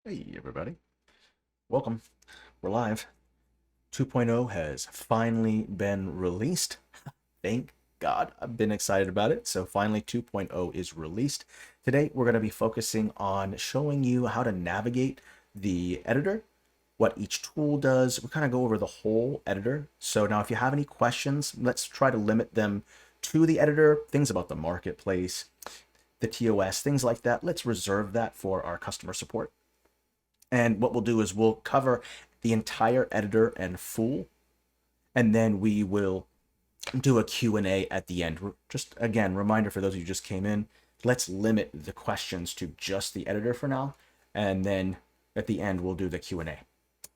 Hey, everybody. Welcome. We're live. 2.0 has finally been released. Thank God. I've been excited about it. So finally 2.0 is released. Today, we're going to be focusing on showing you how to navigate the editor, what each tool does. We kind of go over the whole editor. So now if you have any questions, let's try to limit them to the editor, things about the marketplace, the TOS, things like that. Let's reserve that for our customer support. And what we'll do is we'll cover the entire editor and full, and then we will do a Q&A at the end. Just again, reminder for those of you who just came in, let's limit the questions to just the editor for now, and then at the end we'll do the Q&A.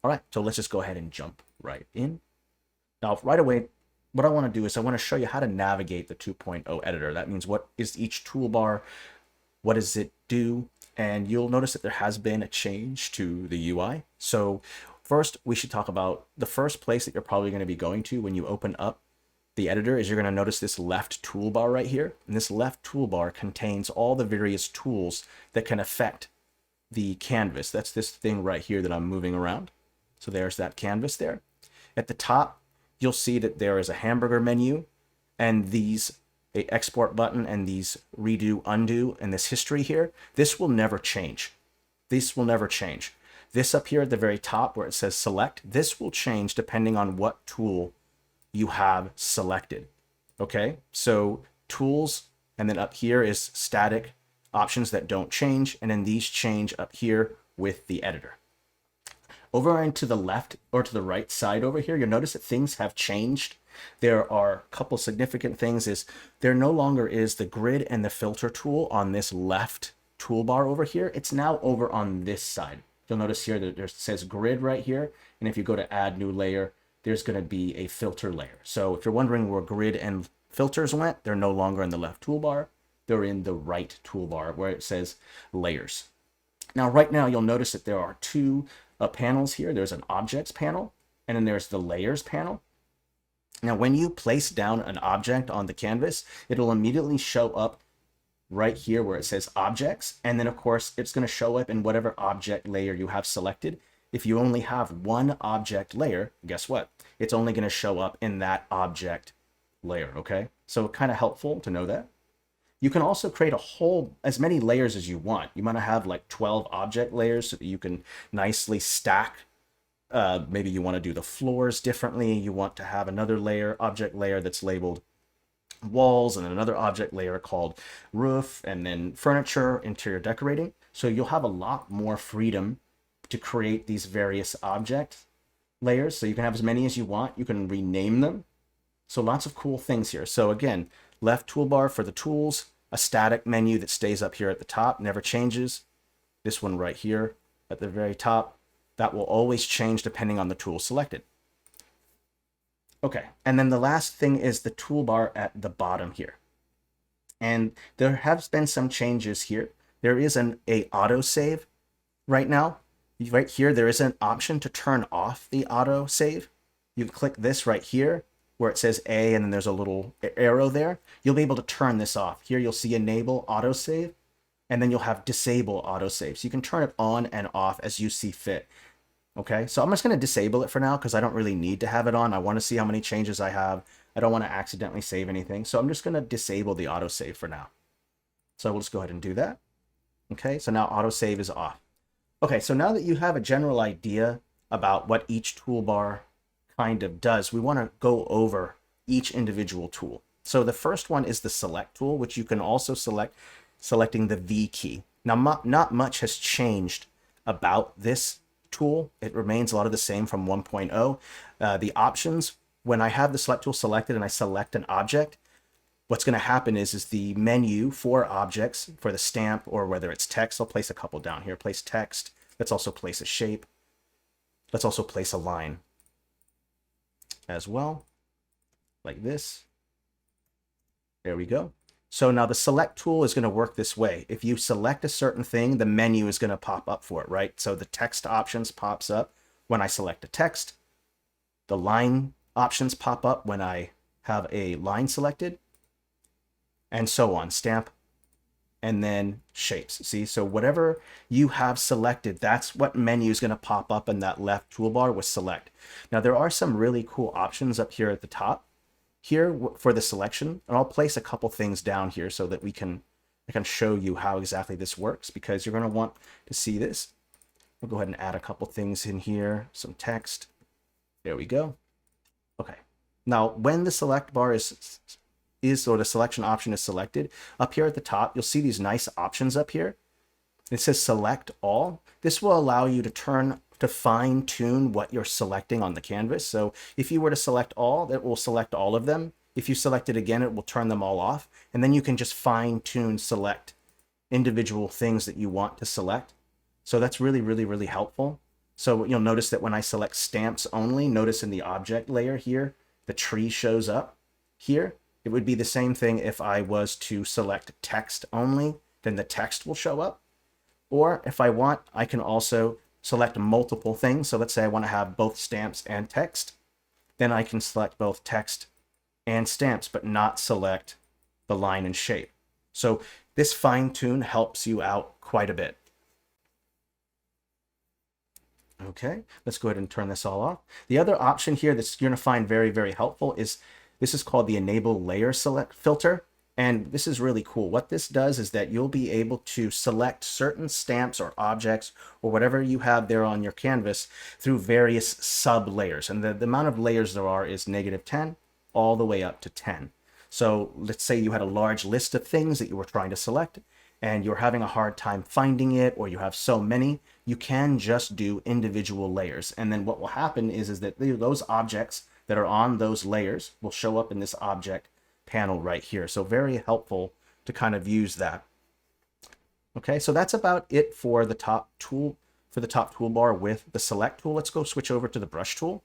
All right, so let's just go ahead and jump right in. Now, right away, what I want to do is I want to show you how to navigate the 2.0 editor. That means what is each toolbar, what does it do, and you'll notice that there has been a change to the UI. So first, we should talk about the first place that you're probably going to be going to when you open up the editor is you're going to notice this left toolbar right here. And this left toolbar contains all the various tools that can affect the canvas. That's this thing right here that I'm moving around. So there's that canvas there. At the top, you'll see that there is a hamburger menu and these a export button and these redo, undo, and this history here. This will never change. This will never change. This up here at the very top where it says select, this will change depending on what tool you have selected. Okay, so tools, and then up here is static options that don't change, and then these change up here with the editor. Over into the left or to the right side over here, you'll notice that things have changed. There are a couple significant things. Is there no longer is the grid and the filter tool on this left toolbar over here. It's now over on this side. You'll notice here that it says grid right here. And if you go to add new layer, there's going to be a filter layer. So if you're wondering where grid and filters went, they're no longer in the left toolbar. They're in the right toolbar where it says layers. Now, right now, you'll notice that there are two panels here. There's an objects panel, and then there's the layers panel. Now, when you place down an object on the canvas, it'll immediately show up right here where it says objects. And then, of course, it's going to show up in whatever object layer you have selected. If you only have one object layer, guess what? It's only going to show up in that object layer, okay? So kind of helpful to know that. You can also create as many layers as you want. You might have like 12 object layers so that you can nicely stack. Maybe you want to do the floors differently. You want to have another layer, object layer that's labeled walls, and another object layer called roof, and then furniture, interior decorating. So you'll have a lot more freedom to create these various object layers. So you can have as many as you want. You can rename them. So lots of cool things here. So again, left toolbar for the tools, a static menu that stays up here at the top, never changes. This one right here at the very top, that will always change depending on the tool selected. Okay, and then the last thing is the toolbar at the bottom here. And there has been some changes here. There is a autosave right now. Right here, there is an option to turn off the autosave. You click this right here where it says A, and then there's a little arrow there. You'll be able to turn this off. Here you'll see enable autosave, and then you'll have disable autosave. So you can turn it on and off as you see fit. Okay, so I'm just going to disable it for now because I don't really need to have it on. I want to see how many changes I have. I don't want to accidentally save anything. So I'm just going to disable the autosave for now. So we'll just go ahead and do that. Okay, so now autosave is off. Okay, so now that you have a general idea about what each toolbar kind of does, we want to go over each individual tool. So the first one is the select tool, which you can also selecting the V key. Now, not much has changed about this tool. It remains a lot of the same from 1.0. The options, when I have the select tool selected and I select an object, what's going to happen is the menu for objects, for the stamp, or whether it's text, I'll place a couple down here. Place text. Let's also place a shape. Let's also place a line as well, like this. There we go. So now the select tool is going to work this way. If you select a certain thing, the menu is going to pop up for it, right? So the text options pops up when I select a text. The line options pop up when I have a line selected, and so on. Stamp and then shapes. See, so whatever you have selected, that's what menu is going to pop up in that left toolbar with select. Now there are some really cool options up here at the top here for the selection, and I'll place a couple things down here so that I can show you how exactly this works, because you're going to want to see this. We'll go ahead and add a couple things in here, some text. There we go. Okay. Now, when the select bar or the selection option is selected, up here at the top, you'll see these nice options up here. It says select all. This will allow you to fine tune what you're selecting on the canvas. So if you were to select all, it will select all of them. If you select it again, it will turn them all off. And then you can just fine tune select individual things that you want to select. So that's really, really, really helpful. So you'll notice that when I select stamps only, notice in the object layer here, the tree shows up here. It would be the same thing if I was to select text only, then the text will show up. Or if I want, I can also select multiple things. So let's say I want to have both stamps and text. Then I can select both text and stamps, but not select the line and shape. So this fine tune helps you out quite a bit. Okay, let's go ahead and turn this all off. The other option here that's you're going to find very, very helpful is this is called the Enable Layer Select Filter. And this is really cool. What this does is that you'll be able to select certain stamps or objects or whatever you have there on your canvas through various sub layers. And the amount of layers there are is -10 all the way up to 10. So let's say you had a large list of things that you were trying to select and you're having a hard time finding it, or you have so many, you can just do individual layers. And then what will happen is that those objects that are on those layers will show up in this object panel right here. So very helpful to kind of use that. Okay, so that's about it for the top toolbar with the select tool. Let's go switch over to the brush tool.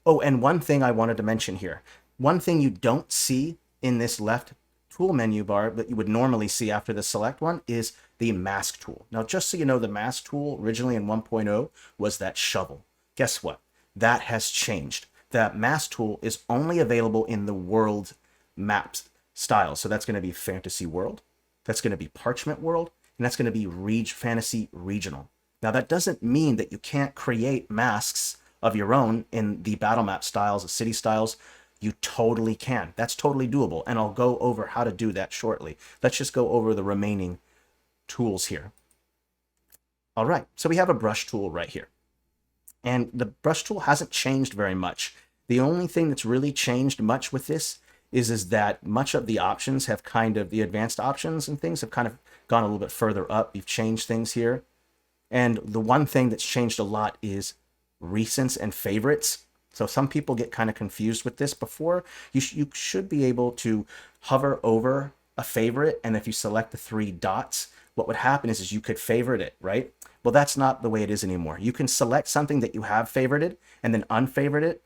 Oh, and one thing I wanted to mention here. One thing you don't see in this left tool menu bar that you would normally see after the select one is the mask tool. Now, just so you know, the mask tool originally in 1.0 was that shovel. Guess what? That has changed. That mask tool is only available in the world maps style. So that's going to be fantasy world, that's going to be parchment world, and that's going to be fantasy regional. Now, that doesn't mean that you can't create masks of your own in the battle map styles, the city styles. You totally can. That's totally doable. And I'll go over how to do that shortly. Let's just go over the remaining tools here. All right, so we have a brush tool right here. And the brush tool hasn't changed very much. The only thing that's really changed much with this is that much of the options have the advanced options and things have kind of gone a little bit further up. You've changed things here. And the one thing that's changed a lot is recents and favorites. So some people get kind of confused with this. Before, you should be able to hover over a favorite, and if you select the 3 dots, what would happen is you could favorite it, right? Well, that's not the way it is anymore. You can select something that you have favorited and then unfavorite it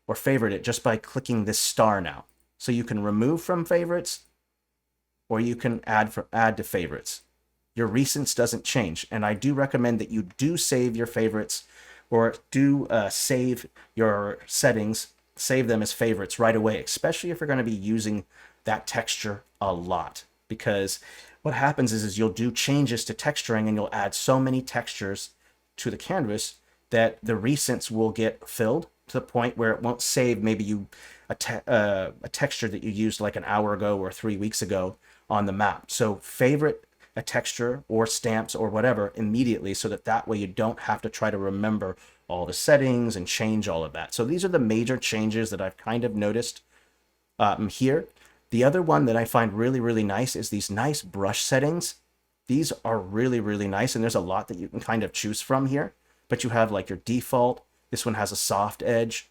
or favorite it just by clicking this star now. So you can remove from favorites or you can add to favorites. Your recents doesn't change, and I do recommend that you do save your favorites or do save your settings, save them as favorites right away, especially if you're going to be using that texture a lot. Because what happens is you'll do changes to texturing and you'll add so many textures to the canvas that the recents will get filled to the point where it won't save maybe a texture that you used like an hour ago or 3 weeks ago on the map. So favorite a texture or stamps or whatever immediately, so that way you don't have to try to remember all the settings and change all of that. So these are the major changes that I've kind of noticed here. The other one that I find really, really nice is these nice brush settings. These are really, really nice, and there's a lot that you can kind of choose from here. But you have like your default. This one has a soft edge,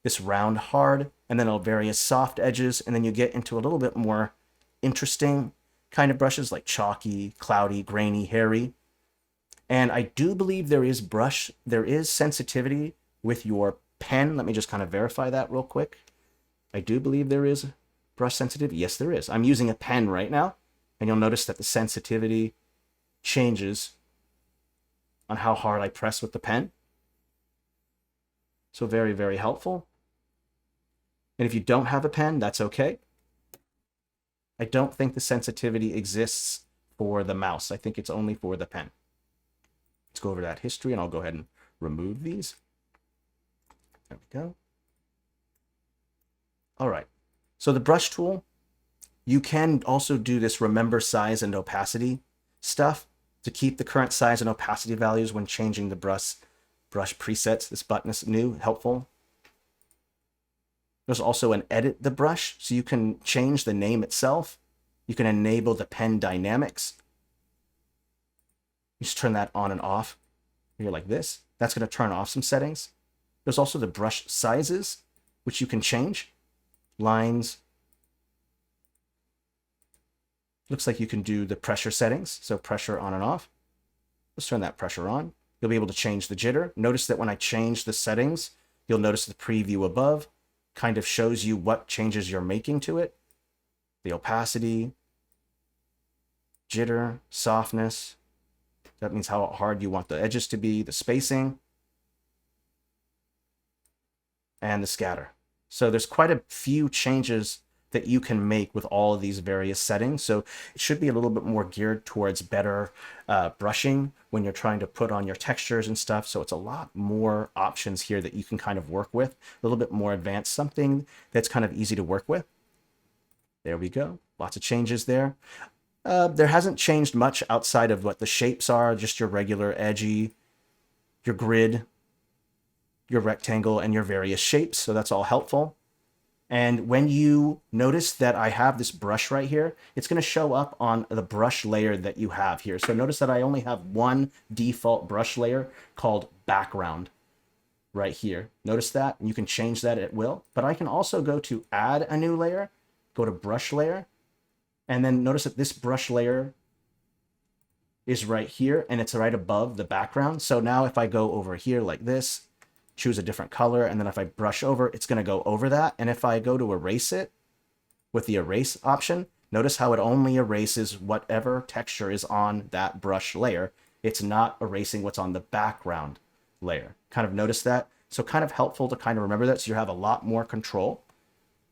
this round hard, and then various soft edges, and then you get into a little bit more interesting kind of brushes like chalky, cloudy, grainy, hairy. And I do believe there is sensitivity with your pen. Let me just kind of verify that real quick. I do believe there is brush sensitivity. Yes, there is. I'm using a pen right now, and you'll notice that the sensitivity changes on how hard I press with the pen. So very, very helpful. And if you don't have a pen, that's okay. I don't think the sensitivity exists for the mouse. I think it's only for the pen. Let's go over that history, and I'll go ahead and remove these. There we go. All right. So the brush tool, you can also do this remember size and opacity stuff to keep the current size and opacity values when changing the brush presets. This button is new, helpful. There's also an edit the brush, so you can change the name itself. You can enable the pen dynamics. You just turn that on and off here like this. That's going to turn off some settings. There's also the brush sizes, which you can change. Lines. Looks like you can do the pressure settings, so pressure on and off. Let's turn that pressure on. You'll be able to change the jitter. Notice that when I change the settings, you'll notice the preview above kind of shows you what changes you're making to it. The opacity, jitter, softness. That means how hard you want the edges to be, the spacing, and the scatter. So there's quite a few changes that you can make with all of these various settings. So it should be a little bit more geared towards better brushing when you're trying to put on your textures and stuff. So it's a lot more options here that you can kind of work with, a little bit more advanced, something that's kind of easy to work with. There we go. Lots of changes there. There hasn't changed much outside of what the shapes are, just your regular edgy, your grid, your rectangle, and your various shapes. So that's all helpful. And when you notice that I have this brush right here, it's going to show up on the brush layer that you have here. So notice that I only have one default brush layer called background right here. Notice that, and you can change that at will. But I can also go to add a new layer, go to brush layer, and then notice that this brush layer is right here, and it's right above the background. So now if I go over here like this, choose a different color, and then if I brush over, it's going to go over that. And if I go to erase it with the erase option, notice how it only erases whatever texture is on that brush layer. It's not erasing what's on the background layer. Kind of notice that. So kind of helpful to kind of remember that, so you have a lot more control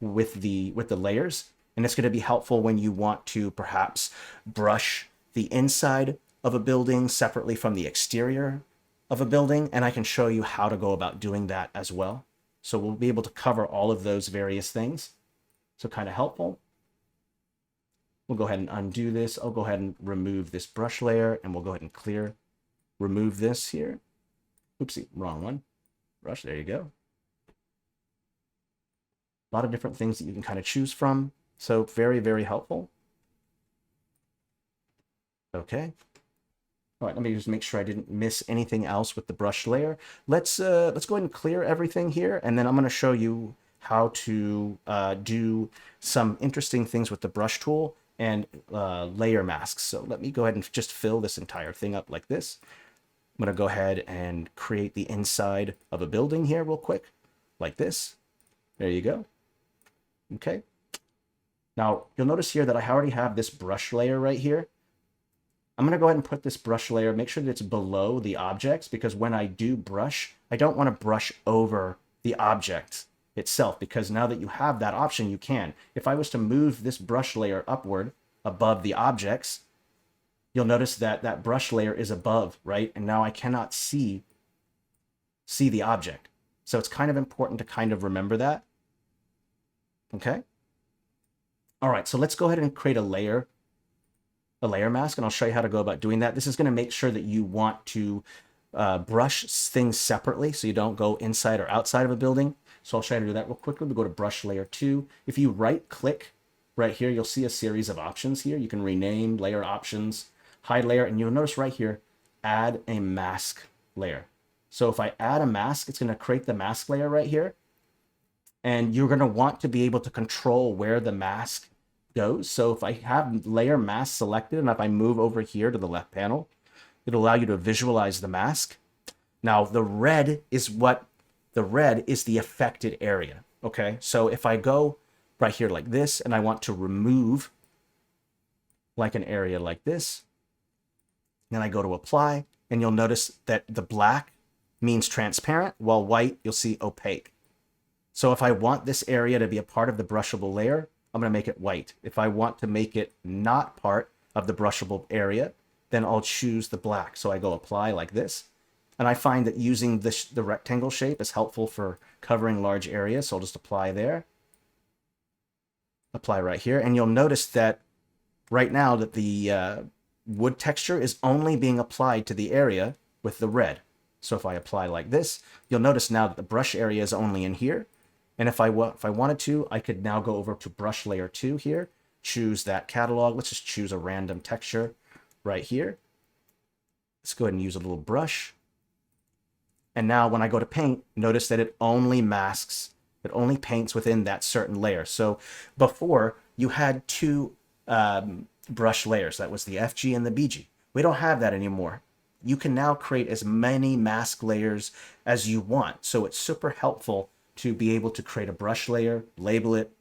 with the layers. And it's going to be helpful when you want to perhaps brush the inside of a building separately from the exterior of a building, and I can show you how to go about doing that as well. So we'll be able to cover all of those various things. So kind of helpful. We'll go ahead and undo this. I'll go ahead and remove this brush layer, and we'll go ahead and remove this here. Oopsie, wrong one. Brush, there you go. A lot of different things that you can kind of choose from. So very, very helpful. Okay. All right, let me just make sure I didn't miss anything else with the brush layer. Let's go ahead and clear everything here, and then I'm going to show you how to do some interesting things with the brush tool and layer masks. So let me go ahead and just fill this entire thing up like this. I'm going to go ahead and create the inside of a building here real quick, like this. There you go. Okay. Now, you'll notice here that I already have this brush layer right here. I'm going to go ahead and put this brush layer, make sure that it's below the objects, because when I do brush, I don't want to brush over the object itself, because now that you have that option, you can. If I was to move this brush layer upward above the objects, you'll notice that that brush layer is above, right? And now I cannot see the object. So it's kind of important to kind of remember that. Okay. All right, so let's go ahead and create a layer mask, and I'll show you how to go about doing that. This is going to make sure that you want to brush things separately, so you don't go inside or outside of a building. So I'll show you how to do that real quickly. We'll go to brush layer 2. If you right click right here, you'll see a series of options here. You can rename layer options, hide layer, and you'll notice right here, add a mask layer. So if I add a mask, it's going to create the mask layer right here. And you're going to want to be able to control where the mask goes. So if I have layer mask selected, and if I move over here to the left panel, it'll allow you to visualize the mask. Now the red is the affected area. Okay, so if I go right here like this, and I want to remove like an area like this, then I go to apply, and you'll notice that the black means transparent, while white you'll see opaque. So if I want this area to be a part of the brushable layer, I'm going to make it white. If I want to make it not part of the brushable area, then I'll choose the black. So I go apply like this. And I find that using this, the rectangle shape is helpful for covering large areas. So I'll just apply there. Apply right here. And you'll notice that right now that the wood texture is only being applied to the area with the red. So if I apply like this, you'll notice now that the brush area is only in here. And if I wanted to, I could now go over to brush layer 2 here, choose that catalog. Let's just choose a random texture right here. Let's go ahead and use a little brush. And now when I go to paint, notice that it only masks, it only paints within that certain layer. So before you had two brush layers. That was the FG and the BG. We don't have that anymore. You can now create as many mask layers as you want. So it's super helpful to be able to create a brush layer, label it,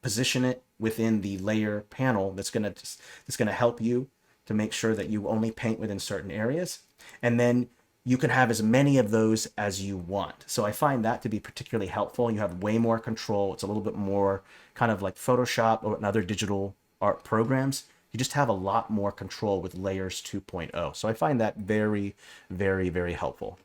position it within the layer panel that's gonna help you to make sure that you only paint within certain areas. And then you can have as many of those as you want. So I find that to be particularly helpful. You have way more control. It's a little bit more kind of like Photoshop or other digital art programs. You just have a lot more control with Layers 2.0. So I find that very, very, very helpful.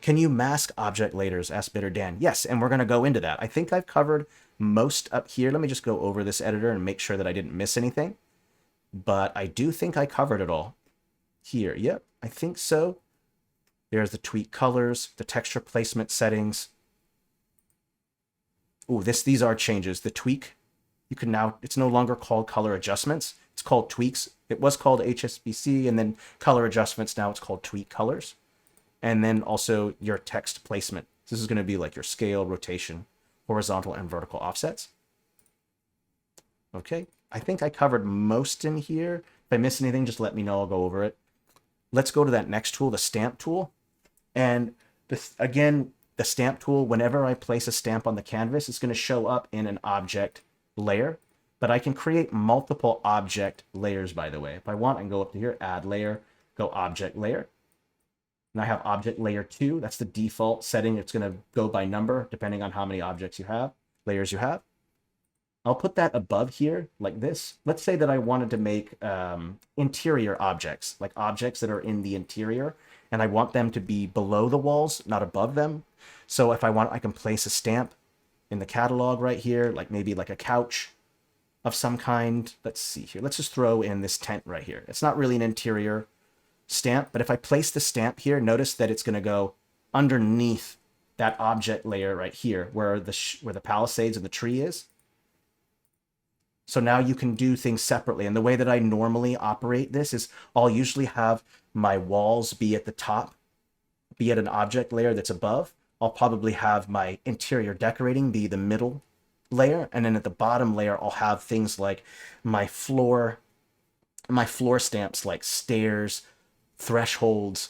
Can you mask object layers? Asked Bitter Dan. Yes, and we're going to go into that. I think I've covered most up here. Let me just go over this editor and make sure that I didn't miss anything. But I do think I covered it all here. Yep, I think so. There's the tweak colors, the texture placement settings. Oh, these are changes. The tweak, you can now, it's no longer called color adjustments. It's called tweaks. It was called HSBC and then color adjustments. Now it's called tweak colors. And then also your text placement. This is going to be like your scale, rotation, horizontal, and vertical offsets. Okay, I think I covered most in here. If I miss anything, just let me know. I'll go over it. Let's go to that next tool, the stamp tool. And this, again, the stamp tool, whenever I place a stamp on the canvas, it's going to show up in an object layer. But I can create multiple object layers, by the way. If I want, I can go up to here, add layer, go object layer. And I have object layer 2. That's the default setting. It's going to go by number, depending on how many objects you have, layers you have. I'll put that above here like this. Let's say that I wanted to make interior objects, like objects that are in the interior, and I want them to be below the walls, not above them. So if I want, I can place a stamp in the catalog right here, like maybe like a couch of some kind. Let's see here. Let's just throw in this tent right here. It's not really an interior stamp, but if I place the stamp here, notice that it's going to go underneath that object layer right here where the palisades and the tree is. So now you can do things separately. And the way that I normally operate this is I'll usually have my walls be at the top, be at an object layer that's above. I'll probably have my interior decorating be the middle layer. And then at the bottom layer, I'll have things like my floor stamps like stairs, thresholds,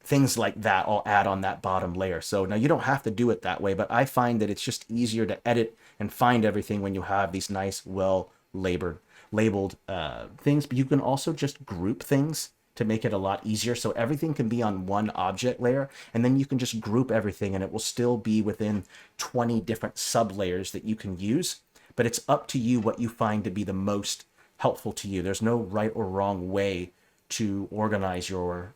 things like that. I'll add on that bottom layer. So now you don't have to do it that way, but I find that it's just easier to edit and find everything when you have these nice, well labeled things. But you can also just group things to make it a lot easier. So everything can be on one object layer, and then you can just group everything and it will still be within 20 different sub layers that you can use. But it's up to you what you find to be the most helpful to you. There's no right or wrong way to organize your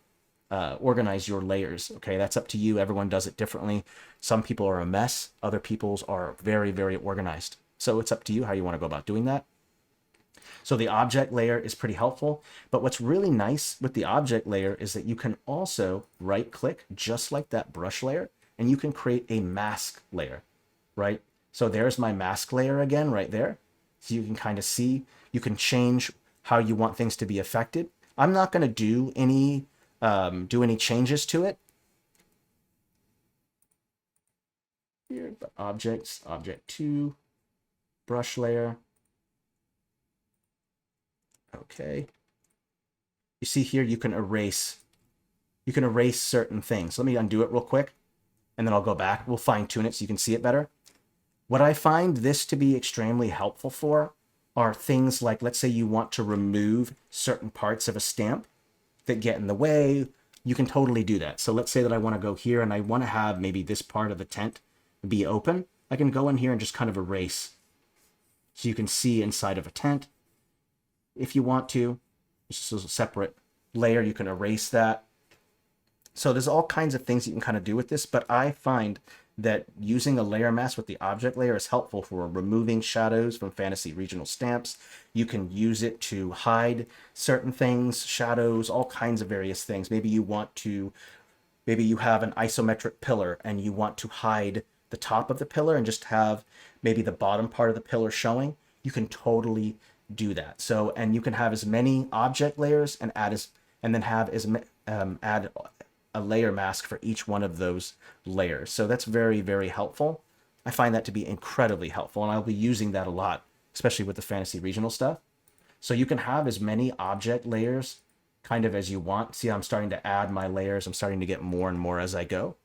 layers. Okay, that's up to you. Everyone does it differently. Some people are a mess. Other people's are very, very organized. So it's up to you how you want to go about doing that. So the object layer is pretty helpful. But what's really nice with the object layer is that you can also right click just like that brush layer, and you can create a mask layer, right? So there's my mask layer again right there. So you can kind of see, you can change how you want things to be affected. I'm not going to do any changes to it. Here, the objects, object 2, brush layer. Okay. You see here, you can erase certain things. Let me undo it real quick, and then I'll go back. We'll fine tune it so you can see it better. What I find this to be extremely helpful for are things like, let's say you want to remove certain parts of a stamp that get in the way. You can totally do that. So let's say that I want to go here and I want to have maybe this part of the tent be open. I can go in here and just kind of erase So you can see inside of a tent if you want to. It's just a separate layer. You can erase that. So there's all kinds of things you can kind of do with this, but I find that using a layer mask with the object layer is helpful for removing shadows from fantasy regional stamps. You can use it to hide certain things, shadows, all kinds of various things. Maybe you have an isometric pillar and you want to hide the top of the pillar and just have maybe the bottom part of the pillar showing. You can totally do that. So, and you can have as many object layers and add a layer mask for each one of those layers. So that's very, very helpful. I find that to be incredibly helpful, and I'll be using that a lot, especially with the fantasy regional stuff. So you can have as many object layers kind of as you want. See, I'm starting to add my layers. I'm starting to get more and more as I go.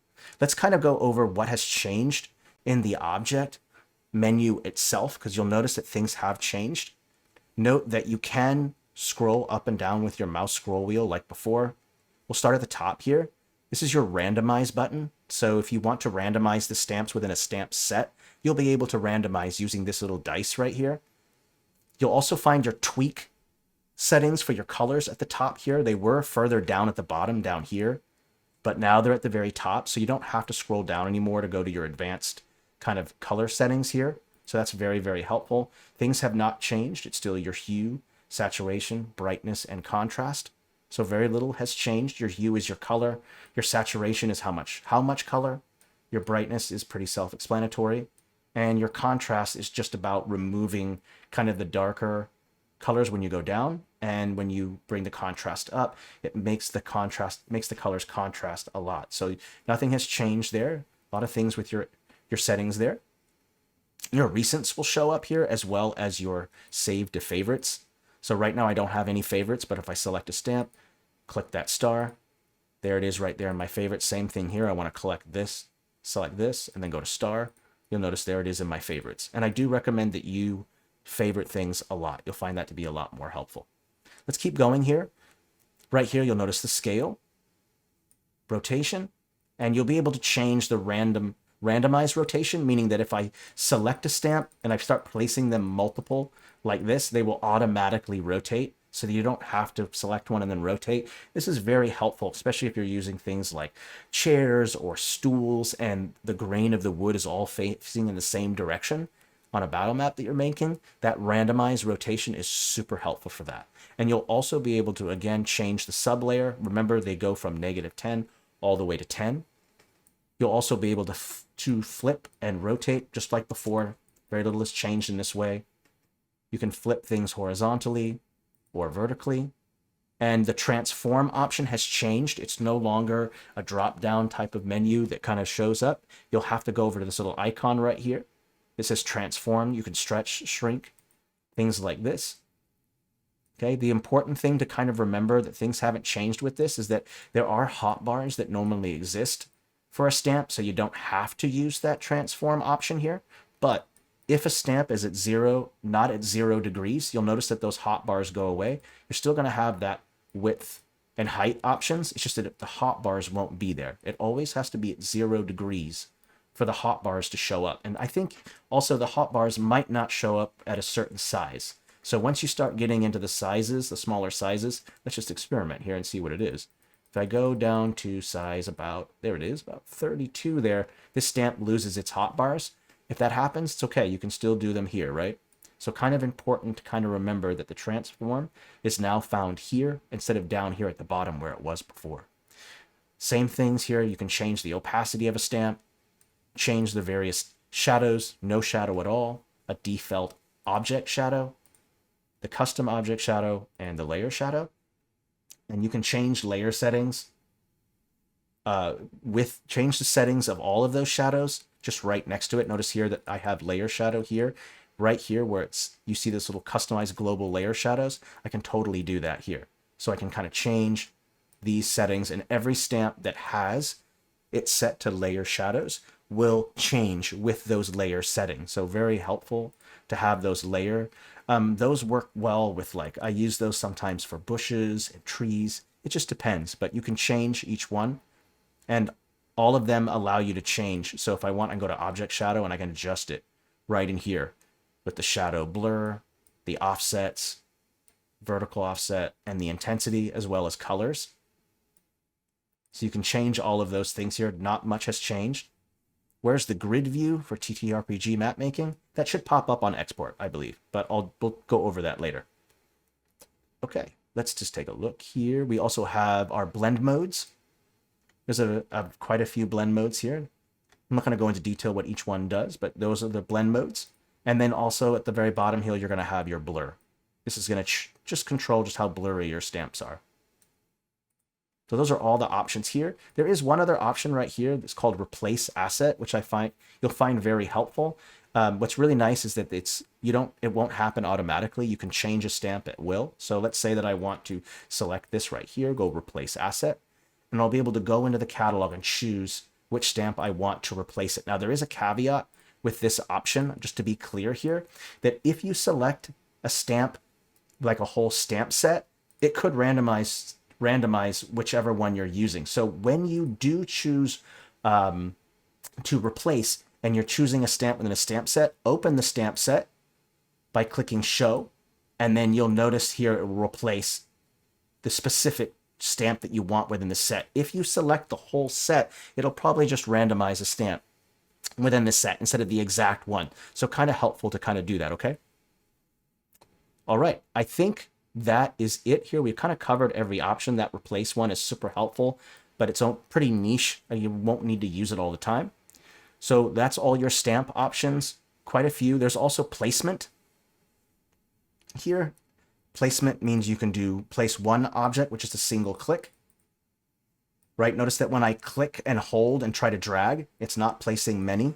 Let's kind of go over what has changed in the object menu itself, because you'll notice that things have changed. Note that you can scroll up and down with your mouse scroll wheel like before. We'll start at the top here. This is your randomize button. So if you want to randomize the stamps within a stamp set, you'll be able to randomize using this little dice right here. You'll also find your tweak settings for your colors at the top here. They were further down at the bottom down here, but now they're at the very top. So you don't have to scroll down anymore to go to your advanced kind of color settings here. So that's very, very helpful. Things have not changed. It's still your hue, saturation, brightness, and contrast. So very little has changed. Your hue is your color. Your saturation is how much color. Your brightness is pretty self-explanatory. And your contrast is just about removing kind of the darker colors when you go down. And when you bring the contrast up, it makes the colors contrast a lot. So nothing has changed there. A lot of things with your settings there. Your recents will show up here, as well as your saved to favorites. So right now I don't have any favorites, but if I select a stamp, click that star, there it is right there in my favorites. Same thing here. I want to collect this, select this, and then go to star. You'll notice there it is in my favorites. And I do recommend that you favorite things a lot. You'll find that to be a lot more helpful. Let's keep going here. Right here, you'll notice the scale, rotation, and you'll be able to change the randomized rotation, meaning that if I select a stamp and I start placing them multiple like this, they will automatically rotate so that you don't have to select one and then rotate. This is very helpful, especially if you're using things like chairs or stools and the grain of the wood is all facing in the same direction on a battle map that you're making. That randomized rotation is super helpful for that. And you'll also be able to, again, change the sub layer. Remember, they go from -10 all the way to 10. You'll also be able to flip and rotate just like before. Very little has changed in this way. You can flip things horizontally or vertically. And the transform option has changed. It's no longer a drop-down type of menu that kind of shows up. You'll have to go over to this little icon right here. It says transform. You can stretch, shrink, things like this. Okay, the important thing to kind of remember that things haven't changed with this is that there are hotbars that normally exist for a stamp, so you don't have to use that transform option here. But if a stamp is at not at 0 degrees, you'll notice that those hotbars go away. You're still going to have that width and height options. It's just that the hotbars won't be there. It always has to be at 0 degrees for the hotbars to show up. And I think also the hotbars might not show up at a certain size. So once you start getting into the sizes, the smaller sizes, let's just experiment here and see what it is. If I go down to size about 32 there, this stamp loses its hotbars. If that happens, it's okay. You can still do them here, right? So kind of important to kind of remember that the transform is now found here instead of down here at the bottom where it was before. Same things here. You can change the opacity of a stamp, change the various shadows, no shadow at all, a default object shadow, the custom object shadow, and the layer shadow. And you can change layer settings change the settings of all of those shadows just right next to it. Notice here that I have layer shadow here, right here where you see this little customized global layer shadows. I can totally do that here. So I can kind of change these settings, and every stamp that has it set to layer shadows will change with those layer settings. So very helpful to have those layer. Those work well with, like, I use those sometimes for bushes and trees. It just depends, but you can change each one, and all of them allow you to change. So if I want, I can go to object shadow and I can adjust it right in here. with the shadow blur, the offsets, vertical offset, and the intensity, as well as colors. So you can change all of those things here. Not much has changed. Where's the grid view for TTRPG map making? That should pop up on export, I believe, but we'll go over that later. Okay, let's just take a look here. We also have our blend modes. There's quite a few blend modes here. I'm not going to go into detail what each one does, but those are the blend modes. And then also at the very bottom here, you're going to have your blur. This is going to just control just how blurry your stamps are. So those are all the options here. There is one other option right here that's called Replace Asset, which you'll find very helpful. What's really nice is that it won't happen automatically. You can change a stamp at will. So let's say that I want to select this right here, go Replace Asset, and I'll be able to go into the catalog and choose which stamp I want to replace it. Now there is a caveat with this option, just to be clear here, that if you select a stamp like a whole stamp set, it could randomize whichever one you're using. So when you do choose to replace and you're choosing a stamp within a stamp set, open the stamp set by clicking show, and then you'll notice here it will replace the specific stamp that you want within the set. If you select the whole set, it'll probably just randomize a stamp within the set instead of the exact one. So kind of helpful to kind of do that, okay? All right, I think that is it here. We've kind of covered every option. That replace one is super helpful, but it's pretty niche and you won't need to use it all the time. So that's all your stamp options, quite a few. There's also placement here. Placement means you can place one object, which is a single click. Right, notice that when I click and hold and try to drag, it's not placing many.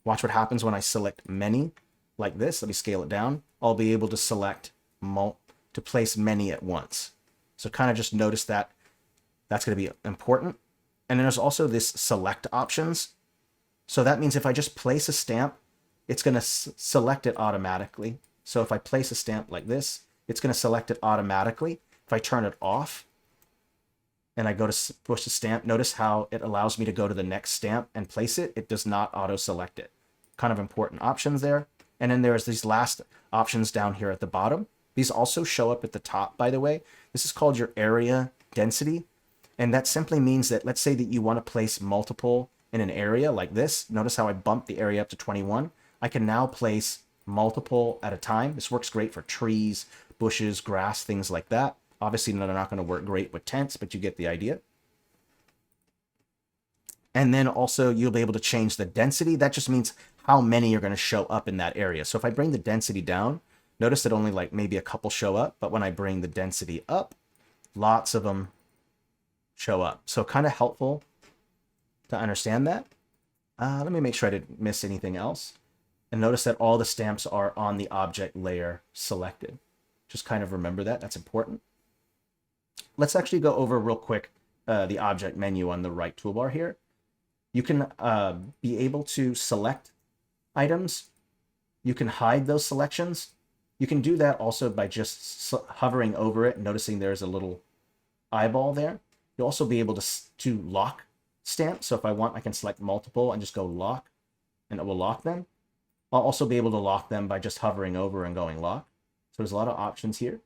Watch what happens when I select many, like this. Let me scale it down. I'll be able to select to place many at once. So kind of just notice that that's going to be important. And then there's also this select options. So that means if I just place a stamp, it's going to select it automatically. So if I place a stamp like this, it's going to select it automatically. If I turn it off and I go to push the stamp, notice how it allows me to go to the next stamp and place it. It does not auto-select it. Kind of important options there. And then there's these last options down here at the bottom. These also show up at the top, by the way. This is called your area density. And that simply means that, let's say that you want to place multiple in an area like this. Notice how I bumped the area up to 21. I can now place multiple at a time. This works great for trees, bushes, grass, things like that. Obviously, they're not going to work great with tents, but you get the idea. And then also you'll be able to change the density. That just means how many are going to show up in that area. So if I bring the density down, notice that only like maybe a couple show up, but when I bring the density up, lots of them show up. So kind of helpful to understand that. Let me make sure I didn't miss anything else. And notice that all the stamps are on the object layer selected. Just kind of remember that. That's important. Let's actually go over real quick the object menu on the right toolbar here. You can be able to select items. You can hide those selections. You can do that also by just hovering over it, noticing there's a little eyeball there. You'll also be able to lock stamps. So if I want, I can select multiple and just go lock, and it will lock them. I'll also be able to lock them by just hovering over and going lock. So there's a lot of options here.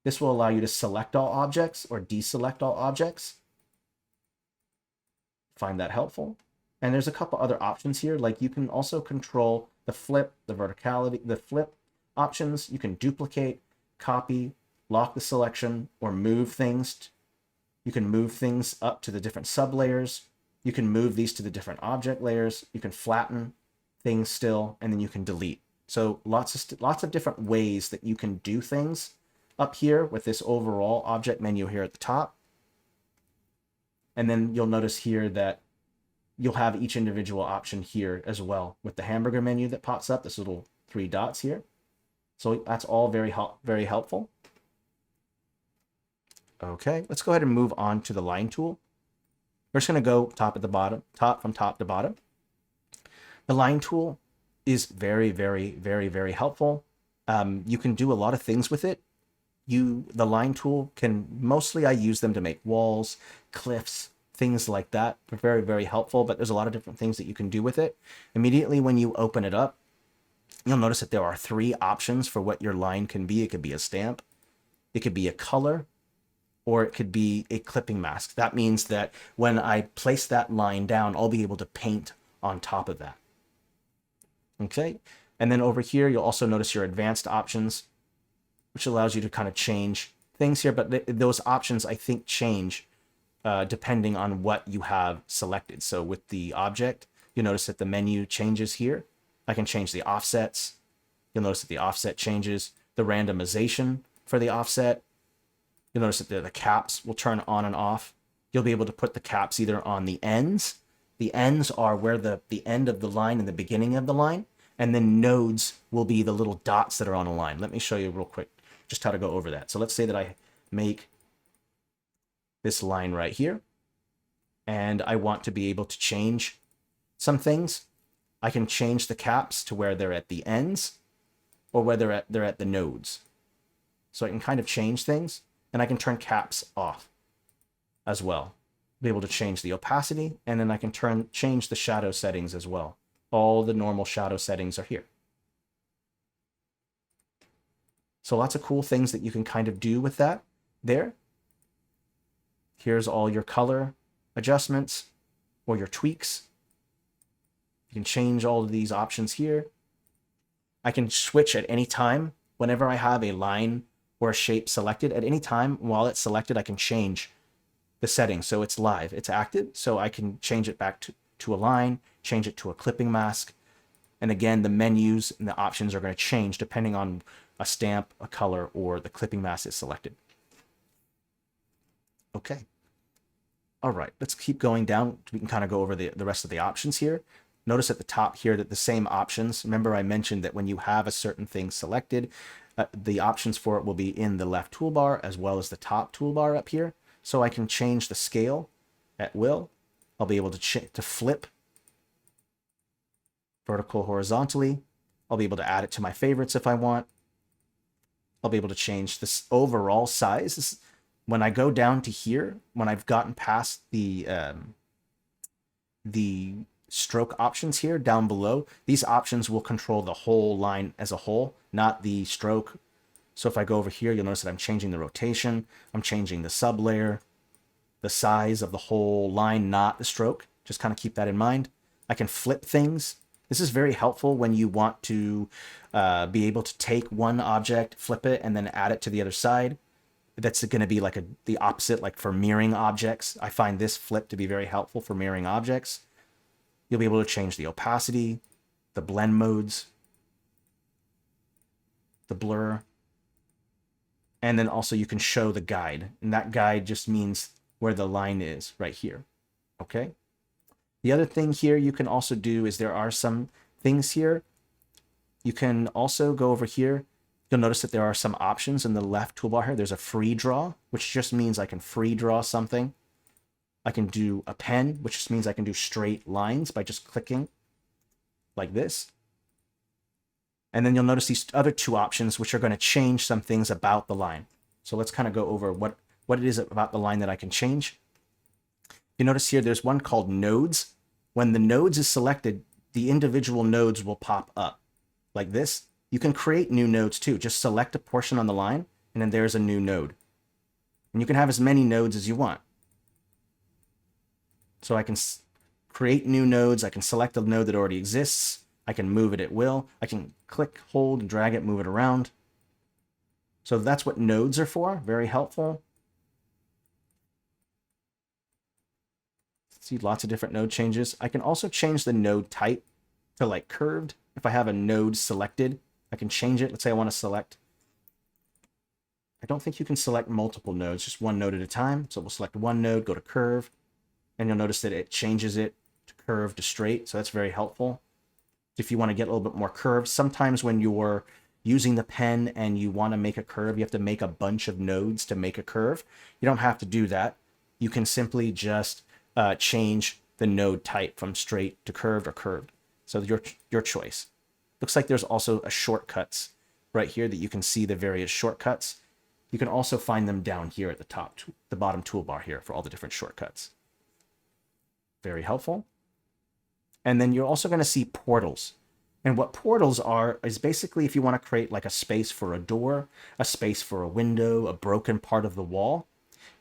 This will allow you to select all objects or deselect all objects. Find that helpful. And there's a couple other options here, like you can also control the flip, the verticality, the flip options. You can duplicate, copy, lock the selection, or move things. You can move things up to the different sublayers. You can move these to the different object layers. You can flatten things still, and then you can delete. So lots of different ways that you can do things up here with this overall object menu here at the top. And then you'll notice here that you'll have each individual option here as well with the hamburger menu that pops up, this little 3 dots here. So that's all very helpful. Okay, let's go ahead and move on to the line tool. We're just going to go from top to bottom. The line tool is very helpful. You can do a lot of things with it. The line tool can, mostly I use them to make walls, cliffs, things like that. They're very helpful, but there's a lot of different things that you can do with it. Immediately when you open it up, You'll notice that there are 3 options for what your line can be. It could be a stamp, it could be a color, or it could be a clipping mask. That means that when I place that line down, I'll be able to paint on top of that. Okay, and then over here, you'll also notice your advanced options, which allows you to kind of change things here, but those options, I think, change depending on what you have selected. So with the object, you'll notice that the menu changes here. I can change the offsets. You'll notice that the offset changes. The randomization for the offset. You'll notice that the caps will turn on and off. You'll be able to put the caps either on the ends. The ends are where the end of the line and the beginning of the line. And then nodes will be the little dots that are on a line. Let me show you real quick just how to go over that. So let's say that I make this line right here, and I want to be able to change some things. I can change the caps to where they're at the ends or whether they're at the nodes. So I can kind of change things, and I can turn caps off as well. Be able to change the opacity, and then I can change the shadow settings as well. All the normal shadow settings are here. So lots of cool things that you can kind of do with that there. Here's all your color adjustments or your tweaks. You can change all of these options here. I can switch at any time. Whenever I have a line or a shape selected, at any time while it's selected, I can change the settings. So it's live, it's active. So I can change it back to a line, change it to a clipping mask. And again, the menus and the options are going to change depending on a stamp, a color, or the clipping mask is selected. Okay. All right, let's keep going down. We can kind of go over the rest of the options here. Notice at the top here that the same options. Remember I mentioned that when you have a certain thing selected, the options for it will be in the left toolbar as well as the top toolbar up here. So I can change the scale at will. I'll be able to flip vertical, horizontally. I'll be able to add it to my favorites if I want. I'll be able to change this overall size. When I go down to here, when I've gotten past the stroke options here down below, these options will control the whole line as a whole, not the stroke. So if I go over here, you'll notice that I'm changing the rotation, I'm changing the sub layer, the size of the whole line, not the stroke. Just kind of keep that in mind. I can flip things. This is very helpful when you want to be able to take one object, flip it, and then add it to the other side. That's going to be like the opposite, like for mirroring objects. I find this flip to be very helpful for mirroring objects. You'll be able to change the opacity, the blend modes, the blur, and then also you can show the guide. And that guide just means where the line is right here. Okay. The other thing here you can also do is there are some things here. You can also go over here. You'll notice that there are some options in the left toolbar here. There's a free draw, which just means I can free draw something. I can do a pen, which just means I can do straight lines by just clicking like this. And then you'll notice these other 2 options, which are going to change some things about the line. So let's kind of go over what it is about the line that I can change. You notice here there's one called nodes. When the nodes is selected, the individual nodes will pop up like this. You can create new nodes too. Just select a portion on the line, and then there's a new node. And you can have as many nodes as you want. So I can create new nodes. I can select a node that already exists. I can move it at will. I can click, hold, and drag it, move it around. So that's what nodes are for. Very helpful. See lots of different node changes. I can also change the node type to like curved. If I have a node selected, I can change it. Let's say I want to select. I don't think you can select multiple nodes, just one node at a time. So we'll select one node, go to curve, and you'll notice that it changes it to curve to straight. So that's very helpful. If you want to get a little bit more curved, sometimes when you're using the pen and you want to make a curve, you have to make a bunch of nodes to make a curve. You don't have to do that. You can simply just change the node type from straight to curved or curved. So your choice. Looks like there's also a shortcuts right here that you can see the various shortcuts. You can also find them down here at the top, the bottom toolbar here for all the different shortcuts. Very helpful. And then you're also going to see portals. And what portals are is basically if you want to create like a space for a door, a space for a window, a broken part of the wall,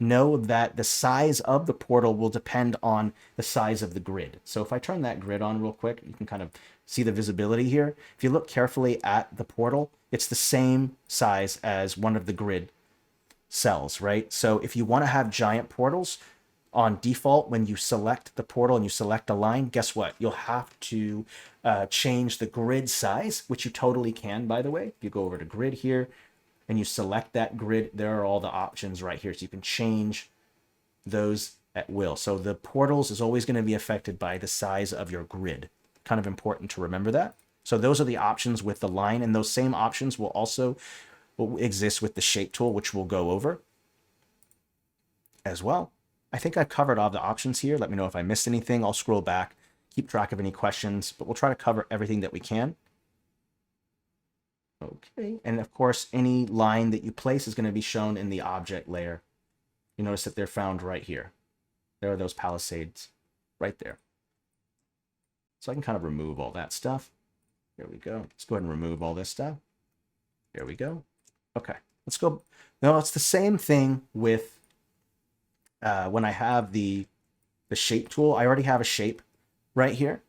know that the size of the portal will depend on the size of the grid. So if I turn that grid on real quick, you can kind of see the visibility here. If you look carefully at the portal, it's the same size as one of the grid cells, right? So if you want to have giant portals, on default, when you select the portal and you select a line, guess what? You'll have to change the grid size, which you totally can, by the way. If you go over to grid here and you select that grid, there are all the options right here. So you can change those at will. So the portals is always going to be affected by the size of your grid. Kind of important to remember that. So those are the options with the line, and those same options will also exist with the shape tool, which we'll go over as well. I think I've covered all the options here. Let me know if I missed anything. I'll scroll back, keep track of any questions, but we'll try to cover everything that we can. Okay, and of course, any line that you place is going to be shown in the object layer. You notice that they're found right here. There are those palisades right there. So I can kind of remove all that stuff. There we go. Let's go ahead and remove all this stuff. There we go. Okay, let's go. Now it's the same thing with when I have the shape tool. I already have a shape right here.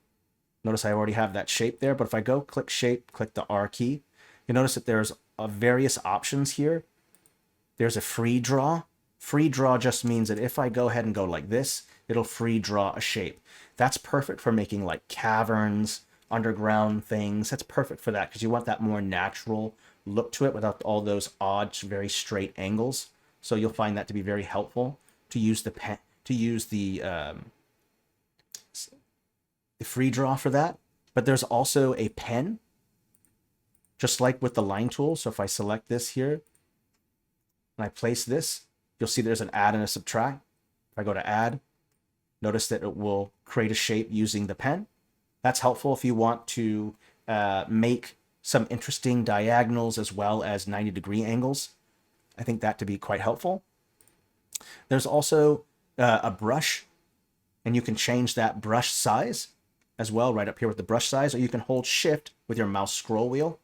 Notice I already have that shape there, but if I go click shape, click the R key, you notice that there's various options here. There's a free draw. Free draw just means that if I go ahead and go like this, it'll free draw a shape. That's perfect for making like caverns, underground things. That's perfect for that because you want that more natural look to it without all those odd, very straight angles. So you'll find that to be very helpful to use the pen, to use the free draw for that. But there's also a pen, just like with the line tool. So if I select this here and I place this, you'll see there's an add and a subtract. If I go to add, notice that it will create a shape using the pen. That's helpful if you want to make some interesting diagonals as well as 90-degree angles. I think that to be quite helpful. There's also a brush, and you can change that brush size as well right up here with the brush size, or you can hold shift with your mouse scroll wheel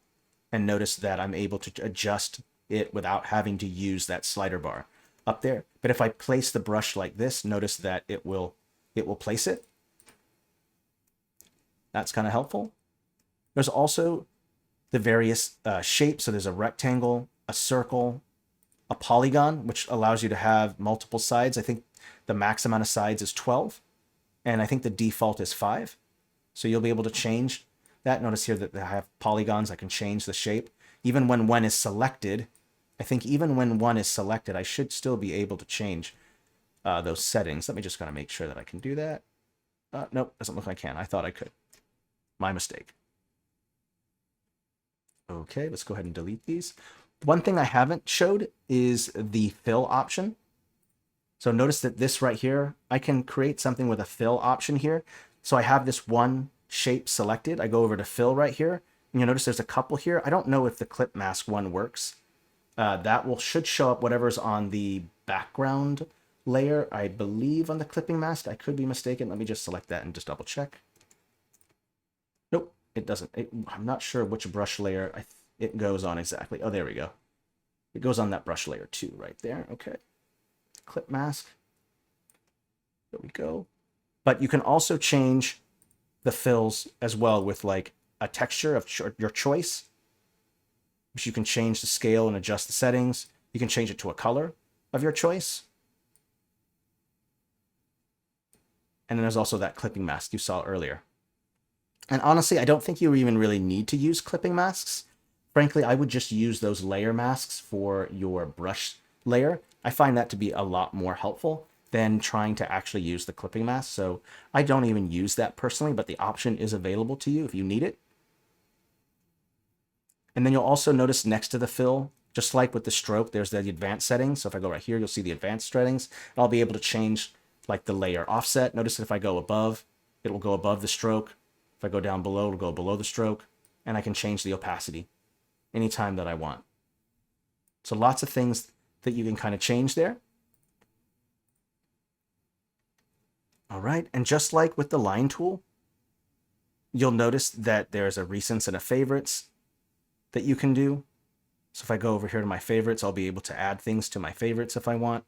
and notice that I'm able to adjust it without having to use that slider bar up there. But if I place the brush like this, notice that it will place it. That's kind of helpful. There's also the various shapes. So there's a rectangle, a circle, a polygon, which allows you to have multiple sides. I think the max amount of sides is 12, and I think the default is 5. So you'll be able to change that. Notice here that I have polygons. I can change the shape. Even when one is selected, I think even when one is selected, I should still be able to change those settings. Let me just kind of make sure that I can do that. Nope, doesn't look like I can. I thought I could. My mistake. Okay, let's go ahead and delete these. One thing I haven't showed is the fill option. So notice that this right here, I can create something with a fill option here. So I have this one shape selected. I go over to fill right here, and you'll notice there's a couple here. I don't know if the clip mask one works. That should show up whatever's on the background layer, I believe, on the clipping mask. I could be mistaken. Let me just select that and just double check. Nope, it doesn't. I'm not sure which brush layer it goes on exactly. Oh, there we go. It goes on that brush layer too, right there. Okay. Clip mask. There we go. But you can also change the fills as well with like a texture of your choice, which you can change the scale and adjust the settings. You can change it to a color of your choice. And then there's also that clipping mask you saw earlier. And honestly, I don't think you even really need to use clipping masks. Frankly, I would just use those layer masks for your brush layer. I find that to be a lot more helpful than trying to actually use the clipping mask. So I don't even use that personally, but the option is available to you if you need it. And then you'll also notice next to the fill, just like with the stroke, there's the advanced settings. So if I go right here, you'll see the advanced settings. I'll be able to change like the layer offset. Notice that if I go above, it will go above the stroke. If I go down below, it'll go below the stroke. And I can change the opacity anytime that I want. So lots of things that you can kind of change there. All right, and just like with the line tool, you'll notice that there's a recents and a favorites that you can do. So if I go over here to my favorites, I'll be able to add things to my favorites if I want.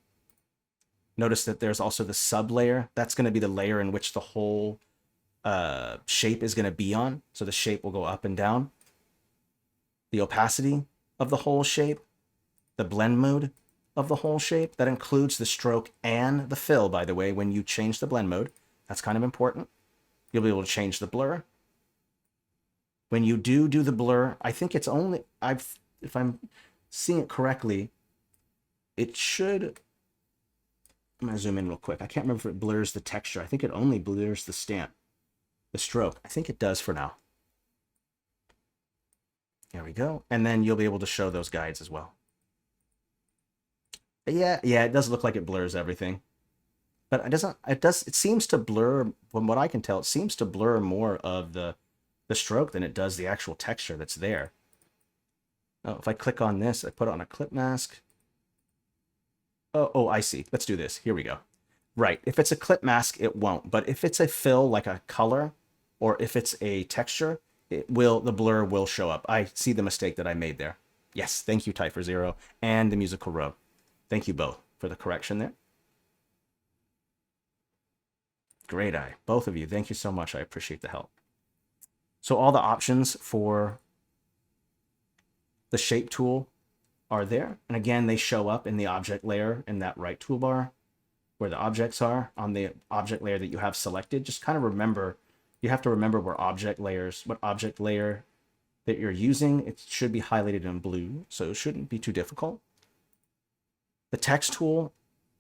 Notice that there's also the sub layer. That's going to be the layer in which the whole shape is going to be on. So the shape will go up and down. The opacity of the whole shape, the blend mode of the whole shape. That includes the stroke and the fill, by the way, when you change the blend mode. That's kind of important. You'll be able to change the blur. When you do the blur, I think it's only, if I'm seeing it correctly, it should, I'm going to zoom in real quick. I can't remember if it blurs the texture. I think it only blurs the stamp, the stroke. I think it does for now. There we go. And then you'll be able to show those guides as well. Yeah, it does look like it blurs everything. But it seems to blur, from what I can tell, it seems to blur more of the stroke than it does the actual texture that's there. Oh, if I click on this, I put it on a clip mask. Oh, I see. Let's do this. Here we go. Right. If it's a clip mask, it won't. But if it's a fill, like a color, or if it's a texture, the blur will show up. I see the mistake that I made there. Yes, thank you, Typher0, and the Musical Row. Thank you both for the correction there. Great eye. Both of you, thank you so much. I appreciate the help. So all the options for the shape tool are there. And again, they show up in the object layer in that right toolbar where the objects are on the object layer that you have selected. Just kind of remember, you have to remember what object layer that you're using. It should be highlighted in blue, so it shouldn't be too difficult. The text tool,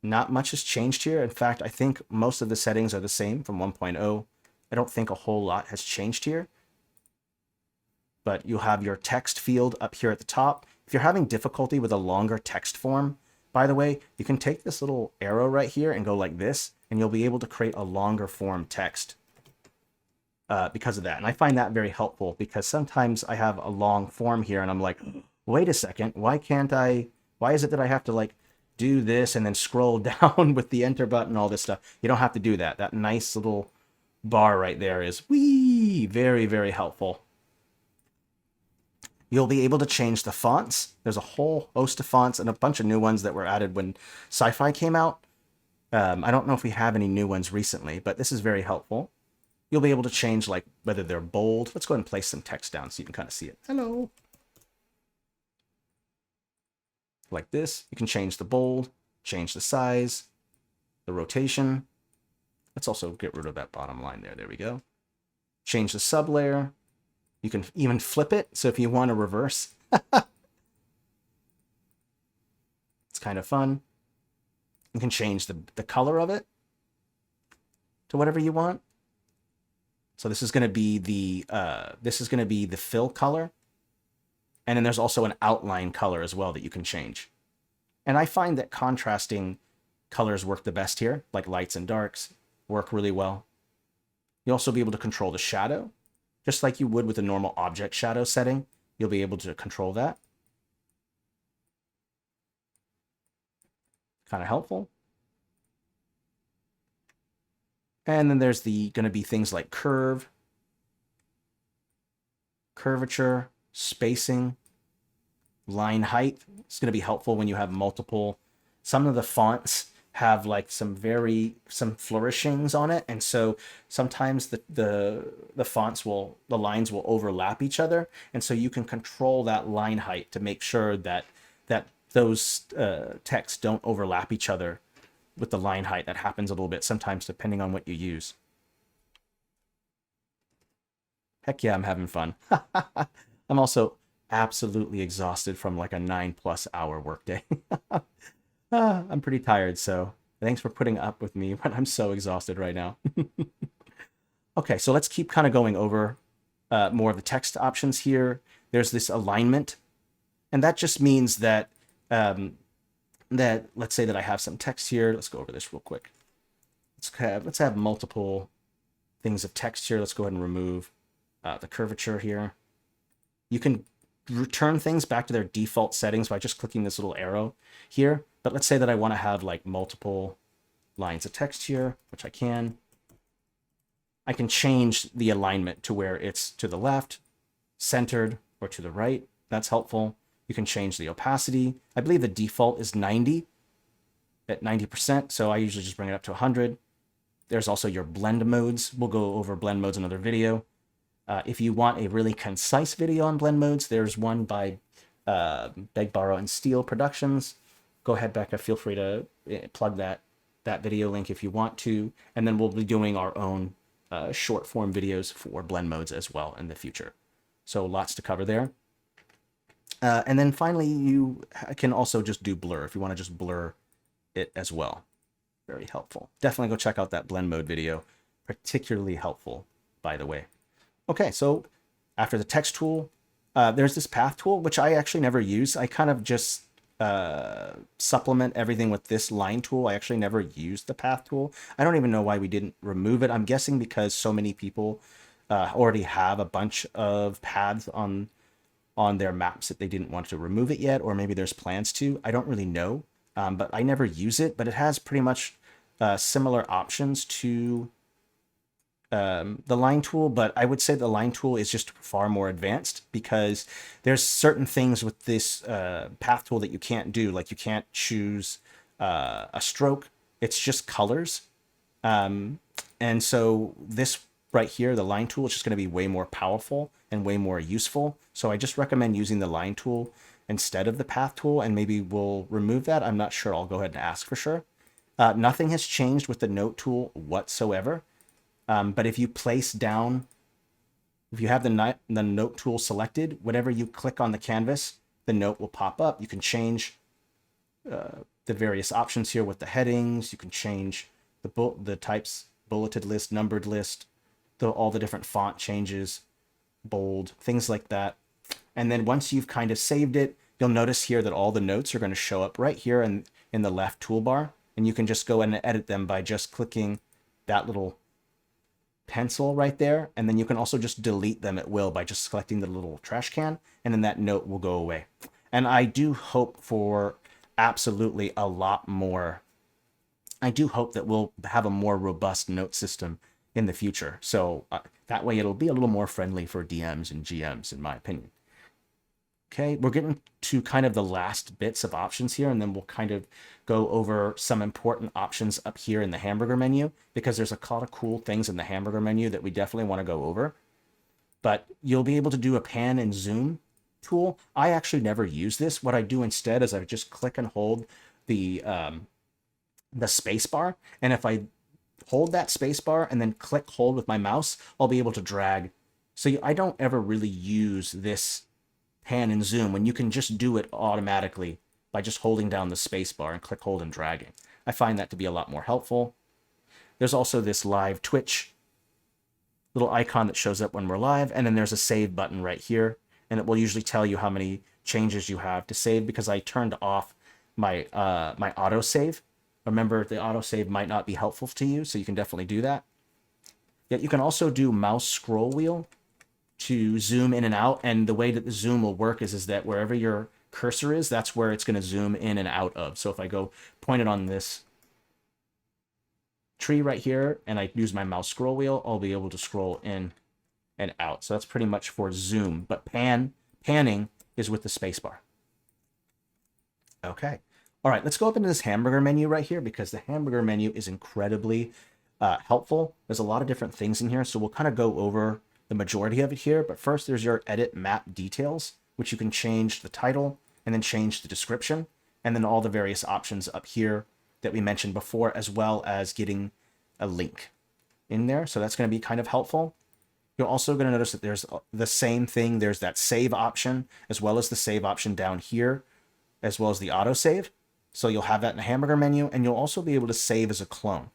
not much has changed here. In fact, I think most of the settings are the same from 1.0. I don't think a whole lot has changed here. But you'll have your text field up here at the top. If you're having difficulty with a longer text form, by the way, you can take this little arrow right here and go like this, and you'll be able to create a longer form text because of that. And I find that very helpful because sometimes I have a long form here and I'm like, wait a second, why is it that I have to like do this and then scroll down with the enter button, all this stuff? You don't have to do that. That nice little bar right there is very, very helpful. You'll be able to change the fonts. There's a whole host of fonts and a bunch of new ones that were added when Sci-Fi came out. I don't know if we have any new ones recently, but this is very helpful. You'll be able to change like whether they're bold. Let's go ahead and place some text down so you can kind of see it. Hello. Like this. You can change the bold, change the size, the rotation. Let's also get rid of that bottom line there. There we go. Change the sub layer. You can even flip it, so if you want to reverse. It's kind of fun. You can change the color of it to whatever you want. So this is going to be the fill color. And then there's also an outline color as well that you can change. And I find that contrasting colors work the best here, like lights and darks work really well. You'll also be able to control the shadow. Just like you would with a normal object shadow setting, you'll be able to control that. Kind of helpful. And then there's going to be things like curve, curvature, spacing, line height. It's going to be helpful when you have multiple. Some of the fonts have like some flourishings on it, and so sometimes the lines will overlap each other, and so you can control that line height to make sure that those texts don't overlap each other with the line height. That happens a little bit sometimes depending on what you use. Heck yeah, I'm having fun. I'm also absolutely exhausted from like a 9+ hour workday. I'm pretty tired, so thanks for putting up with me, but I'm so exhausted right now. Okay, so let's keep kind of going over more of the text options here. There's this alignment, and that just means that let's say that I have some text here. Let's go over this real quick. Let's have multiple things of text here. Let's go ahead and remove the curvature here. You can return things back to their default settings by just clicking this little arrow here. But let's say that I want to have like multiple lines of text here, which I can. I can change the alignment to where it's to the left, centered, or to the right. That's helpful. You can change the opacity. I believe the default is 90 at 90%, so I usually just bring it up to 100. There's also your blend modes. We'll go over blend modes in another video. If you want a really concise video on blend modes, there's one by Beg, Borrow, and Steal Productions. Go ahead, Becca. Feel free to plug that video link if you want to. And then we'll be doing our own short form videos for blend modes as well in the future. So lots to cover there. And then finally, you can also just do blur if you want to just blur it as well. Very helpful. Definitely go check out that blend mode video. Particularly helpful, by the way. Okay, so after the text tool, there's this path tool, which I actually never use. I kind of just supplement everything with this line tool. I actually never used the path tool. I don't even know why we didn't remove it. I'm guessing because so many people already have a bunch of paths on their maps that they didn't want to remove it yet, or maybe there's plans to. I don't really know. But I never use it, but it has pretty much similar options to the line tool, but I would say the line tool is just far more advanced because there's certain things with this path tool that you can't do, like you can't choose a stroke. It's just colors. And so this right here, the line tool, is just going to be way more powerful and way more useful. So I just recommend using the line tool instead of the path tool, and maybe we'll remove that. I'm not sure. I'll go ahead and ask for sure. Nothing has changed with the note tool whatsoever. But if you place down, if you have the note tool selected, whenever you click on the canvas, the note will pop up. You can change the various options here with the headings. You can change the types, bulleted list, numbered list, all the different font changes, bold, things like that. And then once you've kind of saved it, you'll notice here that all the notes are going to show up right here in the left toolbar. And you can just go and edit them by just clicking that little pencil right there. And then you can also just delete them at will by just selecting the little trash can, and then that note will go away. And I do hope for absolutely a lot more. I do hope that we'll have a more robust note system in the future. So that way it'll be a little more friendly for DMs and GMs, in my opinion. Okay, we're getting to kind of the last bits of options here, and then we'll kind of go over some important options up here in the hamburger menu, because there's a lot of cool things in the hamburger menu that we definitely want to go over. But you'll be able to do a pan and zoom tool. I actually never use this. What I do instead is I just click and hold the space bar, and if I hold that space bar and then click hold with my mouse, I'll be able to drag. So I don't ever really use this pan and zoom when you can just do it automatically by just holding down the space bar and click, hold, and dragging. I find that to be a lot more helpful. There's also this live Twitch little icon that shows up when we're live, and then there's a save button right here, and it will usually tell you how many changes you have to save, because I turned off my my autosave. Remember, the autosave might not be helpful to you, so you can definitely do that. Yet you can also do mouse scroll wheel to zoom in and out, and the way that the zoom will work is that wherever your cursor is, that's where it's going to zoom in and out of. So if I go point it on this tree right here and I use my mouse scroll wheel, I'll be able to scroll in and out. So that's pretty much for zoom, but panning is with the spacebar. Okay. All right, let's go up into this hamburger menu right here, because the hamburger menu is incredibly helpful. There's a lot of different things in here, so we'll kind of go over the majority of it here. But first, there's your edit map details, which you can change the title and then change the description, and then all the various options up here that we mentioned before, as well as getting a link in there. So that's going to be kind of helpful. You're also going to notice that there's the same thing. There's that save option, as well as the save option down here, as well as the autosave. So you'll have that in the hamburger menu, and you'll also be able to save as a clone.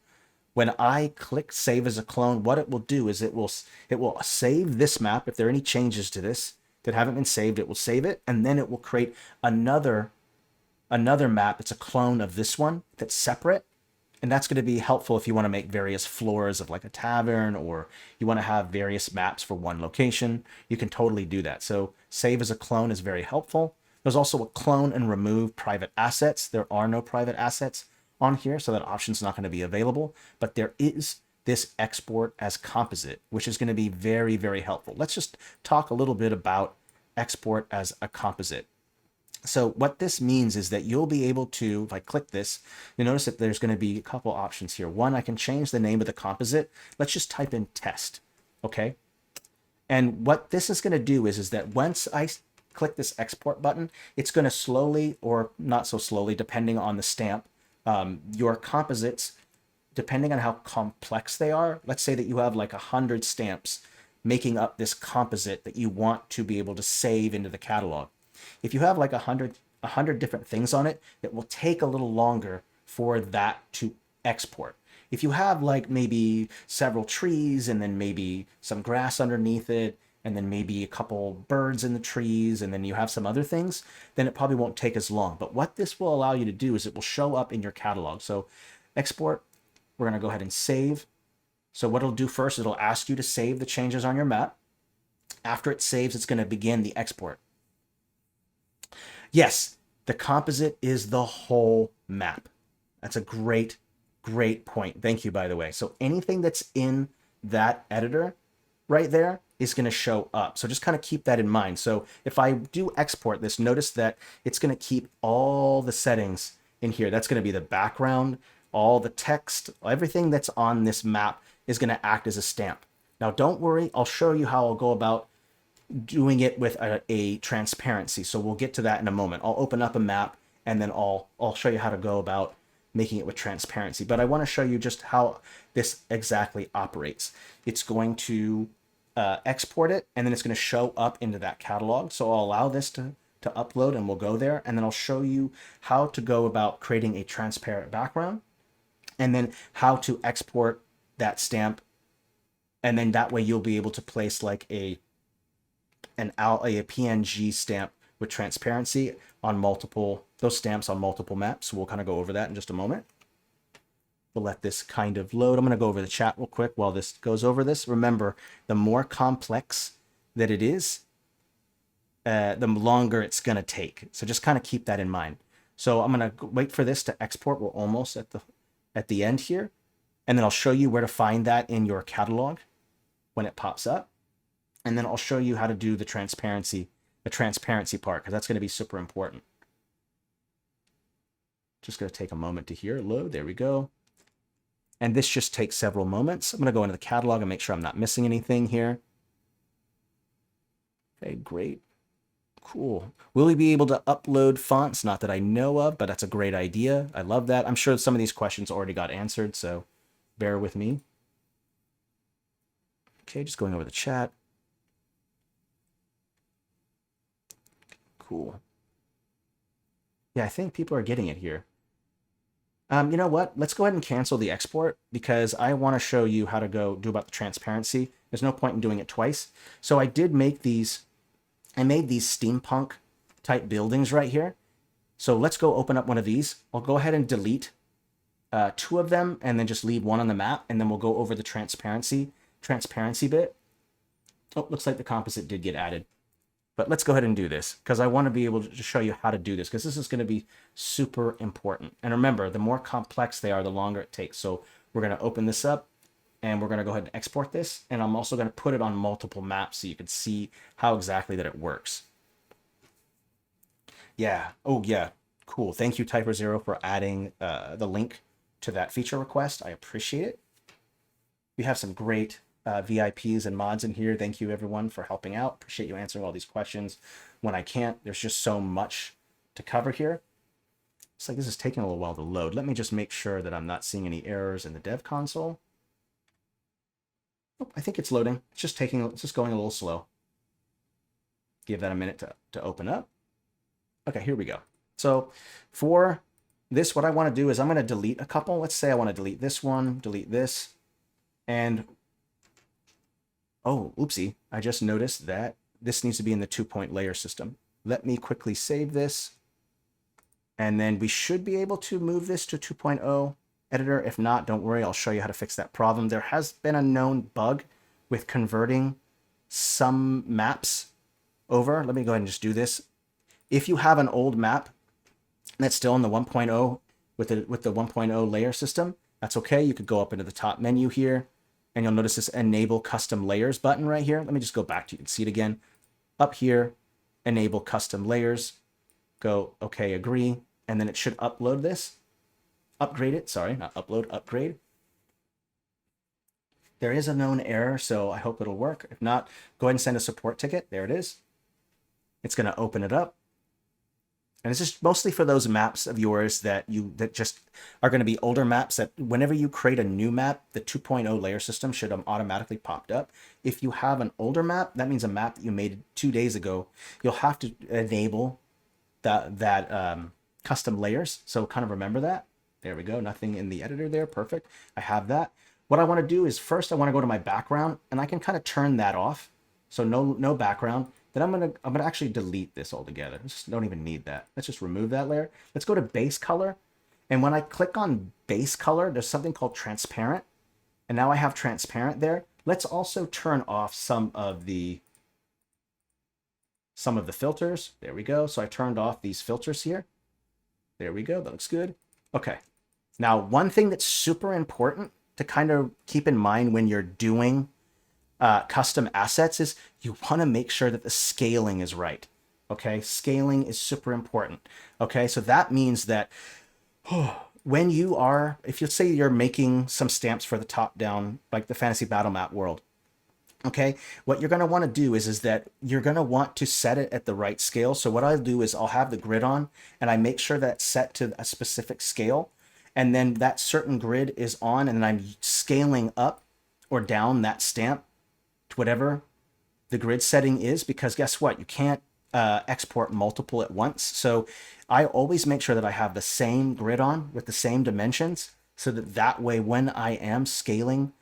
When I click save as a clone, what it will do is it will save this map. If there are any changes to this that haven't been saved, it will save it, and then it will create another map. It's a clone of this one that's separate, and that's going to be helpful if you want to make various floors of like a tavern, or you want to have various maps for one location. You can totally do that. So save as a clone is very helpful. There's also a clone and remove private assets. There are no private assets on here, so that option's not going to be available, but there is this export as composite, which is going to be very, very helpful. Let's just talk a little bit about export as a composite. So what this means is that you'll be able to, if I click this, you'll notice that there's going to be a couple options here. One, I can change the name of the composite. Let's just type in test, okay? And what this is going to do is that once I click this export button, it's going to slowly, or not so slowly, depending on the stamp, your composites, depending on how complex they are. Let's say that you have like 100 stamps making up this composite that you want to be able to save into the catalog. If you have like 100 different things on it, it will take a little longer for that to export. If you have like maybe several trees and then maybe some grass underneath it, and then maybe a couple birds in the trees, and then you have some other things, then it probably won't take as long. But what this will allow you to do is it will show up in your catalog. So export, we're going to go ahead and save. So what it'll do first, it'll ask you to save the changes on your map. After it saves, it's going to begin the export. Yes, the composite is the whole map. That's a great point. Thank you, by the way. So anything that's in that editor right there is going to show up. So just kind of keep that in mind. So if I do export this, notice that it's going to keep all the settings in here. That's going to be the background, all the text, everything that's on this map is going to act as a stamp. Now, don't worry. I'll show you how I'll go about doing it with a transparency. So we'll get to that in a moment. I'll open up a map and then I'll show you how to go about making it with transparency. But I want to show you just how this exactly operates. It's going to export it, and then it's going to show up into that catalog. So I'll allow this to upload, and we'll go there, and then I'll show you how to go about creating a transparent background, and then how to export that stamp, and then that way you'll be able to place like a PNG stamp with transparency on those stamps on multiple maps. So we'll kind of go over that in just a moment. We'll let this kind of load. I'm going to go over the chat real quick while this goes over this. Remember, the more complex that it is, the longer it's going to take. So just kind of keep that in mind. So I'm going to wait for this to export. We're almost at the end here. And then I'll show you where to find that in your catalog when it pops up. And then I'll show you how to do the transparency part, because that's going to be super important. Just going to take a moment to hear it load. There we go. And this just takes several moments. I'm going to go into the catalog and make sure I'm not missing anything here. Okay, great. Cool. Will we be able to upload fonts? Not that I know of, but that's a great idea. I love that. I'm sure some of these questions already got answered, so bear with me. Okay, just going over the chat. Cool. Yeah, I think people are getting it here. You know what? Let's go ahead and cancel the export, because I want to show you how to go do about the transparency. There's no point in doing it twice. So I did make these, I made these steampunk type buildings right here. So let's go open up one of these. I'll go ahead and delete 2 of them and then just leave 1 on the map. And then we'll go over the transparency bit. Oh, looks like the composite did get added. But let's go ahead and do this, because I want to be able to show you how to do this, because this is going to be super important. And remember, the more complex they are, the longer it takes. So we're going to open this up, and we're going to go ahead and export this. And I'm also going to put it on multiple maps so you can see how exactly that it works. Yeah. Oh, yeah. Cool. Thank you, Typer0, for adding the link to that feature request. I appreciate it. We have some great VIPs and mods in here. Thank you, everyone, for helping out. Appreciate you answering all these questions when I can't. There's just so much to cover here. It's like this is taking a little while to load. Let me just make sure that I'm not seeing any errors in the dev console. Oh, I think it's loading. It's just going a little slow. Give that a minute to open up. Okay, here we go. So for this, what I want to do is I'm going to delete a couple. Let's say I want to delete this one, delete this, and oh, oopsie, I just noticed that this needs to be in the 2-point layer system. Let me quickly save this. And then we should be able to move this to 2.0 editor. If not, don't worry, I'll show you how to fix that problem. There has been a known bug with converting some maps over. Let me go ahead and just do this. If you have an old map that's still in the 1.0 with the 1.0 layer system, That's okay. You could go up into the top menu here, and you'll notice this Enable Custom Layers button right here. Let me just go back to you can see it again. Up here, Enable Custom Layers. Go, okay, agree. And then it should upload this. Upgrade it, sorry, not upload, upgrade. There is a known error, so I hope it'll work. If not, go ahead and send a support ticket. There it is. It's going to open it up. And it's just mostly for those maps of yours that just are going to be older maps that whenever you create a new map, the 2.0 layer system should have automatically popped up. If you have an older map, that means a map that you made 2 days ago, you'll have to enable that custom layers. So kind of remember that. There we go. Nothing in the editor there. Perfect. I have that. What I want to do is first I want to go to my background and I can kind of turn that off. So no background. Then I'm gonna actually delete this altogether. I just don't even need that. Let's just remove that layer. Let's go to base color. And when I click on base color, there's something called transparent. And now I have transparent there. Let's also turn off some of the filters. There we go. So I turned off these filters here. There we go. That looks good. Okay. Now, one thing that's super important to kind of keep in mind when you're doing custom assets is you want to make sure that the scaling is right. Okay, scaling is super important. Okay, so that means that when you are, if you say you're making some stamps for the top down, like the fantasy battle map world, okay, what you're going to want to do is that you're going to want to set it at the right scale. So what I'll do is I'll have the grid on and I make sure that it's set to a specific scale. And then that certain grid is on and then I'm scaling up or down that stamp to whatever the grid setting is, because guess what? You can't export multiple at once. So I always make sure that I have the same grid on with the same dimensions so that way when I am scaling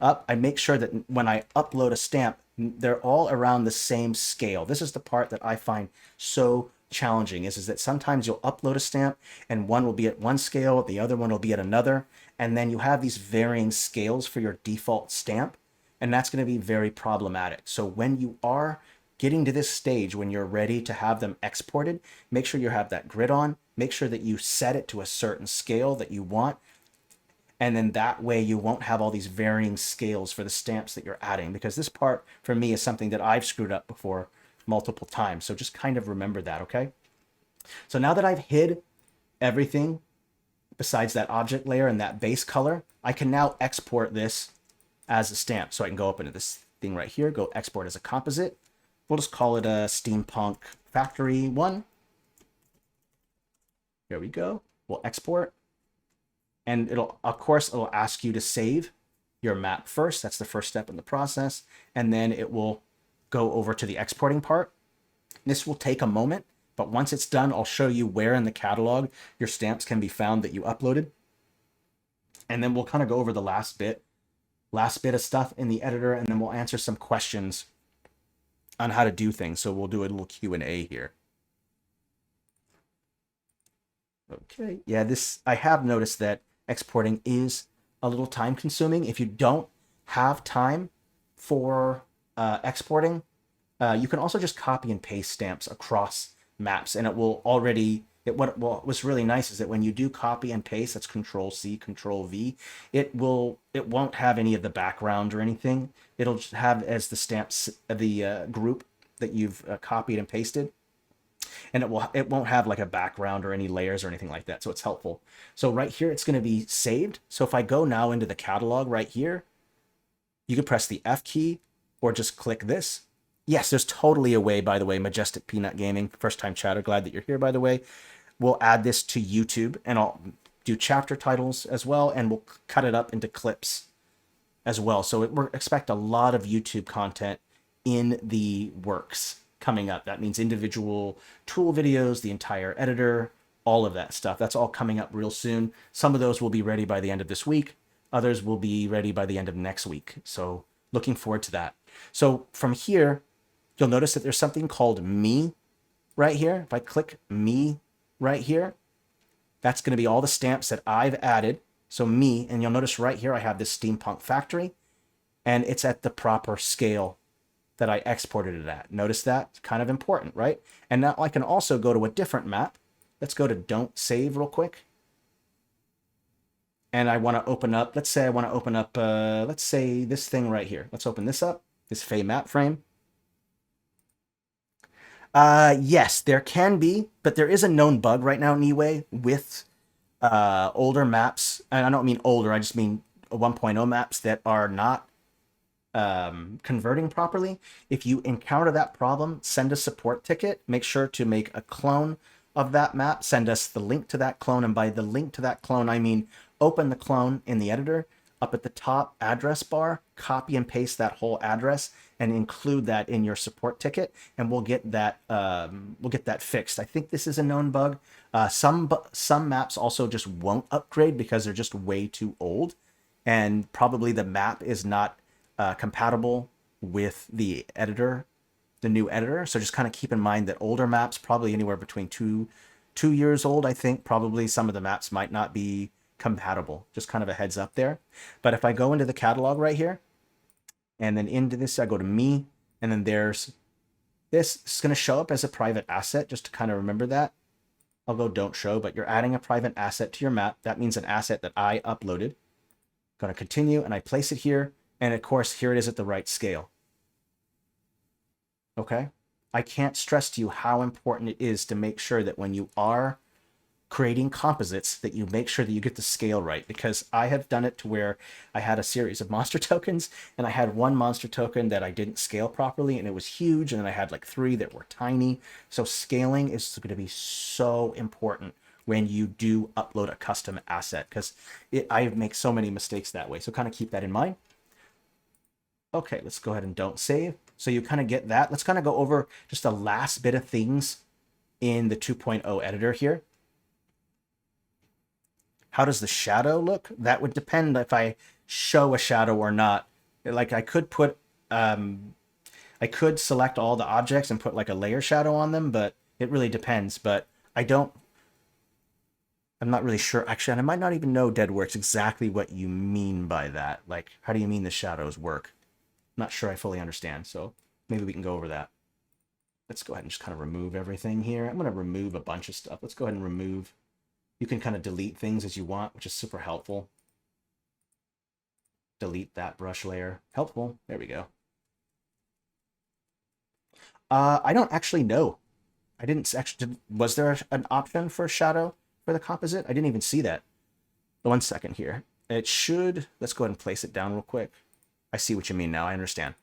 up, I make sure that when I upload a stamp, they're all around the same scale. This is the part that I find so challenging is that sometimes you'll upload a stamp and one will be at one scale, the other one will be at another, and then you have these varying scales for your default stamp. And that's going to be very problematic. So when you are getting to this stage, when you're ready to have them exported, make sure you have that grid on, make sure that you set it to a certain scale that you want. And then that way you won't have all these varying scales for the stamps that you're adding, because this part for me is something that I've screwed up before multiple times. So just kind of remember that, okay? So now that I've hid everything besides that object layer and that base color, I can now export this as a stamp. So I can go up into this thing right here, go export as a composite. We'll just call it a Steampunk Factory 1. There we go. We'll export. And it'll, of course, it'll ask you to save your map first. That's the first step in the process. And then it will go over to the exporting part. This will take a moment, but once it's done, I'll show you where in the catalog your stamps can be found that you uploaded. And then we'll kind of go over the last bit of stuff in the editor, and then we'll answer some questions on how to do things. So we'll do a little Q&A here. Okay, yeah, I have noticed that exporting is a little time consuming. If you don't have time for exporting, you can also just copy and paste stamps across maps, and it will already what's really nice is that when you do copy and paste, that's Control-C, Control-V, it won't have any of the background or anything. It'll just have as the stamps, the group that you've copied and pasted. And it won't have like a background or any layers or anything like that. So it's helpful. So right here, it's going to be saved. So if I go now into the catalog right here, you can press the F key or just click this. Yes, there's totally a way, by the way, Majestic Peanut Gaming, first time chatter. Glad that you're here, by the way. We'll add this to YouTube and I'll do chapter titles as well. And we'll cut it up into clips as well. So we expect a lot of YouTube content in the works coming up. That means individual tool videos, the entire editor, all of that stuff. That's all coming up real soon. Some of those will be ready by the end of this week. Others will be ready by the end of next week. So looking forward to that. So from here, you'll notice that there's something called Me right here. If I click Me right here, that's going to be all the stamps that I've added. So Me, and you'll notice right here, I have this Steampunk Factory, and it's at the proper scale that I exported it at. Notice that? It's kind of important, right? And now I can also go to a different map. Let's go to Don't Save real quick. and I want to open up, let's say I want to open up, let's say this thing right here. Let's open this up, this Fey map frame. Yes, there can be, but there is a known bug right now anyway with older maps. And I don't mean older, I just mean 1.0 maps that are not converting properly. If you encounter that problem, send a support ticket. Make sure to make a clone of that map. Send us the link to that clone. And by the link to that clone, I mean open the clone in the editor. Up at the top address bar, copy and paste that whole address and include that in your support ticket, and we'll get that fixed. I think this is a known bug. Some maps also just won't upgrade because they're just way too old, and probably the map is not compatible with the editor, the new editor. So just kind of keep in mind that older maps, probably anywhere between 2 years old, I think probably some of the maps might not be compatible. Just kind of a heads up there. But if I go into the catalog right here, and then into this, I go to me, and then there's this. It's going to show up as a private asset, just to kind of remember that. I'll go don't show, but you're adding a private asset to your map. That means an asset that I uploaded. Going to continue, and I place it here. And of course, here it is at the right scale. Okay? I can't stress to you how important it is to make sure that when you are creating composites, that you make sure that you get the scale right, because I have done it to where I had a series of monster tokens, and I had one monster token that I didn't scale properly, and it was huge, and then I had like 3 that were tiny. So scaling is going to be so important when you do upload a custom asset, because I make so many mistakes that way. So kind of keep that in mind. Okay, let's go ahead and don't save. So you kind of get that. Let's kind of go over just the last bit of things in the 2.0 editor here. How does the shadow look? That would depend if I show a shadow or not. Like I could put, I could select all the objects and put like a layer shadow on them, but it really depends. But I'm not really sure. Actually, and I might not even know, Deadworks, exactly what you mean by that. Like, how do you mean the shadows work? I'm not sure I fully understand. So maybe we can go over that. Let's go ahead and just kind of remove everything here. I'm going to remove a bunch of stuff. Let's go ahead and remove. You can kind of delete things as you want, which is super helpful. Delete that brush layer. Helpful. There we go. I don't actually know. I didn't actually... Was there an option for shadow for the composite? I didn't even see that. 1 second here. It should... Let's go ahead and place it down real quick. I see what you mean now. I understand.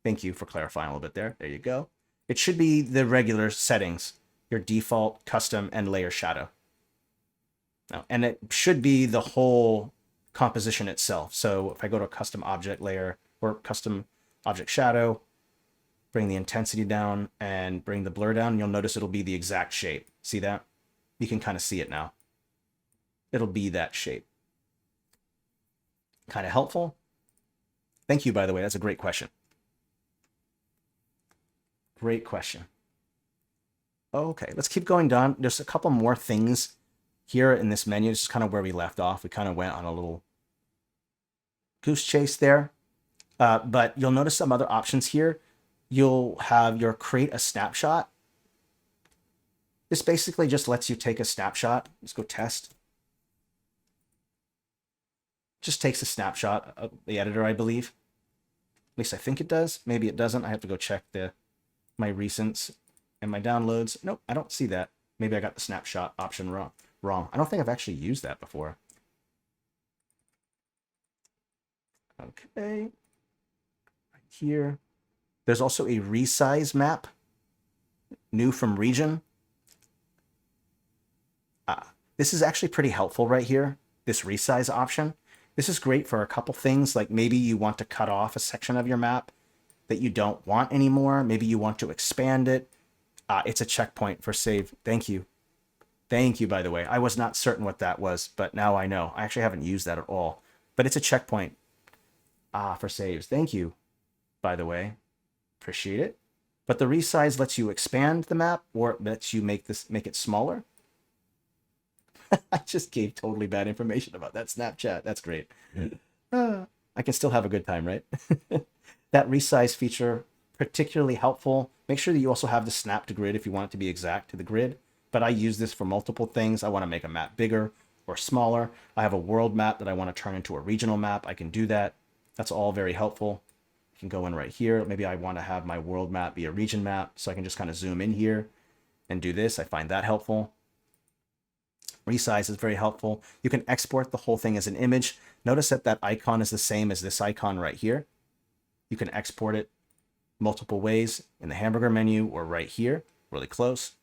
Thank you for clarifying a little bit there. There you go. It should be the regular settings. Your default, custom, and layer shadow. And it should be the whole composition itself. So if I go to a custom object layer or custom object shadow, bring the intensity down and bring the blur down, you'll notice it'll be the exact shape. See that? You can kind of see it now. It'll be that shape. Kind of helpful. Thank you, by the way. That's a great question. Great question. Okay, let's keep going down. There's a couple more things here in this menu. This is kind of where we left off. We kind of went on a little goose chase there. But you'll notice some other options here. You'll have your create a snapshot. This basically just lets you take a snapshot. Let's go test. Just takes a snapshot of the editor, I believe. At least I think it does. Maybe it doesn't. I have to go check my recents and my downloads. Nope, I don't see that. Maybe I got the snapshot option wrong. I don't think I've actually used that before. Okay. Right here. There's also a resize map. New from region. This is actually pretty helpful right here. This resize option. This is great for a couple things. Like maybe you want to cut off a section of your map that you don't want anymore. Maybe you want to expand it. It's a checkpoint for save. Thank you. Thank you, by the way. I was not certain what that was, but now I know. I actually haven't used that at all. But it's a checkpoint for saves. Thank you, by the way. Appreciate it. But the resize lets you expand the map, or it lets you make it smaller. I just gave totally bad information about that Snapchat. That's great. I can still have a good time, right? That resize feature, particularly helpful. Make sure that you also have the snap to grid if you want it to be exact to the grid. But I use this for multiple things. I want to make a map bigger or smaller. I have a world map that I want to turn into a regional map. I can do that. That's all very helpful. I can go in right here. Maybe I want to have my world map be a region map, so I can just kind of zoom in here and do this. I find that helpful. Resize is very helpful. You can export the whole thing as an image. Notice that that icon is the same as this icon right here. You can export it multiple ways in the hamburger menu or right here, really close.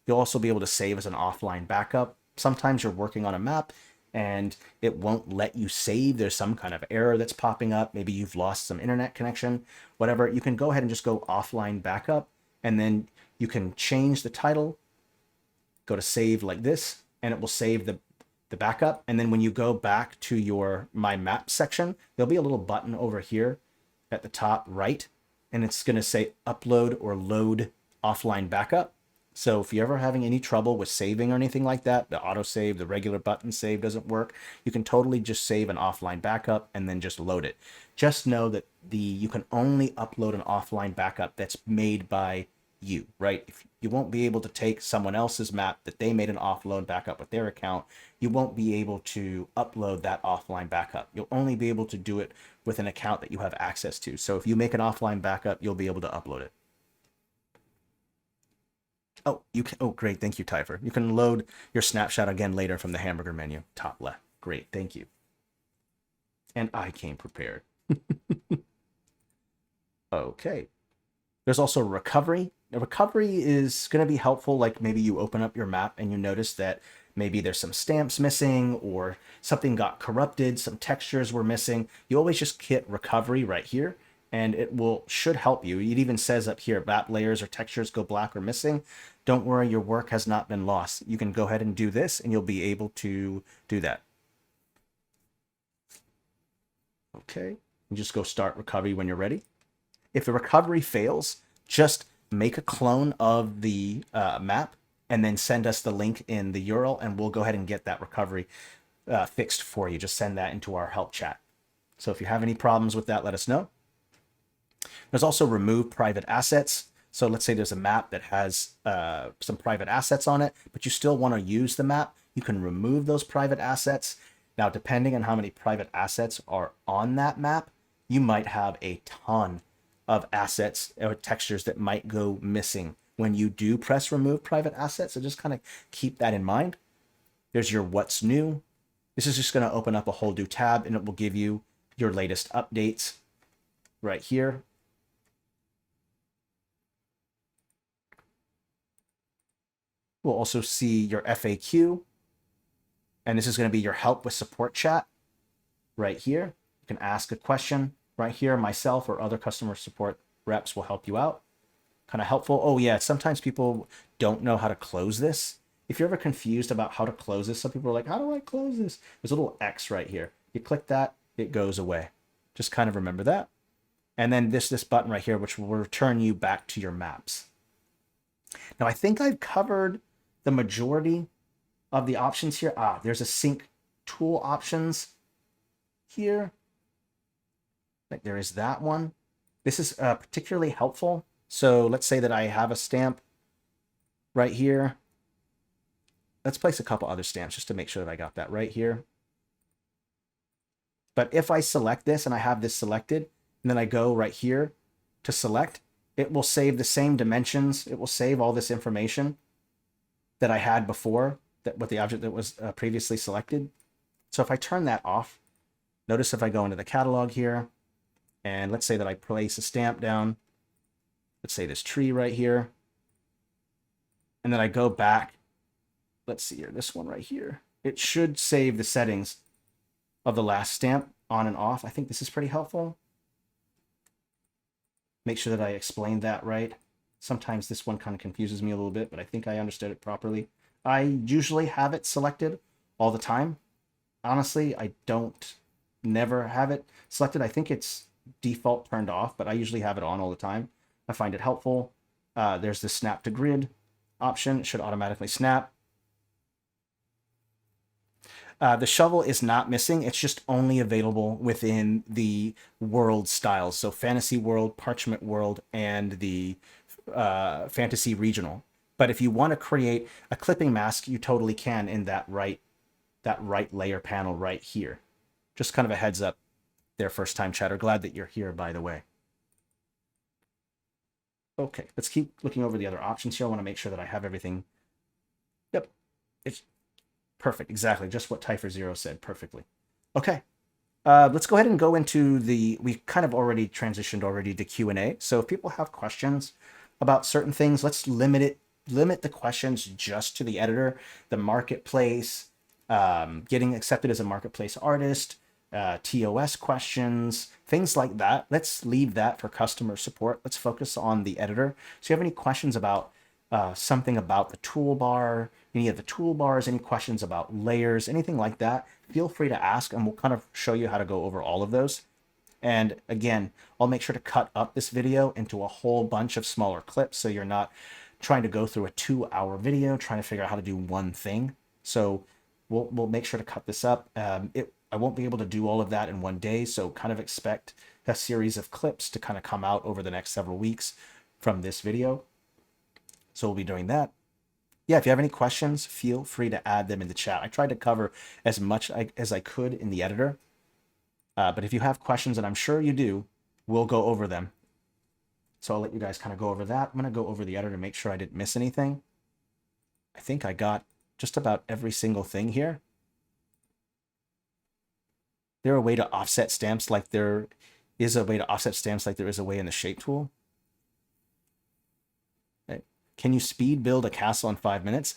You'll also be able to save as an offline backup. Sometimes you're working on a map and it won't let you save. There's some kind of error that's popping up. Maybe you've lost some internet connection, whatever. You can go ahead and just go offline backup, and then you can change the title, go to save like this, and it will save the backup. And then when you go back to your My Map section, there'll be a little button over here at the top right, and it's going to say upload or load offline backup. So if you're ever having any trouble with saving or anything like that, the autosave, the regular button save doesn't work, you can totally just save an offline backup and then just load it. Just know that you can only upload an offline backup that's made by you, right? If you won't be able to take someone else's map that they made an offload backup with their account, you won't be able to upload that offline backup. You'll only be able to do it with an account that you have access to. So if you make an offline backup, you'll be able to upload it. Oh, you can. Oh, great. Thank you, Tyfer. You can load your snapshot again later from the hamburger menu, top left. Great. Thank you. And I came prepared. Okay. There's also recovery. Now, recovery is going to be helpful. Like maybe you open up your map and you notice that maybe there's some stamps missing or something got corrupted, some textures were missing. You always just hit recovery right here, and it should help you. It even says up here, map layers or textures go black or missing. Don't worry, your work has not been lost. You can go ahead and do this, and you'll be able to do that. Okay, you just go start recovery when you're ready. If the recovery fails, just make a clone of the map and then send us the link in the URL, and we'll go ahead and get that recovery fixed for you. Just send that into our help chat. So if you have any problems with that, let us know. There's also remove private assets. So let's say there's a map that has some private assets on it, but you still want to use the map. You can remove those private assets. Now, depending on how many private assets are on that map, you might have a ton of assets or textures that might go missing when you do press remove private assets. So just kind of keep that in mind. There's your what's new. This is just going to open up a whole new tab, and it will give you your latest updates right here. We'll also see your FAQ, and this is going to be your help with support chat right here. You can ask a question right here. Myself or other customer support reps will help you out. Kind of helpful. Oh yeah, sometimes people don't know how to close this. If you're ever confused about how to close this, some people are like, how do I close this? There's a little X right here. You click that, it goes away. Just kind of remember that. And then this button right here, which will return you back to your maps. Now, I think I've covered the majority of the options here. There's a sync tool options here. Like there is that one. This is particularly helpful. So let's say that I have a stamp right here. Let's place a couple other stamps just to make sure that I got that right here. But if I select this and I have this selected, and then I go right here to select, it will save the same dimensions. It will save all this information that I had before, that with the object that was previously selected. So if I turn that off, notice if I go into the catalog here, and let's say that I place a stamp down, let's say this tree right here, and then I go back, let's see here, this one right here, it should save the settings of the last stamp on and off. I think this is pretty helpful. Make sure that I explained that right. Sometimes this one kind of confuses me a little bit, but I think I understood it properly. I usually have it selected all the time. Honestly, I don't never have it selected. I think it's default turned off, but I usually have it on all the time. I find it helpful. There's the snap to grid option. It should automatically snap. The shovel is not missing. It's just only available within the world styles. So fantasy world, parchment world, and the fantasy regional. But if you want to create a clipping mask, you totally can in that right that right layer panel right here. Just kind of a heads up there, first time chatter. Glad that you're here, by the way. Okay, let's keep looking over the other options here. I want to make sure that I have everything. Yep, it's perfect. Exactly, just what Typher0 said perfectly. Okay, let's go ahead and go into we kind of already transitioned to Q&A. So if people have questions about certain things, let's limit the questions just to the editor, the marketplace, getting accepted as a marketplace artist, TOS questions, things like that. Let's leave that for customer support. Let's focus on the editor. So if you have any questions about something about the toolbar, any of the toolbars, any questions about layers, anything like that, feel free to ask, and we'll kind of show you how to go over all of those. And again, I'll make sure to cut up this video into a whole bunch of smaller clips so you're not trying to go through a 2-hour video trying to figure out how to do one thing. So we'll make sure to cut this up. I won't be able to do all of that in one day, so kind of expect a series of clips to kind of come out over the next several weeks from this video. So we'll be doing that. Yeah, if you have any questions, feel free to add them in the chat. I tried to cover as much as I could in the editor. But if you have questions, and I'm sure you do, we'll go over them. So I'll let you guys kind of go over that. I'm going to go over the editor to make sure I didn't miss anything. I think I got just about every single thing here. Is there a way to offset stamps like there is a way to offset stamps like there is a way in the shape tool? Can you speed build a castle in 5 minutes?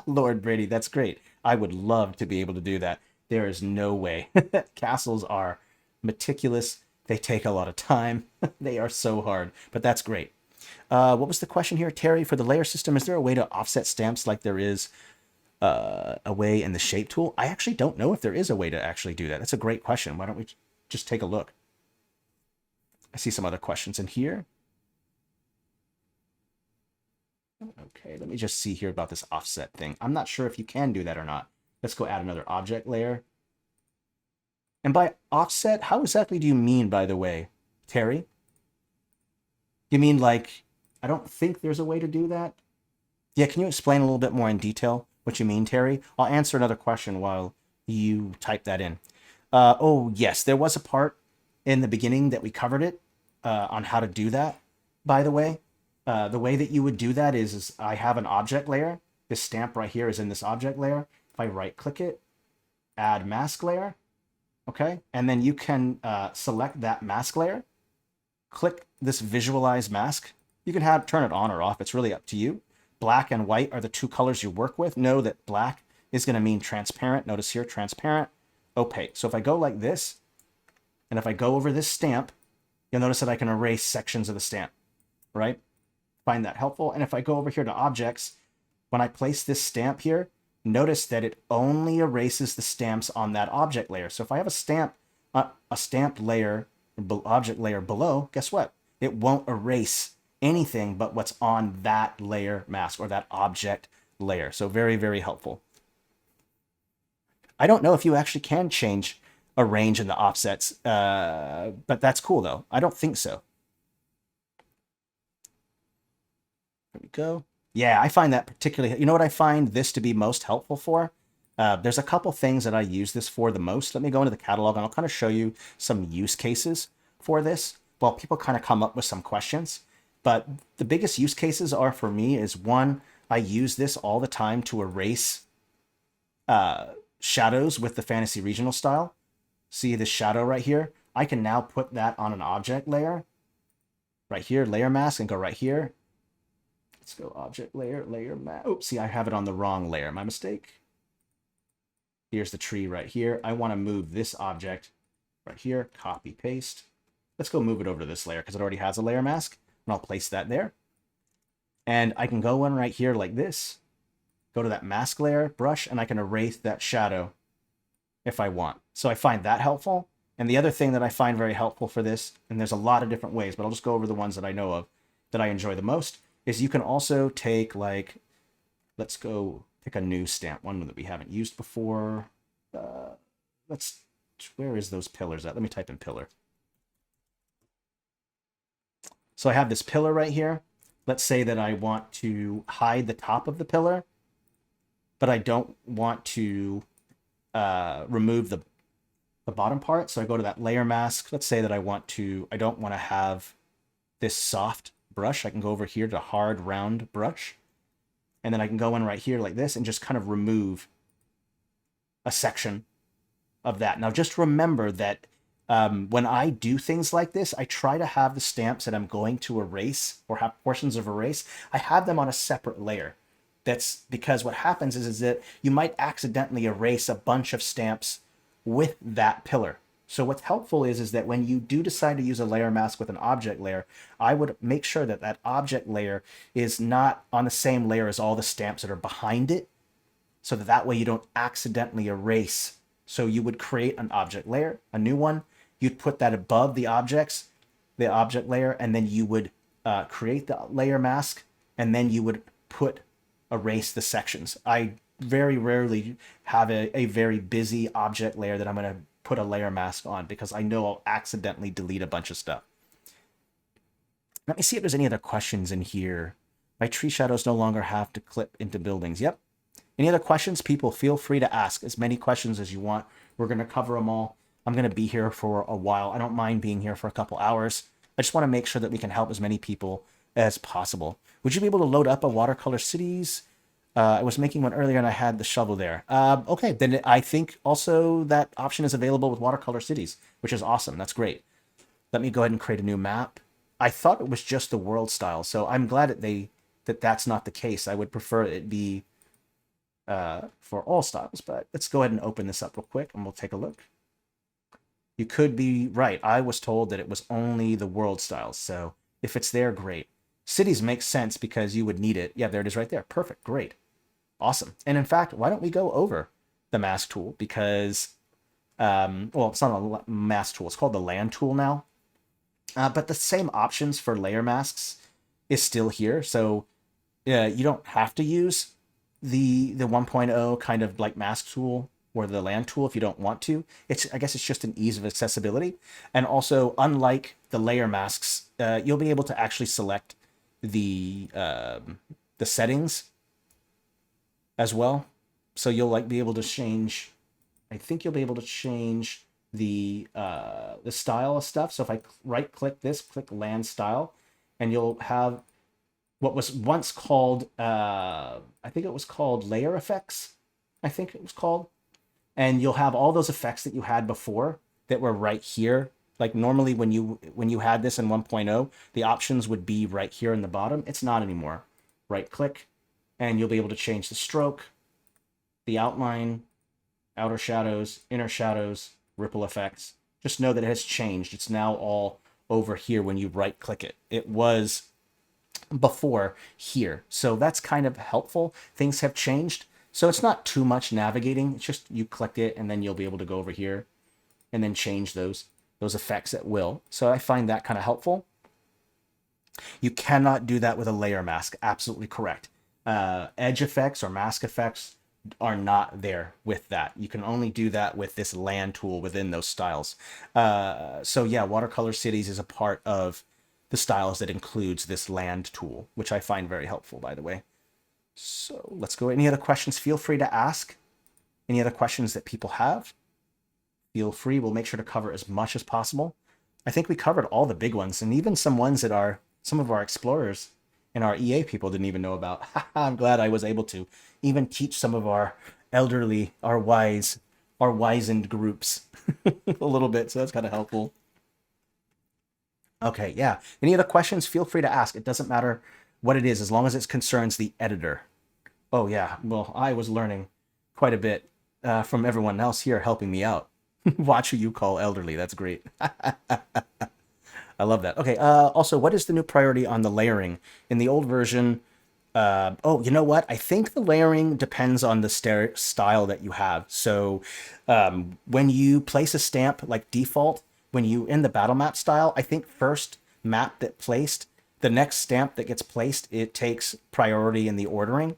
Lord Brady, that's great. I would love to be able to do that. There is no way. Castles are meticulous. They take a lot of time. They are so hard, but that's great. What was the question here, Terry? For the layer system, is there a way to offset stamps like there is a way in the shape tool? I actually don't know if there is a way to actually do that. That's a great question. Why don't we just take a look? I see some other questions in here. Okay, let me just see here about this offset thing. I'm not sure if you can do that or not. Let's go add another object layer. And by offset, how exactly do you mean, by the way, Terry? You mean like, I don't think there's a way to do that? Yeah, can you explain a little bit more in detail what you mean, Terry? I'll answer another question while you type that in. Oh, yes, there was a part in the beginning that we covered it on how to do that, by the way. The way that you would do that is I have an object layer. This stamp right here is in this object layer. If I right click it, add mask layer, okay? And then you can select that mask layer, click this visualize mask. You can turn it on or off. It's really up to you. Black and white are the two colors you work with. Know that black is going to mean transparent. Notice here, transparent, opaque. So if I go like this, and if I go over this stamp, you'll notice that I can erase sections of the stamp, right? Find that helpful. And if I go over here to objects, when I place this stamp here, notice that it only erases the stamps on that object layer. So if I have a stamped layer, object layer below, guess what? It won't erase anything but what's on that layer mask or that object layer. So very, very helpful. I don't know if you actually can change a range in the offsets, but that's cool though. I don't think so. There we go. Yeah, I find that particularly, you know what I find this to be most helpful for? There's a couple things that I use this for the most. Let me go into the catalog and I'll kind of show you some use cases for this while people kind of come up with some questions. But the biggest use cases are for me is one, I use this all the time to erase shadows with the Fantasy Regional style. See this shadow right here? I can now put that on an object layer right here, layer mask, and go right here. Let's go object layer, layer mask. Oops, see, I have it on the wrong layer. My mistake. Here's the tree right here. I want to move this object right here. Copy, paste. Let's go move it over to this layer because it already has a layer mask. And I'll place that there. And I can go in right here like this. Go to that mask layer, brush, and I can erase that shadow if I want. So I find that helpful. And the other thing that I find very helpful for this, and there's a lot of different ways, but I'll just go over the ones that I know of that I enjoy the most, is you can also take like, let's go pick a new stamp, one that we haven't used before. Where is those pillars at? Let me type in pillar. So I have this pillar right here. Let's say that I want to hide the top of the pillar, but I don't want to remove the bottom part. So I go to that layer mask. Let's say that I don't want to have this soft brush. I can go over here to hard round brush. And then I can go in right here like this and just kind of remove a section of that. Now, just remember that when I do things like this, I try to have the stamps that I'm going to erase or have portions of erase, I have them on a separate layer. That's because what happens is that you might accidentally erase a bunch of stamps with that pillar. So what's helpful is that when you do decide to use a layer mask with an object layer, I would make sure that that object layer is not on the same layer as all the stamps that are behind it, so that way you don't accidentally erase. So you would create an object layer, a new one, you'd put that above the object layer, and then you would create the layer mask, and then you would erase the sections. I very rarely have a very busy object layer that I'm going to put a layer mask on because I know I'll accidentally delete a bunch of stuff. Let me see if there's any other questions in here. My tree shadows no longer have to clip into buildings. Yep. Any other questions, people? Feel free to ask as many questions as you want. We're going to cover them all. I'm going to be here for a while. I don't mind being here for a couple hours. I just want to make sure that we can help as many people as possible. Would you be able to load up a watercolor cities? I was making one earlier and I had the shovel there. Okay, then I think also that option is available with watercolor cities, which is awesome. That's great. Let me go ahead and create a new map. I thought it was just the world style, so I'm glad that that's not the case. I would prefer it be for all styles, but let's go ahead and open this up real quick and we'll take a look. You could be right. I was told that it was only the world styles, so if it's there, great. Cities makes sense because you would need it. Yeah, there it is right there. Perfect. Great. Awesome. And in fact, why don't we go over the mask tool? Because, well, it's not a mask tool. It's called the land tool now. But the same options for layer masks is still here. So you don't have to use the 1.0 kind of like mask tool or the land tool if you don't want to. I guess it's just an ease of accessibility. And also, unlike the layer masks, you'll be able to actually select the settings as well. So you'll be able to change, I think you'll be able to change the style of stuff. So if I right click this, click land style, and you'll have what was once called, I think it was called layer effects. I think it was called. And you'll have all those effects that you had before that were right here. Like normally when you had this in 1.0, the options would be right here in the bottom. It's not anymore. Right click, and you'll be able to change the stroke, the outline, outer shadows, inner shadows, ripple effects. Just know that it has changed. It's now all over here when you right click it. It was before here. So that's kind of helpful. Things have changed. So it's not too much navigating. It's just you click it and then you'll be able to go over here and then change those effects at will. So I find that kind of helpful. You cannot do that with a layer mask. Absolutely correct. Edge effects or mask effects are not there with that. You can only do that with this land tool within those styles. So yeah, watercolor cities is a part of the styles that includes this land tool, which I find very helpful, by the way. So let's go. Any other questions? Feel free to ask. Any other questions that people have? Feel free. We'll make sure to cover as much as possible. I think we covered all the big ones, and even some ones that some of our explorers and our EA people didn't even know about. I'm glad I was able to even teach some of our elderly, our wizened groups a little bit. So that's kind of helpful. Okay, yeah. Any other questions? Feel free to ask. It doesn't matter what it is, as long as it concerns the editor. Oh yeah, well, I was learning quite a bit from everyone else here helping me out. Watch who you call elderly. That's great. I love that. Okay, also, what is the new priority on the layering? In the old version, oh, you know what? I think the layering depends on the style that you have. So when you place a stamp, like default, when you in the battle map style, I think first map that placed, the next stamp that gets placed, it takes priority in the ordering.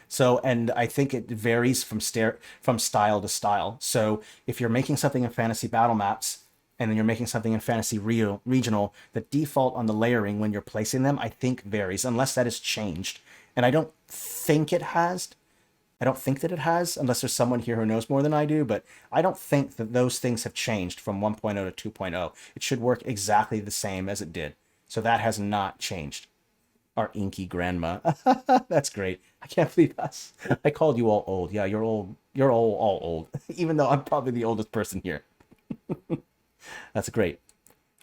So, and I think it varies from style to style. So if you're making something in fantasy battle maps, and then you're making something in fantasy regional, the default on the layering when you're placing them, I think varies, unless that has changed. And I don't think it has. I don't think that it has, unless there's someone here who knows more than I do, but I don't think that those things have changed from 1.0 to 2.0. It should work exactly the same as it did. So that has not changed. Our inky grandma. That's great. I can't believe us. I called you all old. Yeah, you're old. You're all old. Even though I'm probably the oldest person here. That's great.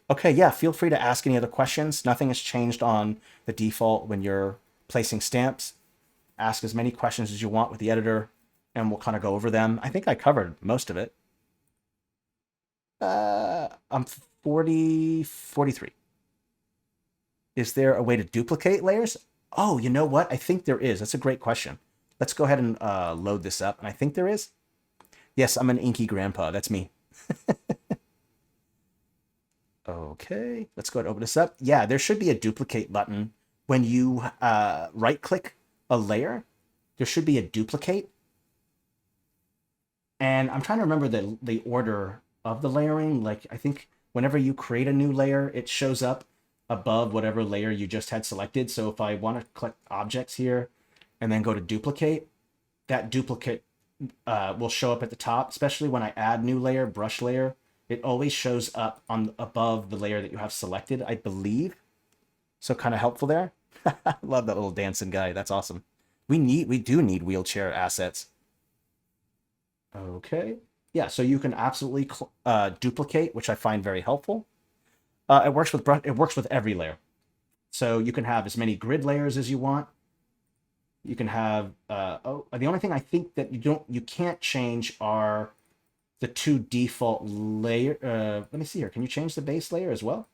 Okay, yeah, feel free to ask any other questions. Nothing has changed on the default when you're placing stamps. Ask as many questions as you want with the editor, and we'll kind of go over them. I think I covered most of it. I'm 43. Is there a way to duplicate layers? Oh, you know what? I think there is. That's a great question. Let's go ahead and load this up. And I think there is. Yes, I'm an inky grandpa. That's me. Okay, let's go ahead and open this up. Yeah, there should be a duplicate button. When you right-click a layer, there should be a duplicate. And I'm trying to remember the order of the layering. Like, I think whenever you create a new layer, it shows up above whatever layer you just had selected. So if I want to click objects here and then go to duplicate, that duplicate will show up at the top, especially when I add new layer, brush layer. It always shows up on above the layer that you have selected, I believe. So kind of helpful there. Love that little dancing guy. That's awesome. We do need wheelchair assets. Okay. Yeah, so you can absolutely duplicate, which I find very helpful. It works with every layer. So you can have as many grid layers as you want. You can have the only thing I think that you can't change are the two default layer. Let me see here. Can you change the base layer as well?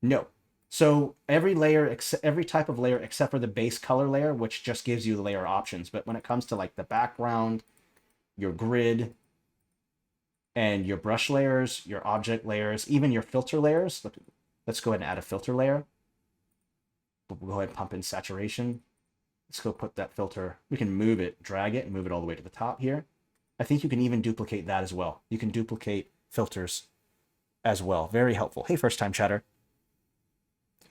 No. So every type of layer except for the base color layer, which just gives you the layer options. But when it comes to like the background, your grid, and your brush layers, your object layers, even your filter layers. Let's go ahead and add a filter layer. We'll go ahead and pump in saturation. Let's go put that filter. We can move it, drag it, and move it all the way to the top here. I think you can even duplicate that as well. You can duplicate filters as well. Very helpful. Hey, first time chatter.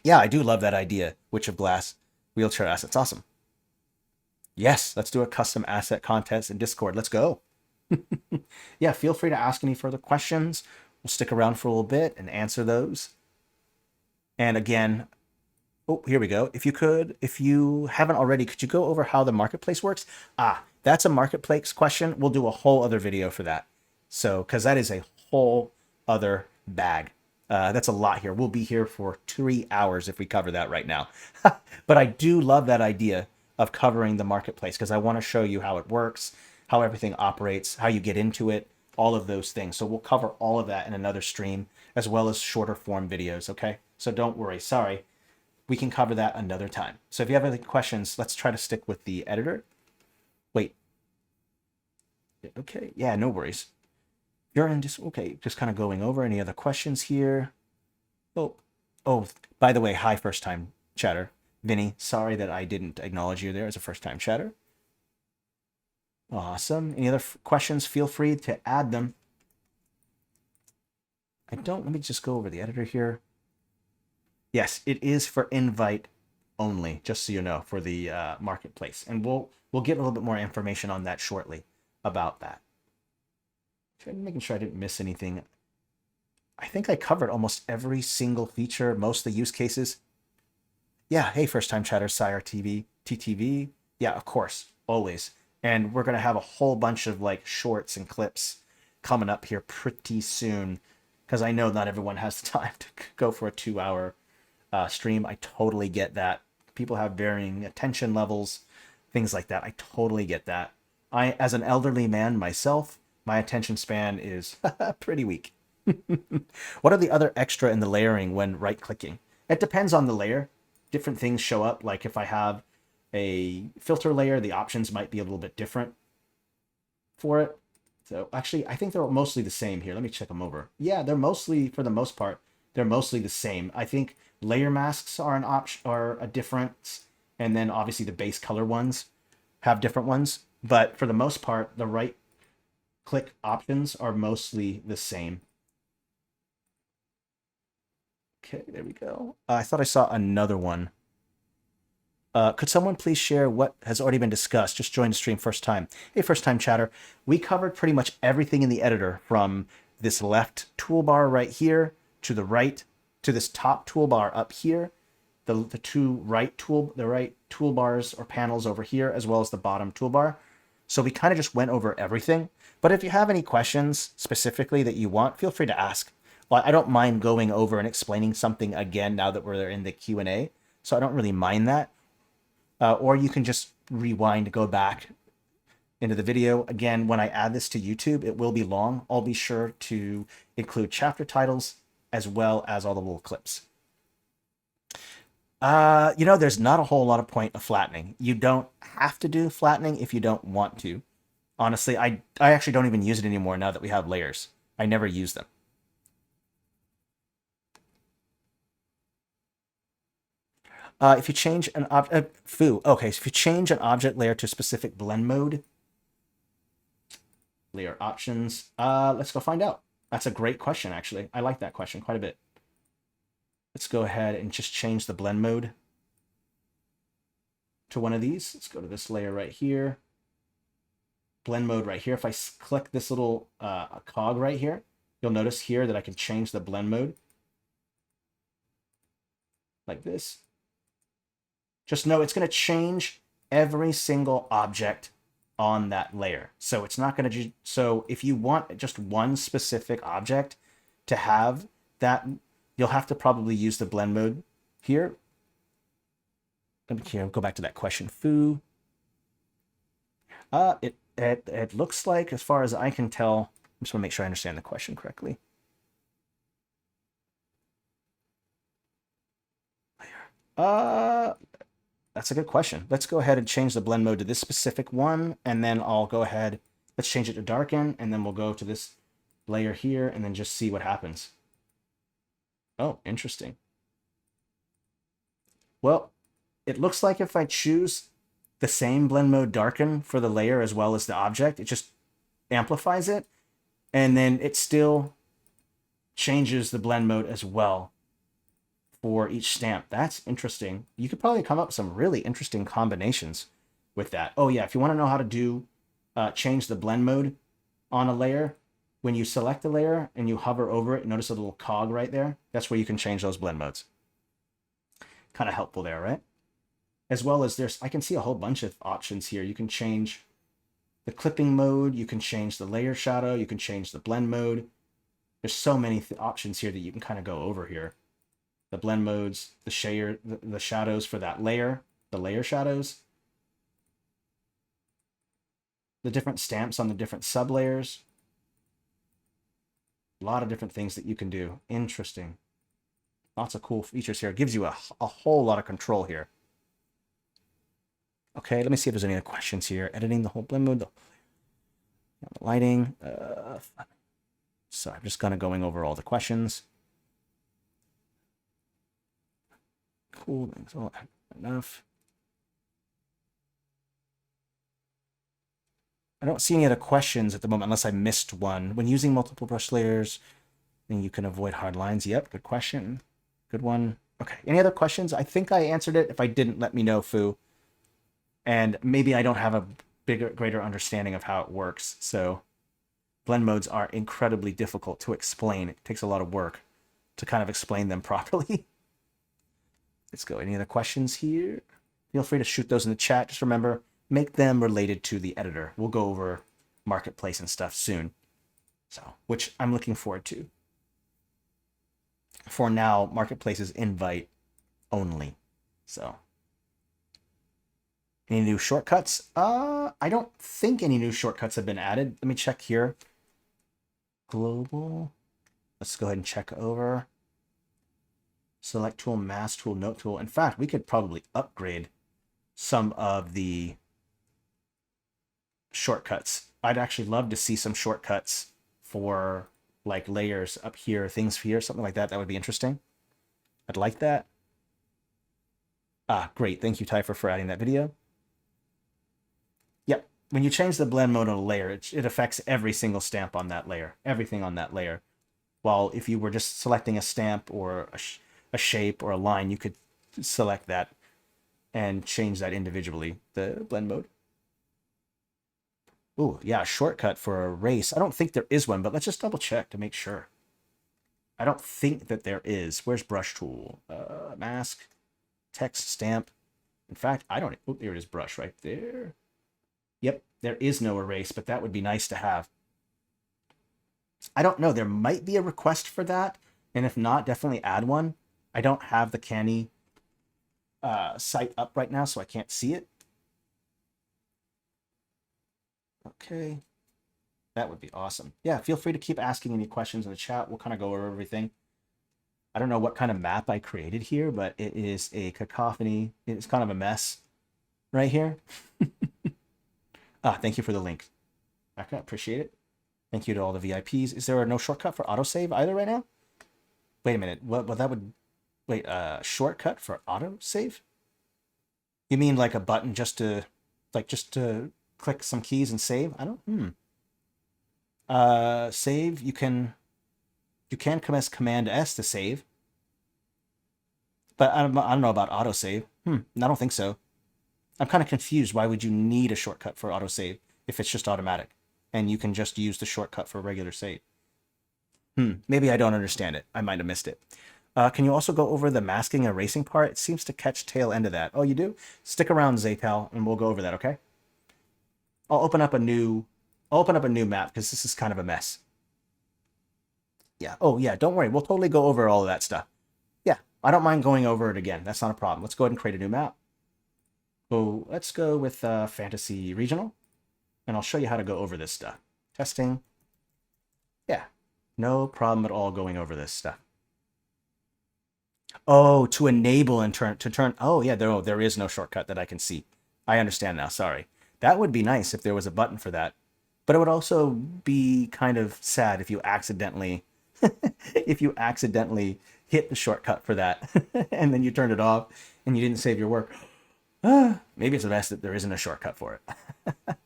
Yeah, I do love that idea. Witch of Glass, wheelchair assets. Awesome. Yes, let's do a custom asset contest in Discord. Let's go. Yeah, feel free to ask any further questions. We'll stick around for a little bit and answer those. And again, oh, here we go. If you haven't already, could you go over how the marketplace works? That's a marketplace question. We'll do a whole other video for that. So, because that is a whole other bag. That's a lot here. We'll be here for 3 hours if we cover that right now. But I do love that idea of covering the marketplace because I want to show you how it works, how everything operates, how you get into it, all of those things. So we'll cover all of that in another stream, as well as shorter form videos, okay? So don't worry, sorry. We can cover that another time. So if you have any questions, let's try to stick with the editor. Wait. Okay, yeah, no worries. You're in just, okay, just kind of going over any other questions here. Oh, by the way, hi, first time chatter. Vinny, sorry that I didn't acknowledge you there as a first time chatter. Awesome. Any other questions? Feel free to add them. Let me just go over the editor here. Yes, it is for invite only, just so you know, for the marketplace. And we'll get a little bit more information on that shortly about that. Making sure I didn't miss anything. I think I covered almost every single feature, most of the use cases. Yeah, hey, first time chatter, Sire TV, TTV. Yeah, of course, always. And we're going to have a whole bunch of like shorts and clips coming up here pretty soon because I know not everyone has the time to go for a 2-hour stream. I totally get that. People have varying attention levels, things like that. I totally get that. As an elderly man myself, my attention span is pretty weak. What are the other extra in the layering when right-clicking? It depends on the layer. Different things show up. Like if I have a filter layer, the options might be a little bit different for it. So actually, I think they're mostly the same here. Let me check them over. Yeah, they're mostly, for the most part, they're mostly the same. I think layer masks are an option, are a difference, and then obviously the base color ones have different ones. But for the most part, the right click options are mostly the same. Okay, there we go. I thought I saw another one. Could someone please share what has already been discussed? Just joined the stream first time. Hey, first time chatter. We covered pretty much everything in the editor, from this left toolbar right here to the right to this top toolbar up here, the right toolbars or panels over here, as well as the bottom toolbar. So we kind of just went over everything. But if you have any questions specifically that you want, feel free to ask. Well, I don't mind going over and explaining something again now that we're in the Q&A. So I don't really mind that. Or you can just rewind, go back into the video. Again, when I add this to YouTube, it will be long. I'll be sure to include chapter titles as well as all the little clips. There's not a whole lot of point of flattening. You don't have to do flattening if you don't want to. Honestly, I actually don't even use it anymore now that we have layers. I never use them. If you change an object, okay, so if you change an object layer to a specific blend mode, layer options, let's go find out. That's a great question, actually. I like that question quite a bit. Let's go ahead and just change the blend mode to one of these. Let's go to this layer right here. Blend mode right here. If I click this little cog right here, you'll notice here that I can change the blend mode like this. Just know it's going to change every single object on that layer. So it's not going to, so if you want just one specific object to have that, you'll have to probably use the blend mode here. Let me go back to that question, foo. It looks like, as far as I can tell, I just want to make sure I understand the question correctly. That's a good question. Let's go ahead and change the blend mode to this specific one, and then I'll go ahead, let's change it to darken, and then we'll go to this layer here and then just see what happens. Oh, interesting. Well, it looks like if I choose the same blend mode darken for the layer as well as the object, it just amplifies it, and then it still changes the blend mode as well for each stamp. That's interesting. You could probably come up with some really interesting combinations with that. Oh yeah, if you want to know how to do change the blend mode on a layer, when you select a layer and you hover over it, notice a little cog right there. That's where you can change those blend modes. Kind of helpful there, right? As well as I can see a whole bunch of options here. You can change the clipping mode, you can change the layer shadow, you can change the blend mode. There's so many options here that you can kind of go over here. The blend modes, the shadows for that layer, the layer shadows, the different stamps on the different sublayers. A lot of different things that you can do. Interesting. Lots of cool features here. It gives you a whole lot of control here. Okay, let me see if there's any other questions here. Editing the whole blend mode, the lighting. So I'm just kind of going over all the questions. Cool, that's all enough. I don't see any other questions at the moment unless I missed one. When using multiple brush layers, then you can avoid hard lines. Yep, good question. Good one. Okay, any other questions? I think I answered it. If I didn't, let me know, Foo. And maybe I don't have a greater understanding of how it works. So blend modes are incredibly difficult to explain. It takes a lot of work to kind of explain them properly. Let's go. Any other questions here? Feel free to shoot those in the chat. Just remember, make them related to the editor. We'll go over Marketplace and stuff soon. So, which I'm looking forward to. For now, Marketplace is invite only. So, any new shortcuts? I don't think any new shortcuts have been added. Let me check here. Global. Let's go ahead and check over. Select tool, mask tool, note tool. In fact, we could probably upgrade some of the shortcuts. I'd actually love to see some shortcuts for like layers up here, things here, something like that. That would be interesting. I'd like that. Ah, great. Thank you, Typher, for adding that video. Yep. When you change the blend mode on a layer, it affects every single stamp on that layer, everything on that layer. While if you were just selecting a stamp or a shape or a line, you could select that and change that individually, the blend mode. Oh, yeah, shortcut for erase. I don't think there is one, but let's just double check to make sure. I don't think that there is. Where's brush tool? Mask, text, stamp. In fact, I don't. Oh, there it is, brush right there. Yep, there is no erase, but that would be nice to have. I don't know. There might be a request for that, and if not, definitely add one. I don't have the Canny site up right now, so I can't see it. Okay, that would be awesome. Yeah, feel free to keep asking any questions in the chat. We'll kind of go over everything. I don't know what kind of map I created here, but it is a cacophony. It's kind of a mess right here. Thank you for the link. I appreciate it. Thank you to all the VIPs. Is there no shortcut for autosave either right now? Wait a minute. What that would... Wait, shortcut for autosave? You mean like a button just to click some keys and save? I don't... Save, you can press Command S to save. But I don't know about autosave. I don't think so. I'm kind of confused. Why would you need a shortcut for autosave if it's just automatic? And you can just use the shortcut for regular save. Maybe I don't understand it. I might have missed it. Can you also go over the masking and erasing part? It seems to catch tail end of that. Oh, you do? Stick around, Zaytal, and we'll go over that, okay? I'll open up a new map because this is kind of a mess. Yeah. Oh, yeah. Don't worry. We'll totally go over all of that stuff. Yeah. I don't mind going over it again. That's not a problem. Let's go ahead and create a new map. So let's go with Fantasy Regional, and I'll show you how to go over this stuff. Testing. Yeah. No problem at all going over this stuff. Oh, to enable and turn. Oh, yeah. There is no shortcut that I can see. I understand now. Sorry. That would be nice if there was a button for that. But it would also be kind of sad if you accidentally hit the shortcut for that and then you turned it off and you didn't save your work. Maybe it's the best that there isn't a shortcut for it.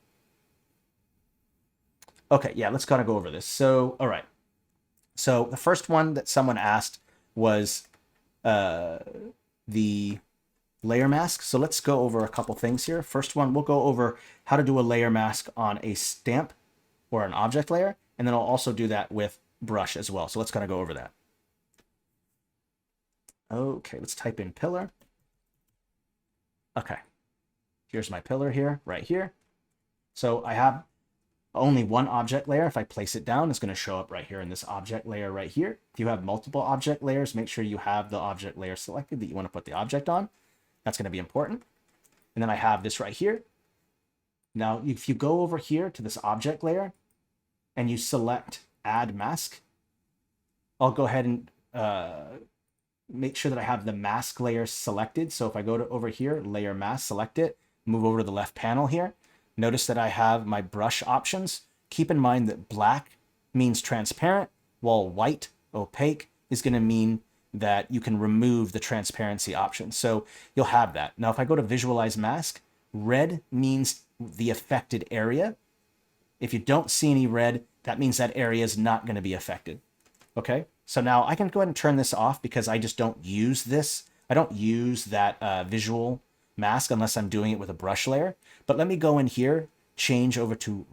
Okay, yeah, let's kind of go over this. So, all right. So the first one that someone asked was the layer mask. So let's go over a couple things here. First one, we'll go over how to do a layer mask on a stamp or an object layer, and then I'll also do that with brush as well. So let's kind of go over that. Okay, let's type in pillar. Okay, here's my pillar here, right here. So I have only one object layer. If I place it down, it's going to show up right here in this object layer right here. If you have multiple object layers, make sure you have the object layer selected that you want to put the object on. That's going to be important. And then I have this right here. Now, if you go over here to this object layer and you select add mask, I'll go ahead and make sure that I have the mask layer selected. So if I go to over here, layer mask, select it, move over to the left panel here. Notice that I have my brush options. Keep in mind that black means transparent, while white, opaque, is going to mean that you can remove the transparency option. So you'll have that. Now, if I go to visualize mask, red means the affected area. If you don't see any red, that means that area is not going to be affected. Okay, so now I can go ahead and turn this off because I just don't use this. I don't use that visual mask unless I'm doing it with a brush layer. But let me go in here, change over to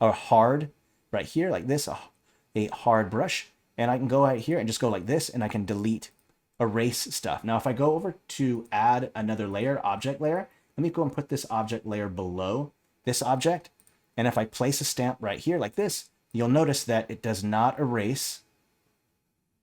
a hard right here like this, a hard brush. And I can go out here and just go like this, and I can delete, erase stuff. Now, if I go over to add another layer, object layer, let me go and put this object layer below this object. And if I place a stamp right here like this, you'll notice that it does not erase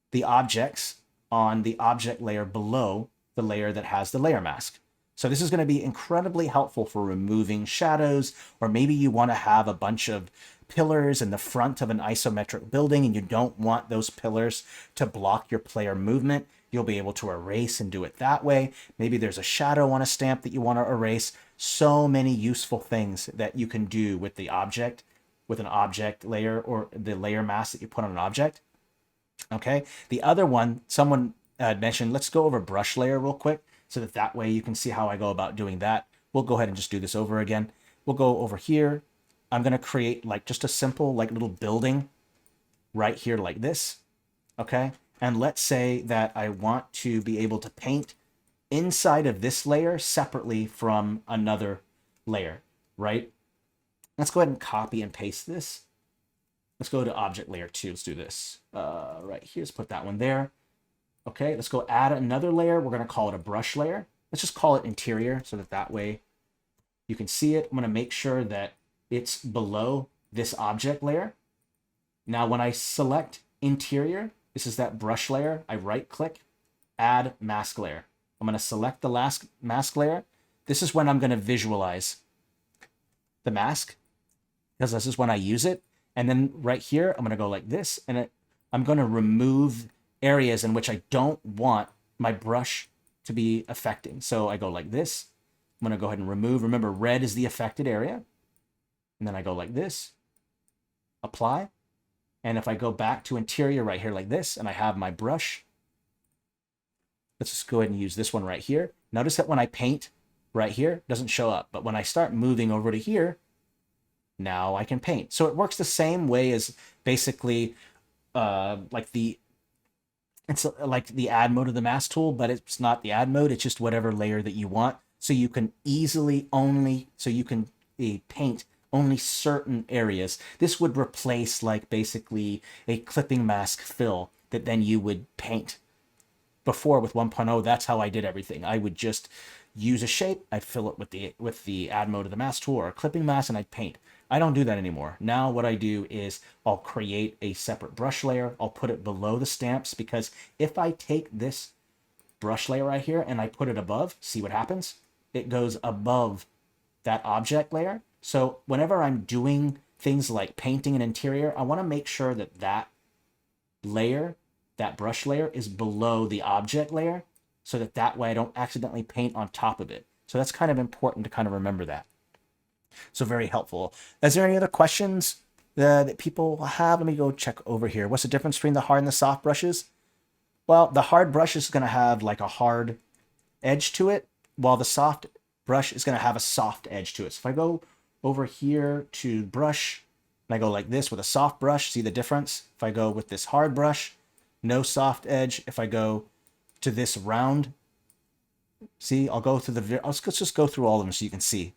the objects on the object layer below the layer that has the layer mask. So this is going to be incredibly helpful for removing shadows, or maybe you want to have a bunch of pillars in the front of an isometric building and you don't want those pillars to block your player movement. You'll be able to erase and do it that way. Maybe there's a shadow on a stamp that you want to erase. So many useful things that you can do with the object, with an object layer or the layer mask that you put on an object. Okay, the other one, someone mentioned, let's go over brush layer real quick so that way you can see how I go about doing that. We'll go ahead and just do this over again. We'll go over here. I'm going to create like just a simple like little building right here like this. Okay, and let's say that I want to be able to paint inside of this layer separately from another layer, right? Let's go ahead and copy and paste this. Let's go to object layer 2. Let's do this. Right here, let's put that one there. Okay, let's go add another layer. We're going to call it a brush layer. Let's just call it interior so that way you can see it. I'm going to make sure that it's below this object layer. Now, when I select interior, this is that brush layer. I right click, add mask layer. I'm going to select the last mask layer. This is when I'm going to visualize the mask, because this is when I use it. And then right here, I'm going to go like this, and I'm going to remove areas in which I don't want my brush to be affecting. So I go like this. I'm going to go ahead and remove. Remember, red is the affected area. And then I go like this, apply. And if I go back to interior right here like this, and I have my brush, let's just go ahead and use this one right here. Notice that when I paint right here, it doesn't show up. But when I start moving over to here, now I can paint. So it works the same way as basically it's like the add mode of the mask tool, but it's not the add mode. It's just whatever layer that you want. So you can paint only certain areas. This would replace like basically a clipping mask fill that then you would paint. Before with 1.0, that's how I did everything. I would just use a shape, I'd fill it with the add mode of the mask tool or a clipping mask, and I'd paint. I don't do that anymore. Now what I do is I'll create a separate brush layer. I'll put it below the stamps, because if I take this brush layer right here and I put it above, see what happens? It goes above that object layer. So whenever I'm doing things like painting an interior, I want to make sure that that layer, that brush layer, is below the object layer, so that way I don't accidentally paint on top of it. So that's kind of important to kind of remember that. So very helpful. Is there any other questions that people have? Let me go check over here. What's the difference between the hard and the soft brushes? Well, the hard brush is going to have like a hard edge to it, while the soft brush is going to have a soft edge to it. So if I go over here to brush, and I go like this with a soft brush, see the difference? If I go with this hard brush, no soft edge. If I go to this round, see, I'll go through let's just go through all of them so you can see.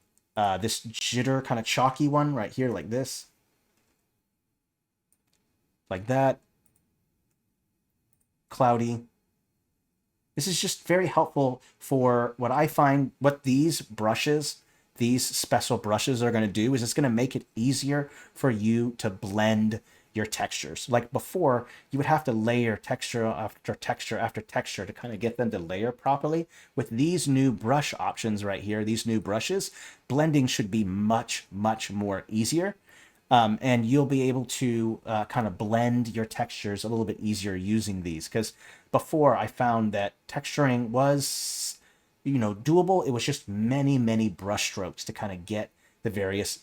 This jitter kind of chalky one right here, like this, like that, cloudy. This is just very helpful for what I find. What these brushes, these special brushes are going to do is it's going to make it easier for you to blend your textures. Like before, you would have to layer texture after texture after texture to kind of get them to layer properly. With these new brush options right here, these new brushes, blending should be much, much more easier. And you'll be able to kind of blend your textures a little bit easier using these. Because before, I found that texturing was, doable. It was just many, many brush strokes to kind of get the various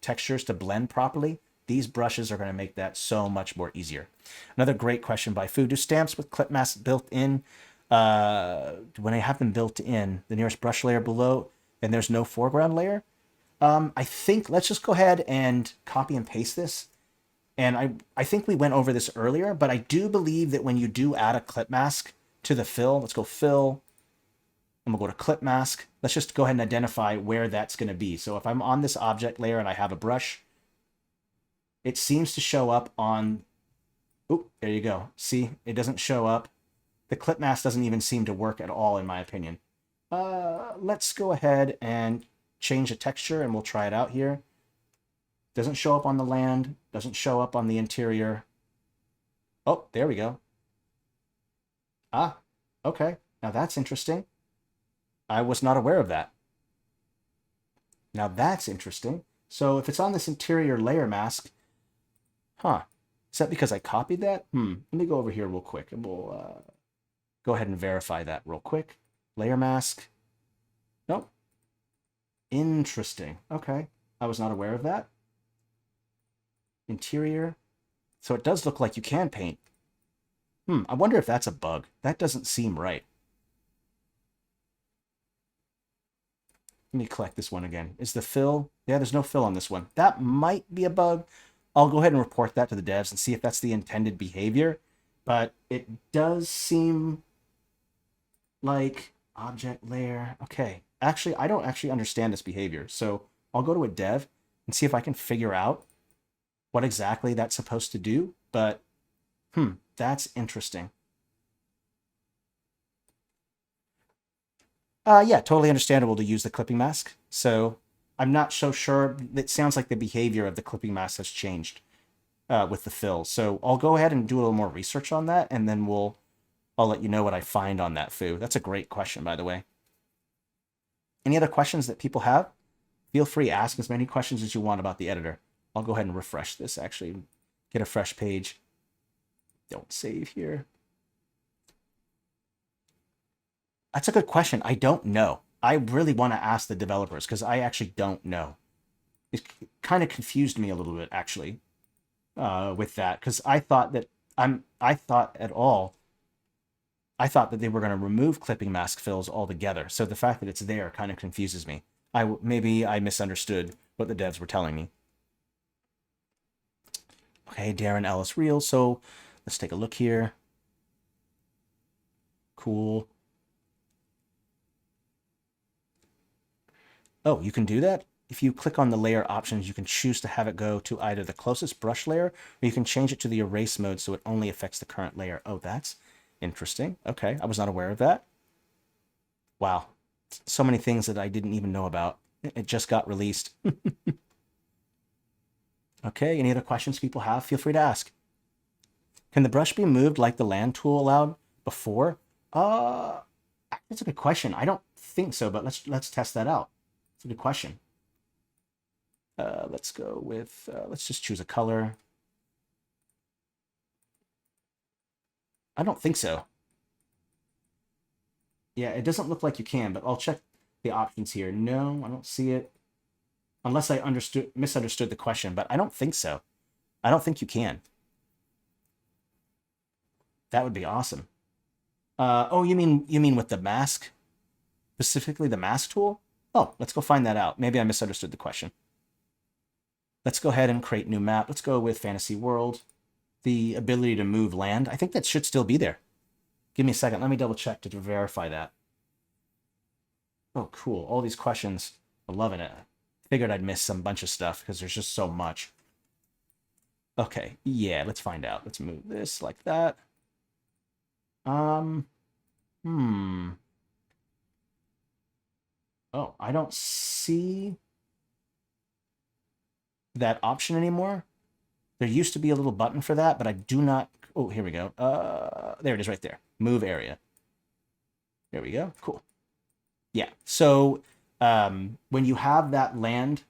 textures to blend properly. These brushes are going to make that so much more easier. Another great question by Fu. Do stamps with clip masks built in, when I have them built in, the nearest brush layer below, and there's no foreground layer? I think, let's just go ahead and copy and paste this. And I think we went over this earlier, but I do believe that when you do add a clip mask to the fill, let's go fill, and we'll go to clip mask. Let's just go ahead and identify where that's going to be. So if I'm on this object layer and I have a brush, it seems to show up on, there you go. See, it doesn't show up. The clip mask doesn't even seem to work at all, in my opinion. Let's go ahead and change the texture, and we'll try it out here. Doesn't show up on the land, doesn't show up on the interior. Oh, there we go. Okay. Now that's interesting. I was not aware of that. Now that's interesting. So if it's on this interior layer mask, is that because I copied that? Let me go over here real quick, and we'll go ahead and verify that real quick. Layer mask. Nope. Interesting. Okay. I was not aware of that. Interior. So it does look like you can paint. I wonder if that's a bug. That doesn't seem right. Let me collect this one again. Is the fill? Yeah, there's no fill on this one. That might be a bug. I'll go ahead and report that to the devs and see if that's the intended behavior. But it does seem like Object layer. Okay. Actually, I don't actually understand this behavior. So I'll go to a dev and see if I can figure out what exactly that's supposed to do. But, that's interesting. Yeah, totally understandable to use the clipping mask. So I'm not so sure. It sounds like the behavior of the clipping mask has changed with the fill. So I'll go ahead and do a little more research on that, and then I'll let you know what I find on that foo. That's a great question, by the way. Any other questions that people have? Feel free to ask as many questions as you want about the editor. I'll go ahead and refresh this, actually. Get a fresh page. Don't save here. That's a good question. I don't know. I really want to ask the developers because I actually don't know. It kind of confused me a little bit, actually, with that, because I thought that I thought that they were going to remove clipping mask fills altogether. So the fact that it's there kind of confuses me. Maybe I misunderstood what the devs were telling me. Okay, Darren Ellis Reels. So let's take a look here. Cool. Oh, you can do that? If you click on the layer options, you can choose to have it go to either the closest brush layer, or you can change it to the erase mode so it only affects the current layer. Oh, that's interesting. Okay, I was not aware of that. Wow. So many things that I didn't even know about. It just got released. Okay, any other questions people have? Feel free to ask. Can the brush be moved like the land tool allowed before? That's a good question. I don't think so, but let's test that out. It's a good question. Let's go with, let's just choose a color. I don't think so. Yeah, it doesn't look like you can, but I'll check the options here. No, I don't see it. Unless I misunderstood the question, but I don't think so. I don't think you can. That would be awesome. Oh, you mean with the mask? Specifically the mask tool? Oh, let's go find that out. Maybe I misunderstood the question. Let's go ahead and create new map. Let's go with Fantasy World. The ability to move land. I think that should still be there. Give me a second. Let me double check to verify that. Oh, cool. All these questions. I'm loving it. Figured I'd miss some bunch of stuff because there's just so much. Okay, yeah, let's find out. Let's move this like that. Oh, I don't see that option anymore. There used to be a little button for that, but I do not. Oh, here we go. There it is right there. Move area. There we go. Cool. Yeah. So when you have that land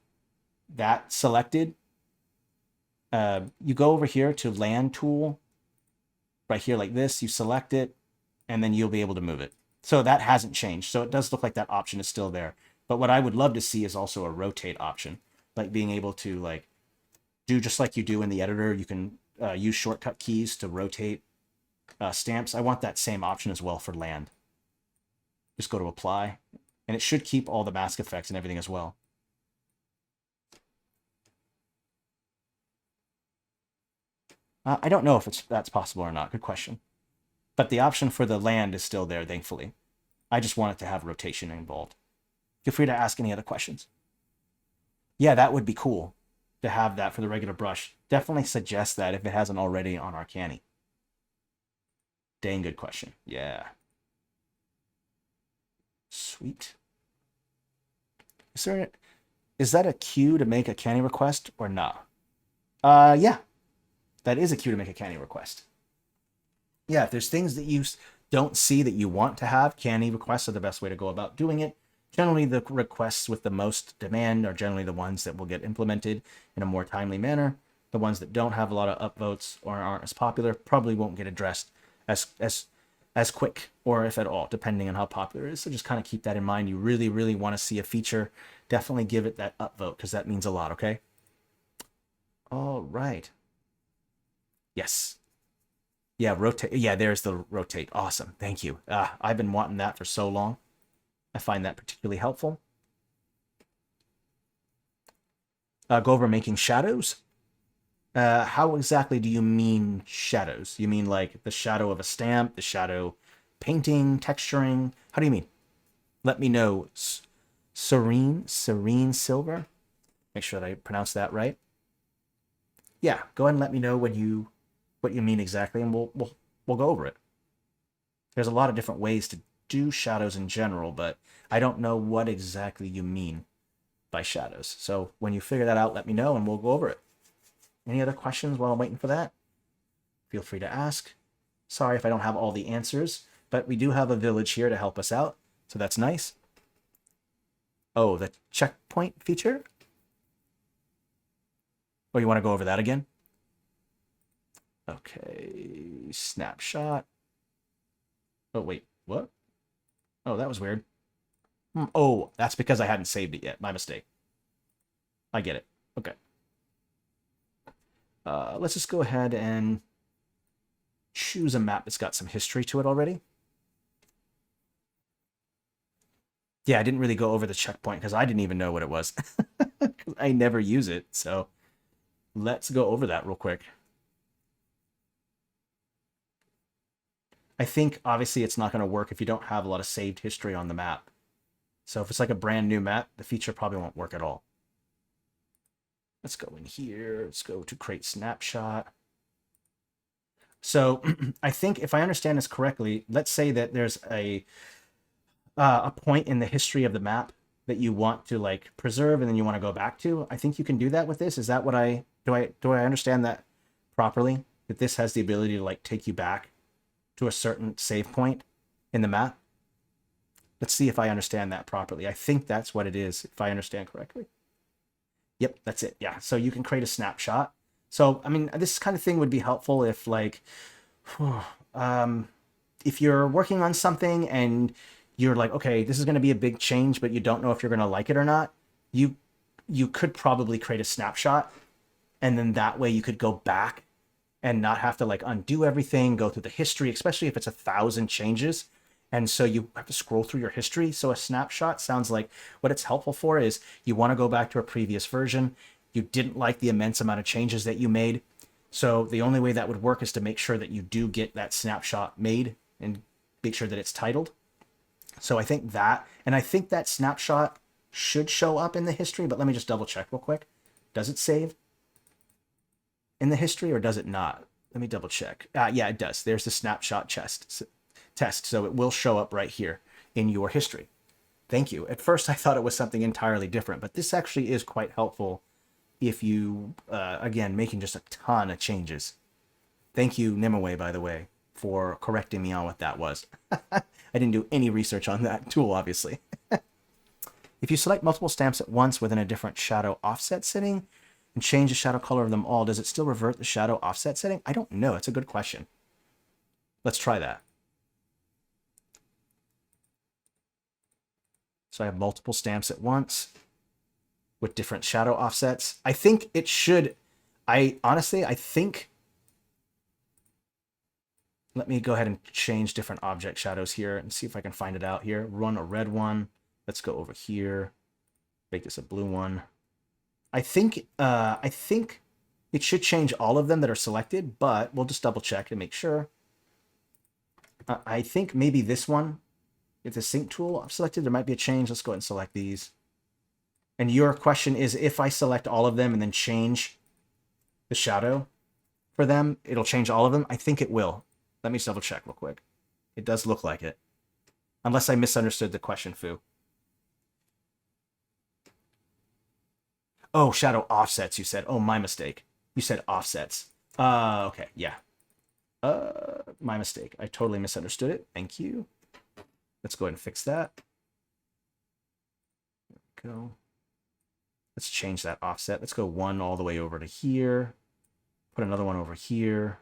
that selected, you go over here to land tool right here like this. You select it, and then you'll be able to move it. So that hasn't changed. So it does look like that option is still there. But what I would love to see is also a rotate option, like being able to like do just like you do in the editor. You can use shortcut keys to rotate stamps. I want that same option as well for land. Just go to apply, and it should keep all the mask effects and everything as well. I don't know if that's possible or not. Good question. But the option for the land is still there, thankfully. I just want it to have rotation involved. Feel free to ask any other questions. Yeah, that would be cool to have that for the regular brush. Definitely suggest that if it hasn't already on Arcani. Dang good question. Yeah. Sweet. Is that a queue to make a canny request or not? Yeah. That is a queue to make a canny request. Yeah, if there's things that you don't see that you want to have, canny requests are the best way to go about doing it. Generally, the requests with the most demand are generally the ones that will get implemented in a more timely manner. The ones that don't have a lot of upvotes or aren't as popular probably won't get addressed as quick, or if at all, depending on how popular it is. So just kind of keep that in mind. You really, really want to see a feature, definitely give it that upvote because that means a lot, okay? All right. Yes. Yeah, rotate. Yeah, there's the rotate. Awesome. Thank you. I've been wanting that for so long. I find that particularly helpful. Go over making shadows. How exactly do you mean shadows? You mean like the shadow of a stamp, the shadow painting, texturing? How do you mean? let me know. Serene Silver. Make sure that I pronounce that right. Yeah, go ahead and let me know what you mean exactly, and we'll go over it. There's a lot of different ways to do shadows in general, but I don't know what exactly you mean by shadows. So when you figure that out, let me know and we'll go over it. Any other questions while I'm waiting for that? Feel free to ask. Sorry if I don't have all the answers, but we do have a village here to help us out, so that's nice. Oh, the checkpoint feature? Oh, you want to go over that again? Okay, snapshot. Oh, wait, what? Oh, that was weird. Oh, that's because I hadn't saved it yet. My mistake. I get it. Okay. Let's just go ahead and choose a map that's got some history to it already. Yeah, I didn't really go over the checkpoint because I didn't even know what it was. I never use it, so let's go over that real quick. I think, obviously, it's not going to work if you don't have a lot of saved history on the map. So if it's like a brand new map, the feature probably won't work at all. Let's go in here. Let's go to create snapshot. So I think if I understand this correctly, let's say that there's a point in the history of the map that you want to like preserve and then you want to go back to. I think you can do that with this. Is that what do I understand that properly? That this has the ability to like take you back to a certain save point in the map? Let's see if I understand that properly. I think that's what it is, if I understand correctly. Yep, that's it. Yeah, so you can create a snapshot. So, I mean, this kind of thing would be helpful if like, if you're working on something and you're like, okay, this is going to be a big change, but you don't know if you're going to like it or not, you could probably create a snapshot, and then that way you could go back and not have to like undo everything, go through the history, especially if it's 1,000 changes. And so you have to scroll through your history. So a snapshot sounds like what it's helpful for is you want to go back to a previous version. You didn't like the immense amount of changes that you made. So the only way that would work is to make sure that you do get that snapshot made and make sure that it's titled. So I think that, and I think that snapshot should show up in the history, but let me just double check real quick. Does it save in the history or does it not? Let me double check. Yeah, it does. There's the snapshot test. So it will show up right here in your history. Thank you. At first I thought it was something entirely different, but this actually is quite helpful if you, again, making just a ton of changes. Thank you, Nimue, by the way, for correcting me on what that was. I didn't do any research on that tool, obviously. If you select multiple stamps at once within a different shadow offset setting and change the shadow color of them all, does it still revert the shadow offset setting? I don't know. It's a good question. Let's try that. So I have multiple stamps at once with different shadow offsets. I think it should, I think, let me go ahead and change different object shadows here and see if I can find it out here. Run a red one. Let's go over here. Make this a blue one. I think it should change all of them that are selected, but we'll just double check to make sure. I think maybe this one, if the sync tool I've selected, there might be a change. Let's go ahead and select these. And your question is if I select all of them and then change the shadow for them, it'll change all of them? I think it will. Let me just double check real quick. It does look like it. Unless I misunderstood the question, Fu. Oh, shadow offsets, you said. Oh, my mistake. You said offsets. Okay, yeah. My mistake. I totally misunderstood it. Thank you. Let's go ahead and fix that. There we go. Let's change that offset. Let's go one all the way over to here. Put another one over here.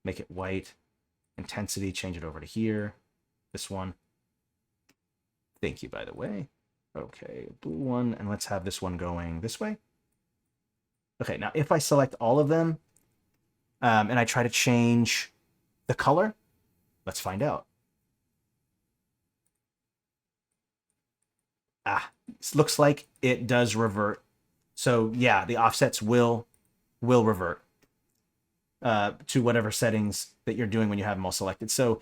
Make it white. Intensity, change it over to here. This one. Thank you, by the way. Okay, blue one, and let's have this one going this way. Okay, now if I select all of them, and I try to change the color, let's find out. It looks like it does revert. So yeah, the offsets will revert to whatever settings that you're doing when you have them all selected. So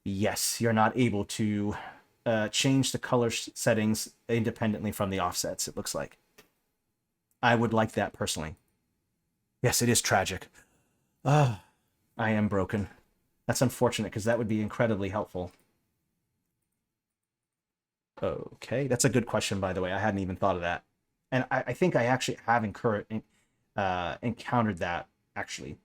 yes, you're not able to change the color settings independently from the offsets, it looks like. I would like that personally. Yes, it is tragic. Ah, I am broken. That's unfortunate because that would be incredibly helpful. Okay, that's a good question, by the way. I hadn't even thought of that. And I think I actually have encountered that, actually.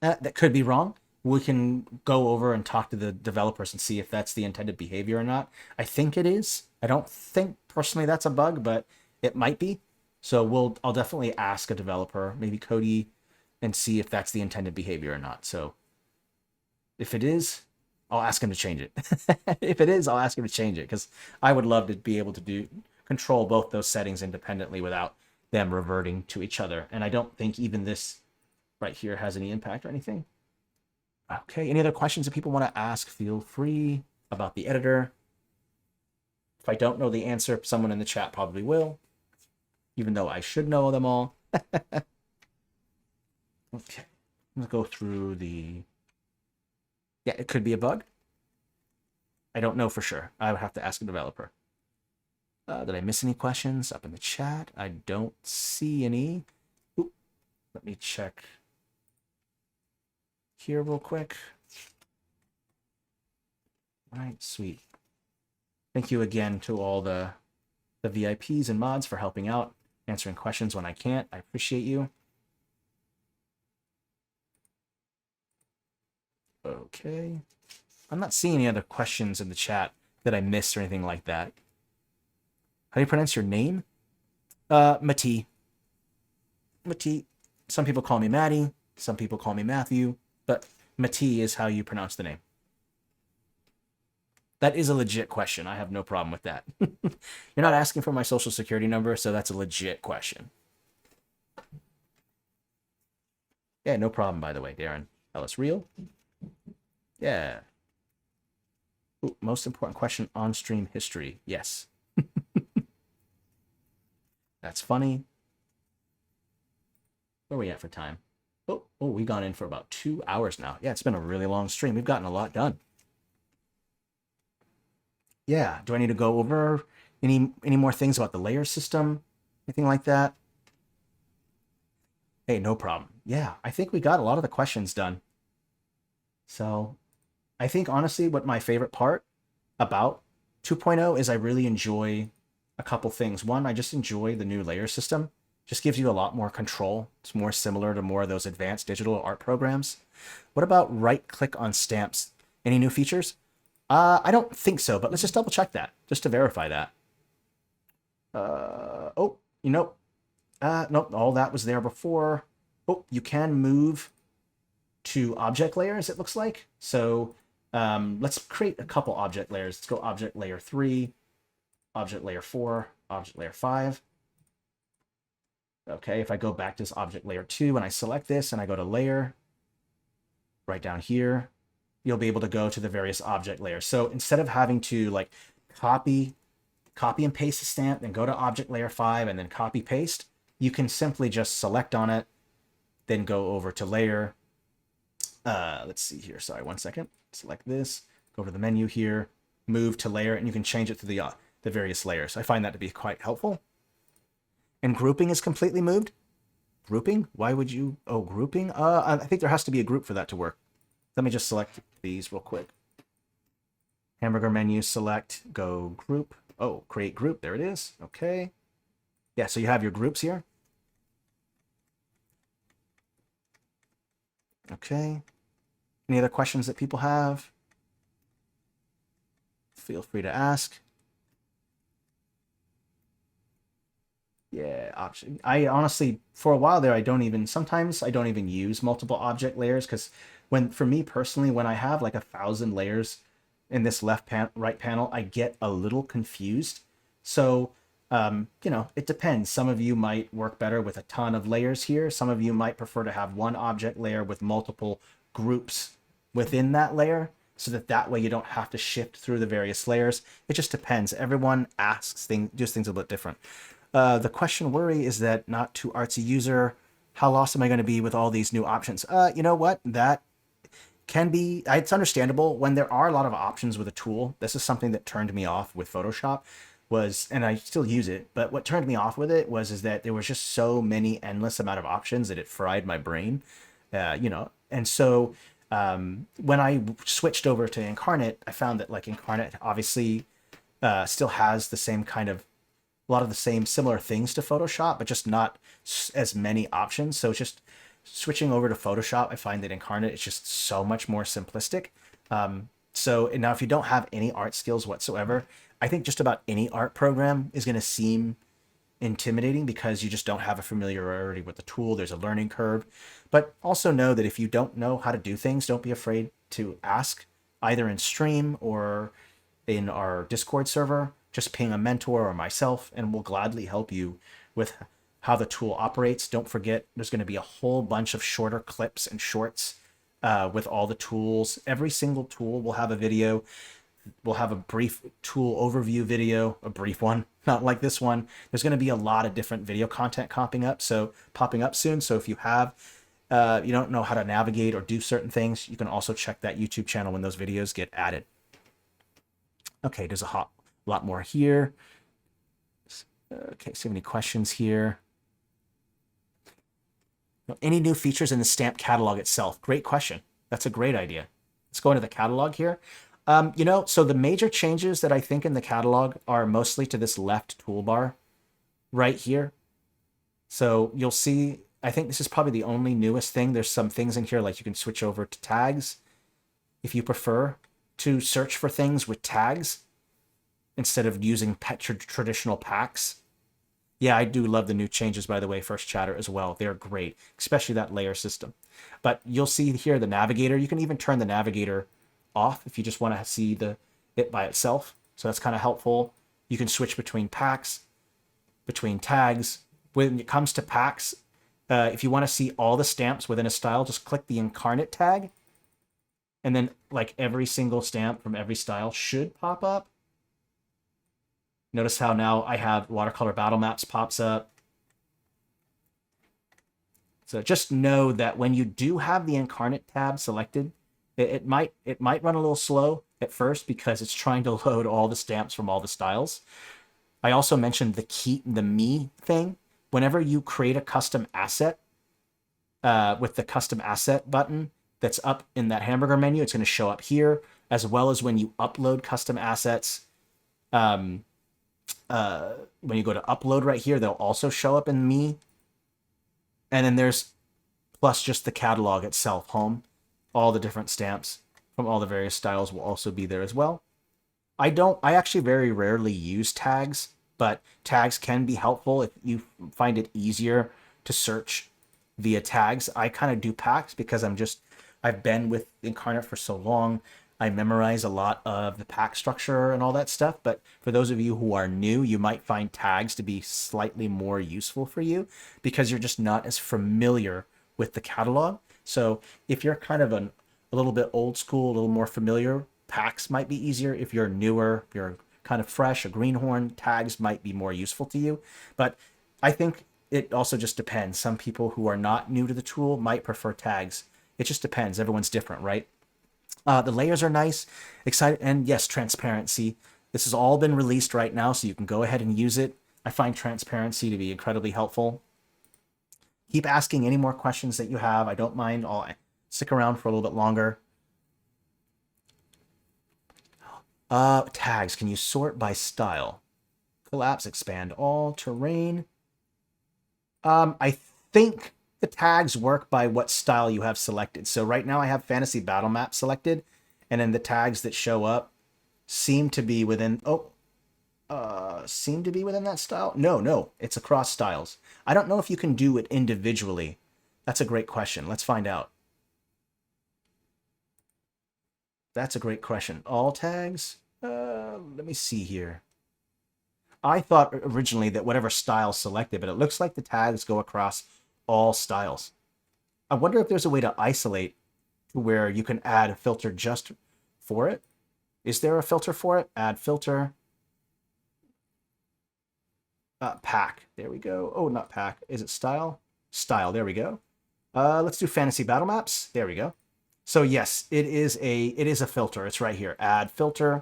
That could be wrong. We can go over and talk to the developers and see if that's the intended behavior or not. I think it is. I don't think personally that's a bug, but it might be. So I'll definitely ask a developer, maybe Cody, and see if that's the intended behavior or not. So if it is, I'll ask him to change it. If it is, I'll ask him to change it because I would love to be able to control both those settings independently without them reverting to each other. And I don't think even this right here has any impact or anything. Okay, any other questions that people want to ask, feel free about the editor. If I don't know the answer, someone in the chat probably will, even though I should know them all. Okay, let's go through the... Yeah, it could be a bug. I don't know for sure. I would have to ask a developer. Did I miss any questions up in the chat? I don't see any. Oop, let me check here real quick. All right, sweet. Thank you again to all the VIPs and mods for helping out, answering questions when I can't. I appreciate you. Okay. I'm not seeing any other questions in the chat that I missed or anything like that. How do you pronounce your name? Mati. Mati. Some people call me Maddie. Some people call me Matthew. But Mati is how you pronounce the name. That is a legit question. I have no problem with that. You're not asking for my social security number, so that's a legit question. Yeah, no problem, by the way, Darren. Ellis Real? Yeah. Ooh, most important question on stream history. Yes. That's funny. Where are we at for time? Oh, we've gone in for about 2 hours now. Yeah, it's been a really long stream. We've gotten a lot done. Yeah, do I need to go over any more things about the layer system? Anything like that? Hey, no problem. Yeah, I think we got a lot of the questions done. So I think honestly what my favorite part about 2.0 is I really enjoy a couple things. One, I just enjoy the new layer system. Just gives you a lot more control. It's more similar to more of those advanced digital art programs. What about right click on stamps? Any new features? I don't think so, but let's just double check that just to verify that. Oh, nope, all that was there before. Oh, you can move to object layers, it looks like. So let's create a couple object layers. Let's go object layer 3, object layer 4, object layer 5. Okay, if I go back to this object layer 2 and I select this and I go to layer, right down here, you'll be able to go to the various object layers. So instead of having to like copy and paste a stamp, then go to object layer 5 and then copy paste, you can simply just select on it, then go over to layer. Let's see here. Sorry, 1 second. Select this, go to the menu here, move to layer, and you can change it to the various layers. I find that to be quite helpful. And grouping is completely moved. Grouping? Why would you? Oh, grouping? I think there has to be a group for that to work. Let me just select these real quick. Hamburger menu, select, go group. Oh, create group. There it is. Okay. Yeah, so you have your groups here. Okay. Any other questions that people have? Feel free to ask. Yeah, option. I honestly, for a while there, sometimes I don't even use multiple object layers because for me personally, when I have like 1,000 layers in this right panel, I get a little confused. So, it depends. Some of you might work better with a ton of layers here. Some of you might prefer to have one object layer with multiple groups within that layer so that way you don't have to shift through the various layers. It just depends. Everyone does things a bit different. The question worry is that not too artsy user. How lost am I going to be with all these new options? You know what? That can be, it's understandable when there are a lot of options with a tool. This is something that turned me off with Photoshop was, and I still use it, but what turned me off with it is that there was just so many endless amount of options that it fried my brain, and so when I switched over to Inkarnate, I found that like Inkarnate obviously still has the same kind of a lot of the same similar things to Photoshop, but just not as many options. So just switching over to Photoshop, I find that Inkarnate is just so much more simplistic. So now if you don't have any art skills whatsoever, I think just about any art program is going to seem intimidating because you just don't have a familiarity with the tool. There's a learning curve. But also know that if you don't know how to do things, don't be afraid to ask either in stream or in our Discord server. Just ping a mentor or myself and we'll gladly help you with how the tool operates. Don't forget, there's going to be a whole bunch of shorter clips and shorts with all the tools. Every single tool will have a video. We'll have a brief tool overview video, a brief one, not like this one. There's going to be a lot of different video content popping up soon. So if you have, you don't know how to navigate or do certain things, you can also check that YouTube channel when those videos get added. Okay, there's a lot more here. Okay, so any questions here? Any new features in the stamp catalog itself? Great question. That's a great idea. Let's go into the catalog here. So the major changes that I think in the catalog are mostly to this left toolbar right here. So you'll see, I think this is probably the only newest thing. There's some things in here like you can switch over to tags if you prefer to search for things with tags instead of using traditional packs. Yeah, I do love the new changes, by the way, First Chatter as well. They're great, especially that layer system. But you'll see here the navigator. You can even turn the navigator off if you just want to see it by itself. So that's kind of helpful. You can switch between packs, between tags. When it comes to packs, if you want to see all the stamps within a style, just click the Inkarnate tag. And then like every single stamp from every style should pop up. Notice how now I have watercolor battle maps pops up. So just know that when you do have the Inkarnate tab selected, it might run a little slow at first because it's trying to load all the stamps from all the styles. I also mentioned the me thing. Whenever you create a custom asset with the custom asset button that's up in that hamburger menu, it's going to show up here, as well as when you upload custom assets. When you go to upload right here, they'll also show up in me. And then there's plus just the catalog itself, home. All the different stamps from all the various styles will also be there as well. I actually very rarely use tags, but tags can be helpful if you find it easier to search via tags. I kind of do packs because I've been with Inkarnate for so long. I memorize a lot of the pack structure and all that stuff. But for those of you who are new, you might find tags to be slightly more useful for you because you're just not as familiar with the catalog. So if you're kind of a little bit old school, a little more familiar, packs might be easier. If you're newer, you're kind of fresh, a greenhorn, tags might be more useful to you. But I think it also just depends. Some people who are not new to the tool might prefer tags. It just depends. Everyone's different, right? The layers are nice, excited, and yes, transparency. This has all been released right now, so you can go ahead and use it. I find transparency to be incredibly helpful. Keep asking any more questions that you have. I don't mind. I'll stick around for a little bit longer. Tags. Can you sort by style? Collapse, expand all, terrain. I think the tags work by what style you have selected. So right now I have Fantasy Battle Map selected, and then the tags that show up seem to be within that style. No, it's across styles. I don't know if you can do it individually. That's a great question. Let's find out. That's a great question. All tags? Let me see here. I thought originally that whatever style selected, but it looks like the tags go across all styles. I wonder if there's a way to isolate to where you can add a filter just for it. Is there a filter for it? Add filter. Pack. There we go. Oh, not pack. Is it style? Style. There we go. Let's do Fantasy Battle Maps. There we go. So yes, it is a filter. It's right here. Add filter.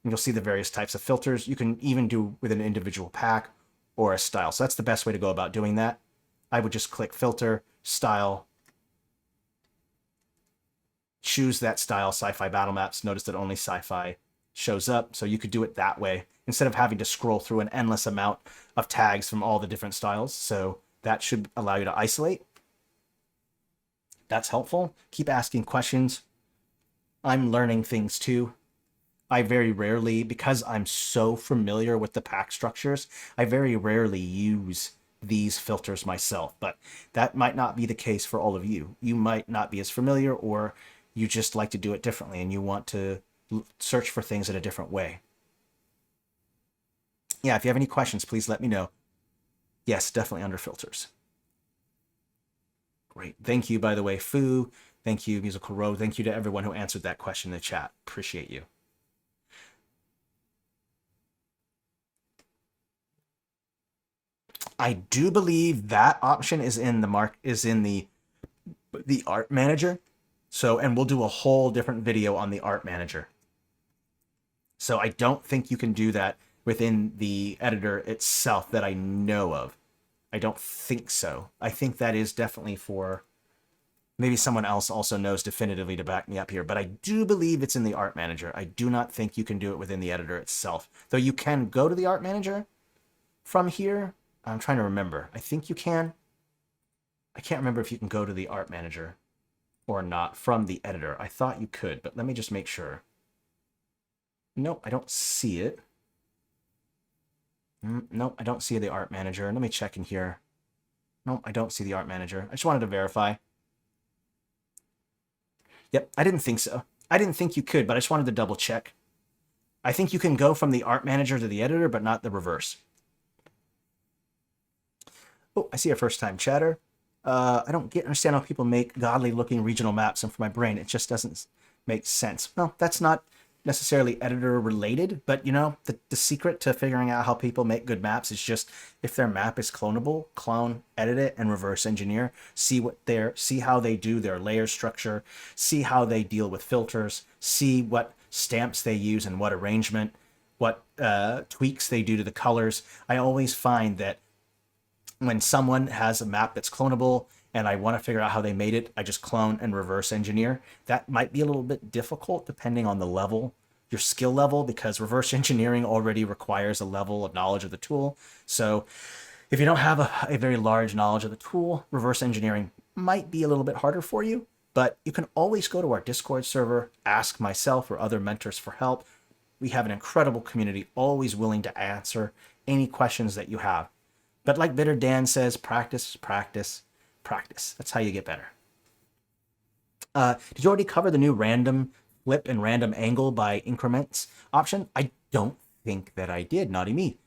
And you'll see the various types of filters. You can even do with an individual pack or a style. So that's the best way to go about doing that. I would just click filter, style, choose that style, sci-fi battle maps. Notice that only sci-fi shows up. So you could do it that way instead of having to scroll through an endless amount of tags from all the different styles. So that should allow you to isolate. That's helpful. Keep asking questions. I'm learning things too. I very rarely, because I'm so familiar with the pack structures, I very rarely use these filters myself, but that might not be the case for all of you. You might not be as familiar, or you just like to do it differently and you want to search for things in a different way. Yeah, if you have any questions, please let me know. Yes, definitely under filters. Great. Thank you, by the way, Fu. Thank you, Musical Road. Thank you to everyone who answered that question in the chat. Appreciate you. I do believe that option is in the art manager. So, and we'll do a whole different video on the art manager. So I don't think you can do that within the editor itself that I know of. I don't think so. I think that is definitely for, maybe someone else also knows definitively to back me up here, but I do believe it's in the art manager. I do not think you can do it within the editor itself. Though you can go to the art manager from here. I'm trying to remember. I think you can. I can't remember if you can go to the art manager or not from the editor. I thought you could, but let me just make sure. Nope, I don't see it. Nope, I don't see the art manager. Let me check in here. Nope, I don't see the art manager. I just wanted to verify. Yep, I didn't think so. I didn't think you could, but I just wanted to double check. I think you can go from the art manager to the editor, but not the reverse. Oh, I see a first-time chatter. I don't understand how people make godly-looking regional maps, and for my brain, it just doesn't make sense. Well, that's not necessarily editor-related, but, you know, the secret to figuring out how people make good maps is just, if their map is clonable, clone, edit it, and reverse engineer. See how they do their layer structure, see how they deal with filters, see what stamps they use and what arrangement, what tweaks they do to the colors. I always find that when someone has a map that's clonable and I want to figure out how they made it, I just clone and reverse engineer. That might be a little bit difficult depending on the level, your skill level, because reverse engineering already requires a level of knowledge of the tool. So if you don't have a very large knowledge of the tool, reverse engineering might be a little bit harder for you, but you can always go to our Discord server, ask myself or other mentors for help. We have an incredible community, always willing to answer any questions that you have. But like Bitter Dan says, practice, practice, practice. That's how you get better. Did you already cover the new random flip and random angle by increments option? I don't think that I did, naughty me.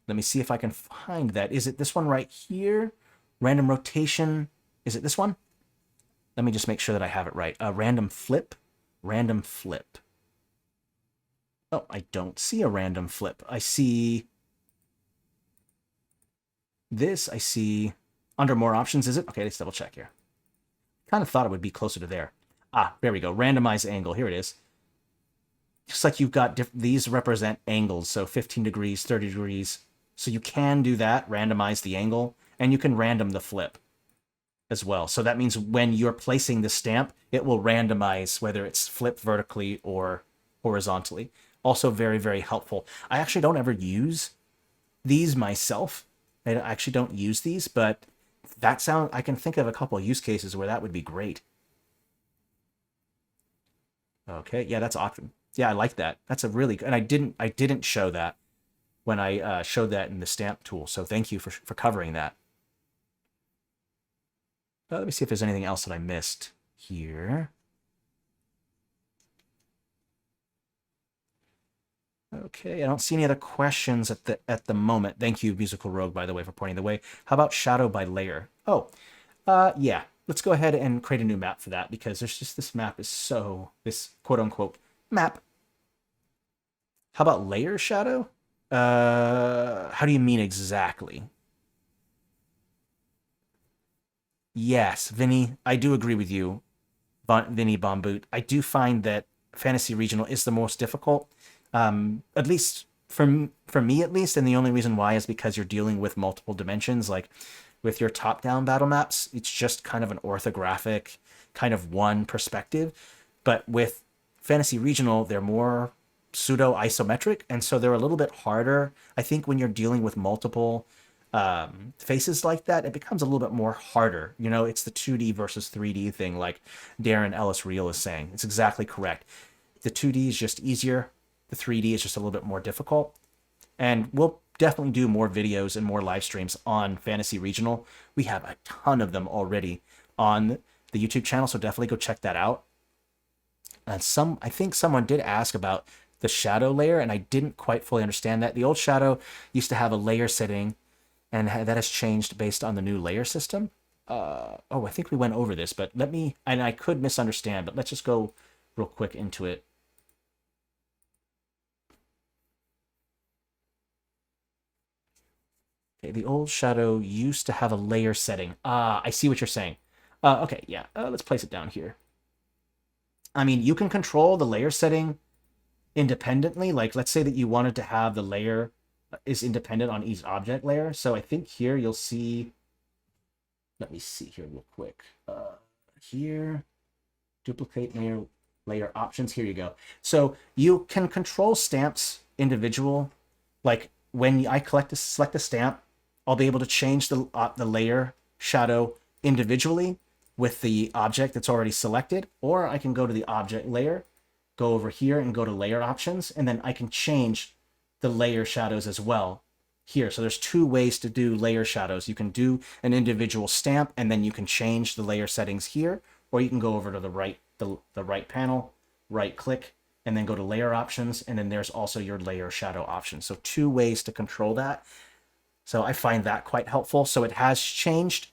Let me see if I can find that. Is it this one right here? Random rotation. Is it this one? Let me just make sure that I have it right. Random flip. Random flip. Oh, I don't see a random flip. I see this. I see under more options. Is it? Okay, let's double check here. Kind of thought it would be closer to there. Ah, there we go. Randomize angle. Here it is. Just like you've got these represent angles. So 15 degrees, 30 degrees. So you can do that, randomize the angle, and you can random the flip as well. So that means when you're placing the stamp, it will randomize whether it's flipped vertically or horizontally. Also very, very helpful. I actually don't ever use these myself. I actually don't use these, but I can think of a couple of use cases where that would be great. Okay, yeah, that's awesome. Yeah, I like that. That's a really good, and I didn't show that when I showed that in the stamp tool. So thank you for covering that. Let me see if there's anything else that I missed here. Okay, I don't see any other questions at the moment. Thank you, Musical Rogue, by the way, for pointing the way. How about shadow by layer? Oh, yeah. Let's go ahead and create a new map for that, because there's just this map is so, this quote-unquote map. How about layer shadow? How do you mean exactly? Yes, Vinny, I do agree with you. Vinny Bomboot. I do find that Fantasy Regional is the most difficult, at least for me at least. And the only reason why is because you're dealing with multiple dimensions. Like with your top-down battle maps, it's just kind of an orthographic, kind of one perspective. But with Fantasy Regional, they're more pseudo isometric, and so they're a little bit harder. I think when you're dealing with multiple faces like that, it becomes a little bit more harder. You know, it's the 2D versus 3D thing, like Darren Ellis Reel is saying. It's exactly correct. The 2D is just easier. The 3D is just a little bit more difficult. And we'll definitely do more videos and more live streams on Fantasy Regional. We have a ton of them already on the YouTube channel, so definitely go check that out. And I think someone did ask about the shadow layer, and I didn't quite fully understand that. The old shadow used to have a layer setting, and that has changed based on the new layer system. Oh, I think we went over this, but and I could misunderstand, but let's just go real quick into it. Okay, the old shadow used to have a layer setting. I see what you're saying. Okay, yeah, let's place it down here. I mean, you can control the layer setting independently. Like, let's say that you wanted to have the layer is independent on each object layer. So I think here you'll see, let me see here real quick. Here, duplicate layer options. Here you go. So you can control stamps individual. Like when I select a stamp, I'll be able to change the layer shadow individually with the object that's already selected, or I can go to the object layer, go over here and go to layer options, and then I can change the layer shadows as well here. So there's two ways to do layer shadows. You can do an individual stamp, and then you can change the layer settings here, or you can go over to the right panel, right click, and then go to layer options, and then there's also your layer shadow option. So two ways to control that. So I find that quite helpful. So it has changed.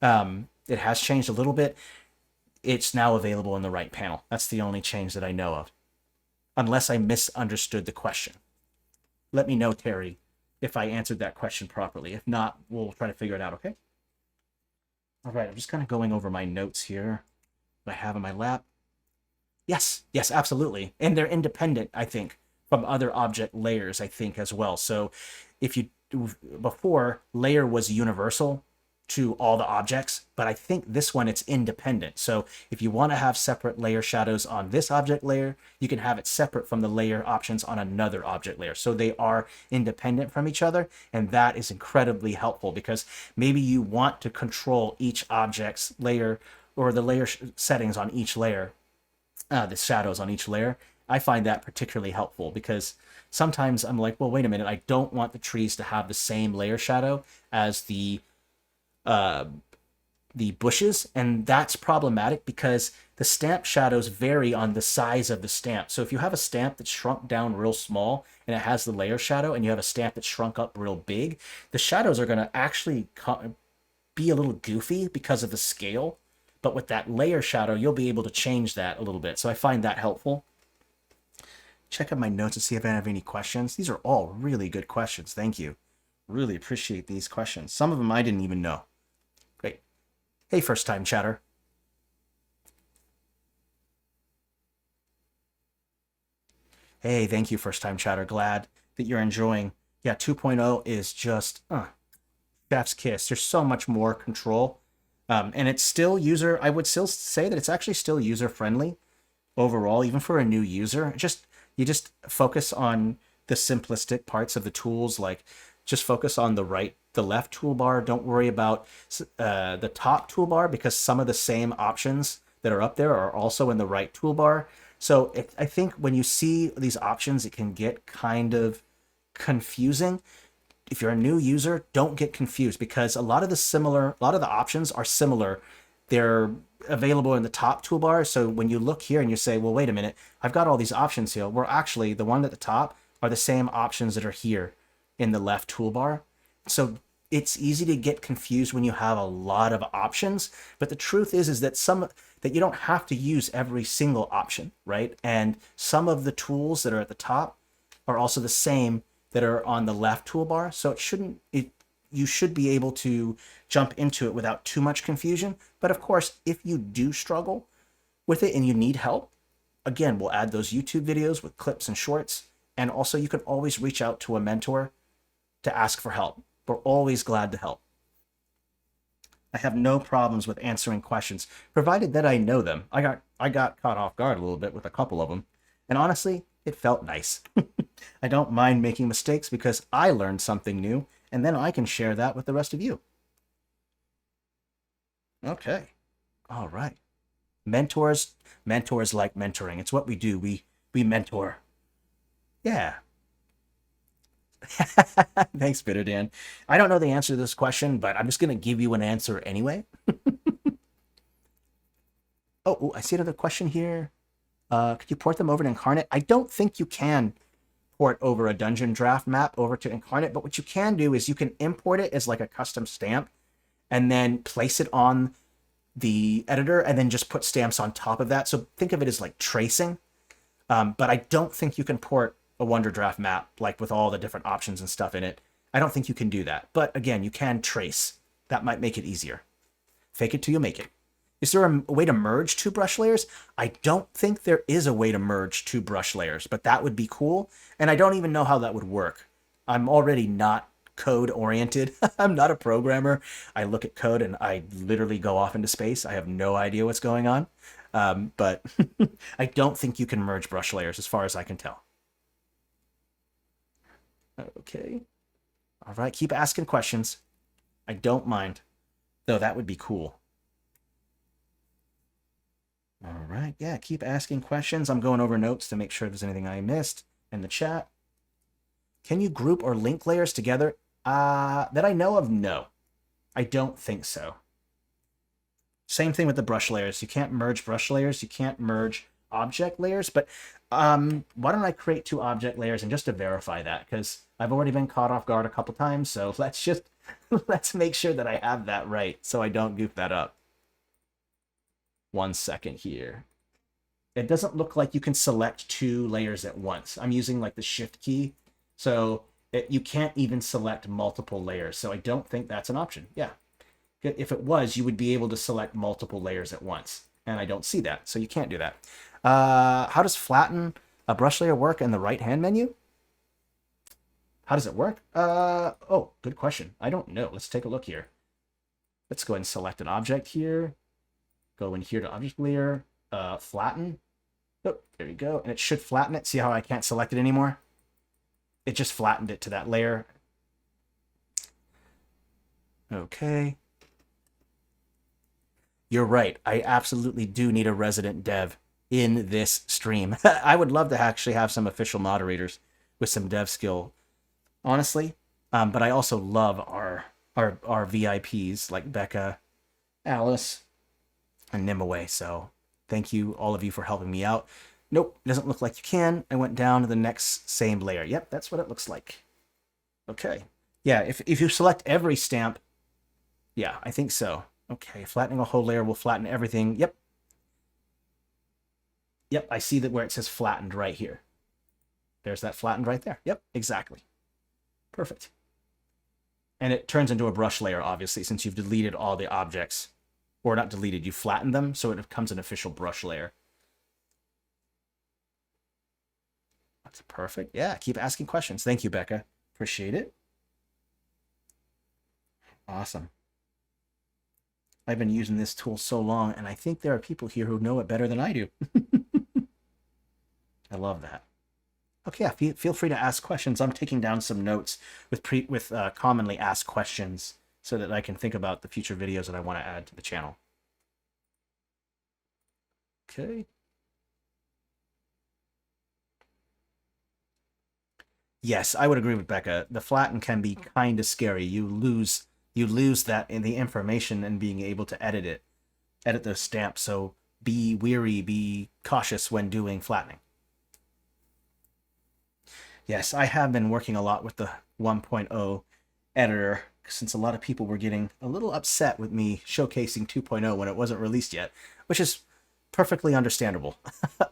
It has changed a little bit. It's now available in the right panel. That's the only change that I know of, unless I misunderstood the question. Let me know, Terry, if I answered that question properly. If not, we'll try to figure it out, okay? All right, I'm just kind of going over my notes here that I have in my lap. Yes, absolutely. And they're independent, I think, from other object layers, I think, as well. So if you, before, layer was universal to all the objects, but I think this one, it's independent. So if you want to have separate layer shadows on this object layer, you can have it separate from the layer options on another object layer. So they are independent from each other, and that is incredibly helpful because maybe you want to control each object's layer or the layer settings on each layer, the shadows on each layer. I find that particularly helpful because sometimes I'm like, well, wait a minute, I don't want the trees to have the same layer shadow as the bushes, and that's problematic because the stamp shadows vary on the size of the stamp. So if you have a stamp that's shrunk down real small and it has the layer shadow, and you have a stamp that's shrunk up real big, the shadows are going to actually be a little goofy because of the scale. But with that layer shadow, you'll be able to change that a little bit. So I find that helpful. Check out my notes to see if I have any questions. These are all really good questions. Thank you. Really appreciate these questions. Some of them I didn't even know. Great. Hey, first time chatter. Hey, thank you, first time chatter. Glad that you're enjoying. Yeah, 2.0 is just chef's kiss. There's so much more control. And it's still I would still say that it's actually still user friendly overall, even for a new user. You just focus on the simplistic parts of the tools, like just focus on the left toolbar. Don't worry about the top toolbar because some of the same options that are up there are also in the right toolbar. So I think when you see these options, it can get kind of confusing. If you're a new user, don't get confused because a lot of the options are similar. They're available in the top toolbar. So when you look here and you say, well, wait a minute, I've got all these options here. Well, actually, the one at the top are the same options that are here in the left toolbar. So it's easy to get confused when you have a lot of options. But the truth is that that you don't have to use every single option, right? And some of the tools that are at the top are also the same that are on the left toolbar. So you should be able to jump into it without too much confusion. But of course, if you do struggle with it and you need help, again, we'll add those YouTube videos with clips and shorts. And also you can always reach out to a mentor to ask for help. We're always glad to help. I have no problems with answering questions, provided that I know them. I got caught off guard a little bit with a couple of them. And honestly, it felt nice. I don't mind making mistakes because I learned something new, and then I can share that with the rest of you. Okay. All right. Mentors like mentoring. It's what we do. We mentor. Yeah. Thanks, Bitter Dan. I don't know the answer to this question, but I'm just going to give you an answer anyway. Oh, I see another question here. Could you port them over to Inkarnate? I don't think you can port over a dungeon draft map over to Inkarnate, but what you can do is you can import it as like a custom stamp and then place it on the editor and then just put stamps on top of that. So think of it as like tracing. But I don't think you can port a Wonder Draft map like with all the different options and stuff in it. I don't think you can do that. But again, you can trace. That might make it easier. Fake it till you make it. Is there a way to merge two brush layers? I don't think there is a way to merge two brush layers, but that would be cool. And I don't even know how that would work. I'm already not code oriented. I'm not a programmer. I look at code and I literally go off into space. I have no idea what's going on. But I don't think you can merge brush layers as far as I can tell. Okay. All right. Keep asking questions. I don't mind, though that would be cool. All right. Yeah. Keep asking questions. I'm going over notes to make sure there's anything I missed in the chat. Can you group or link layers together? That I know of, no. I don't think so. Same thing with the brush layers. You can't merge brush layers. You can't merge object layers. But why don't I create two object layers and just to verify that, because I've already been caught off guard a couple times. So let's make sure that I have that right so I don't goof that up. 1 second here. It doesn't look like you can select two layers at once. I'm using like the shift key. So you can't even select multiple layers. So I don't think that's an option. Yeah. If it was, you would be able to select multiple layers at once. And I don't see that. So you can't do that. How does flatten a brush layer work in the right-hand menu? How does it work? Oh, good question. I don't know. Let's take a look here. Let's go ahead and select an object here. Go in here to object layer, flatten. Oh, there you go. And it should flatten it. See how I can't select it anymore? It just flattened it to that layer. Okay. You're right. I absolutely do need a resident dev in this stream. I would love to actually have some official moderators with some dev skill, honestly. But I also love our VIPs like Becca, Alice, and Nimaway. So thank you, all of you, for helping me out. Nope, doesn't look like you can. I went down to the next same layer. Yep, that's what it looks like. Okay. Yeah, if you select every stamp, yeah, I think so. Okay, flattening a whole layer will flatten everything. Yep. Yep, I see that where it says flattened right here. There's that flattened right there. Yep, exactly. Perfect. And it turns into a brush layer, obviously, since you've deleted all the objects. Or not deleted, you flattened them, so it becomes an official brush layer. That's perfect. Yeah, keep asking questions. Thank you, Becca. Appreciate it. Awesome. I've been using this tool so long, and I think there are people here who know it better than I do. I love that. Okay, yeah, feel free to ask questions. I'm taking down some notes with commonly asked questions so that I can think about the future videos that I want to add to the channel. Okay. Yes, I would agree with Becca. The flatten can be kind of scary. You lose that in the information and being able to edit those stamps. So be wary, be cautious when doing flattening. Yes, I have been working a lot with the 1.0 editor since a lot of people were getting a little upset with me showcasing 2.0 when it wasn't released yet, which is perfectly understandable.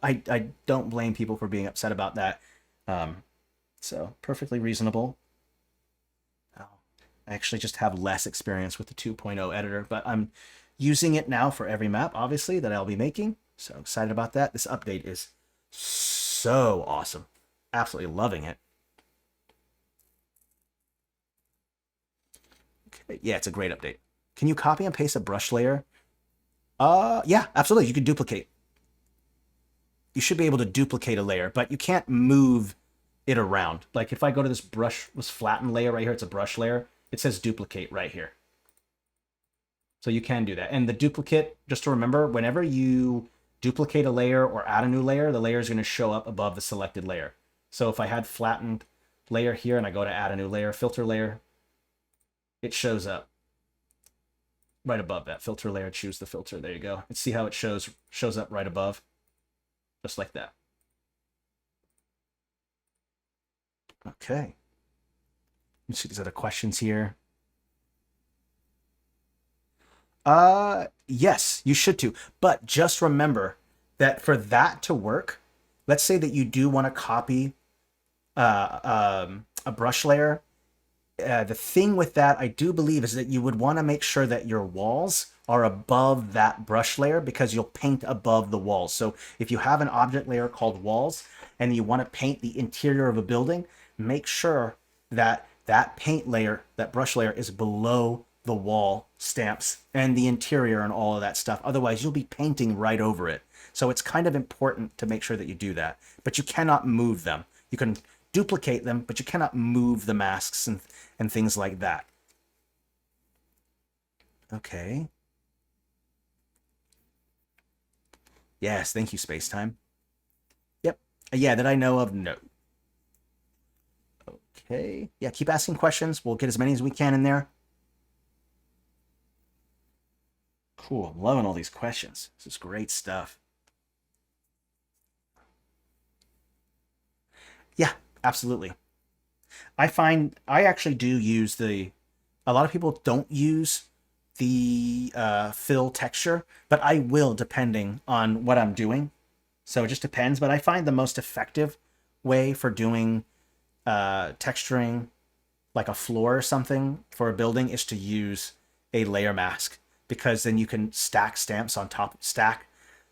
I don't blame people for being upset about that. So perfectly reasonable. I actually just have less experience with the 2.0 editor, but I'm using it now for every map, obviously, that I'll be making. So excited about that. This update is so awesome. Absolutely loving it. Okay. Yeah, it's a great update. Can you copy and paste a brush layer? Yeah, absolutely. You can duplicate. You should be able to duplicate a layer, but you can't move it around. Like if I go to this flattened layer right here, it's a brush layer. It says duplicate right here. So you can do that. And the duplicate, just to remember, whenever you duplicate a layer or add a new layer, the layer is going to show up above the selected layer. So if I had flattened layer here and I go to add a new layer, filter layer, it shows up right above that filter layer. Choose the filter. There you go. And see how it shows up right above, just like that. Okay. Let's see these other questions here. Yes, you should too. But just remember that for that to work, let's say that you do want to copy a brush layer. The thing with that, I do believe, is that you would want to make sure that your walls are above that brush layer because you'll paint above the walls. So if you have an object layer called walls and you want to paint the interior of a building, make sure that that paint layer, that brush layer, is below the wall stamps and the interior and all of that stuff. Otherwise, you'll be painting right over it. So it's kind of important to make sure that you do that. But you cannot move them. You can duplicate them, but you cannot move the masks and things like that. Okay. Yes, thank you, Spacetime. Yep. Yeah, that I know of, no. Okay. Yeah, keep asking questions. We'll get as many as we can in there. Cool. I'm loving all these questions. This is great stuff. Yeah, absolutely. I find I actually do use a lot of people don't use the fill texture, but I will depending on what I'm doing. So it just depends. But I find the most effective way for doing texturing like a floor or something for a building is to use a layer mask, because then you can stack stamps on top, stack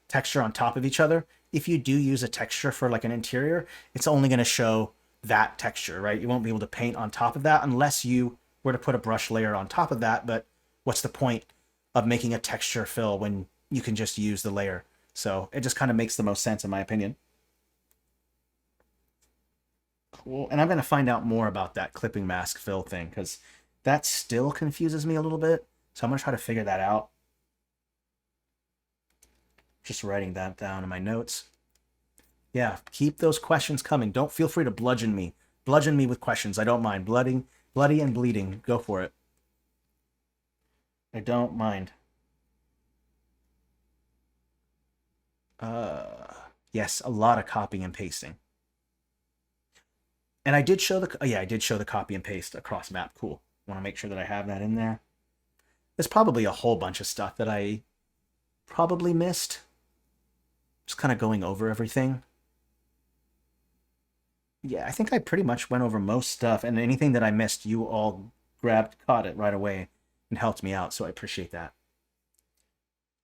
texture on top of each other. If you do use a texture for like an interior, it's only going to show that texture, right? You won't be able to paint on top of that unless you were to put a brush layer on top of that. But what's the point of making a texture fill when you can just use the layer? So it just kind of makes the most sense in my opinion. Cool. And I'm going to find out more about that clipping mask fill thing because that still confuses me a little bit. So I'm going to try to figure that out. Just writing that down in my notes. Yeah, keep those questions coming. Don't feel free to bludgeon me. Bludgeon me with questions. I don't mind. Bloody and bleeding. Go for it. I don't mind. Yes, a lot of copying and pasting. And I did show I did show the copy and paste across map. Cool. Want to make sure that I have that in there. There's probably a whole bunch of stuff that I probably missed. Just kind of going over everything. Yeah, I think I pretty much went over most stuff, and anything that I missed, you all caught it right away and helped me out, so I appreciate that.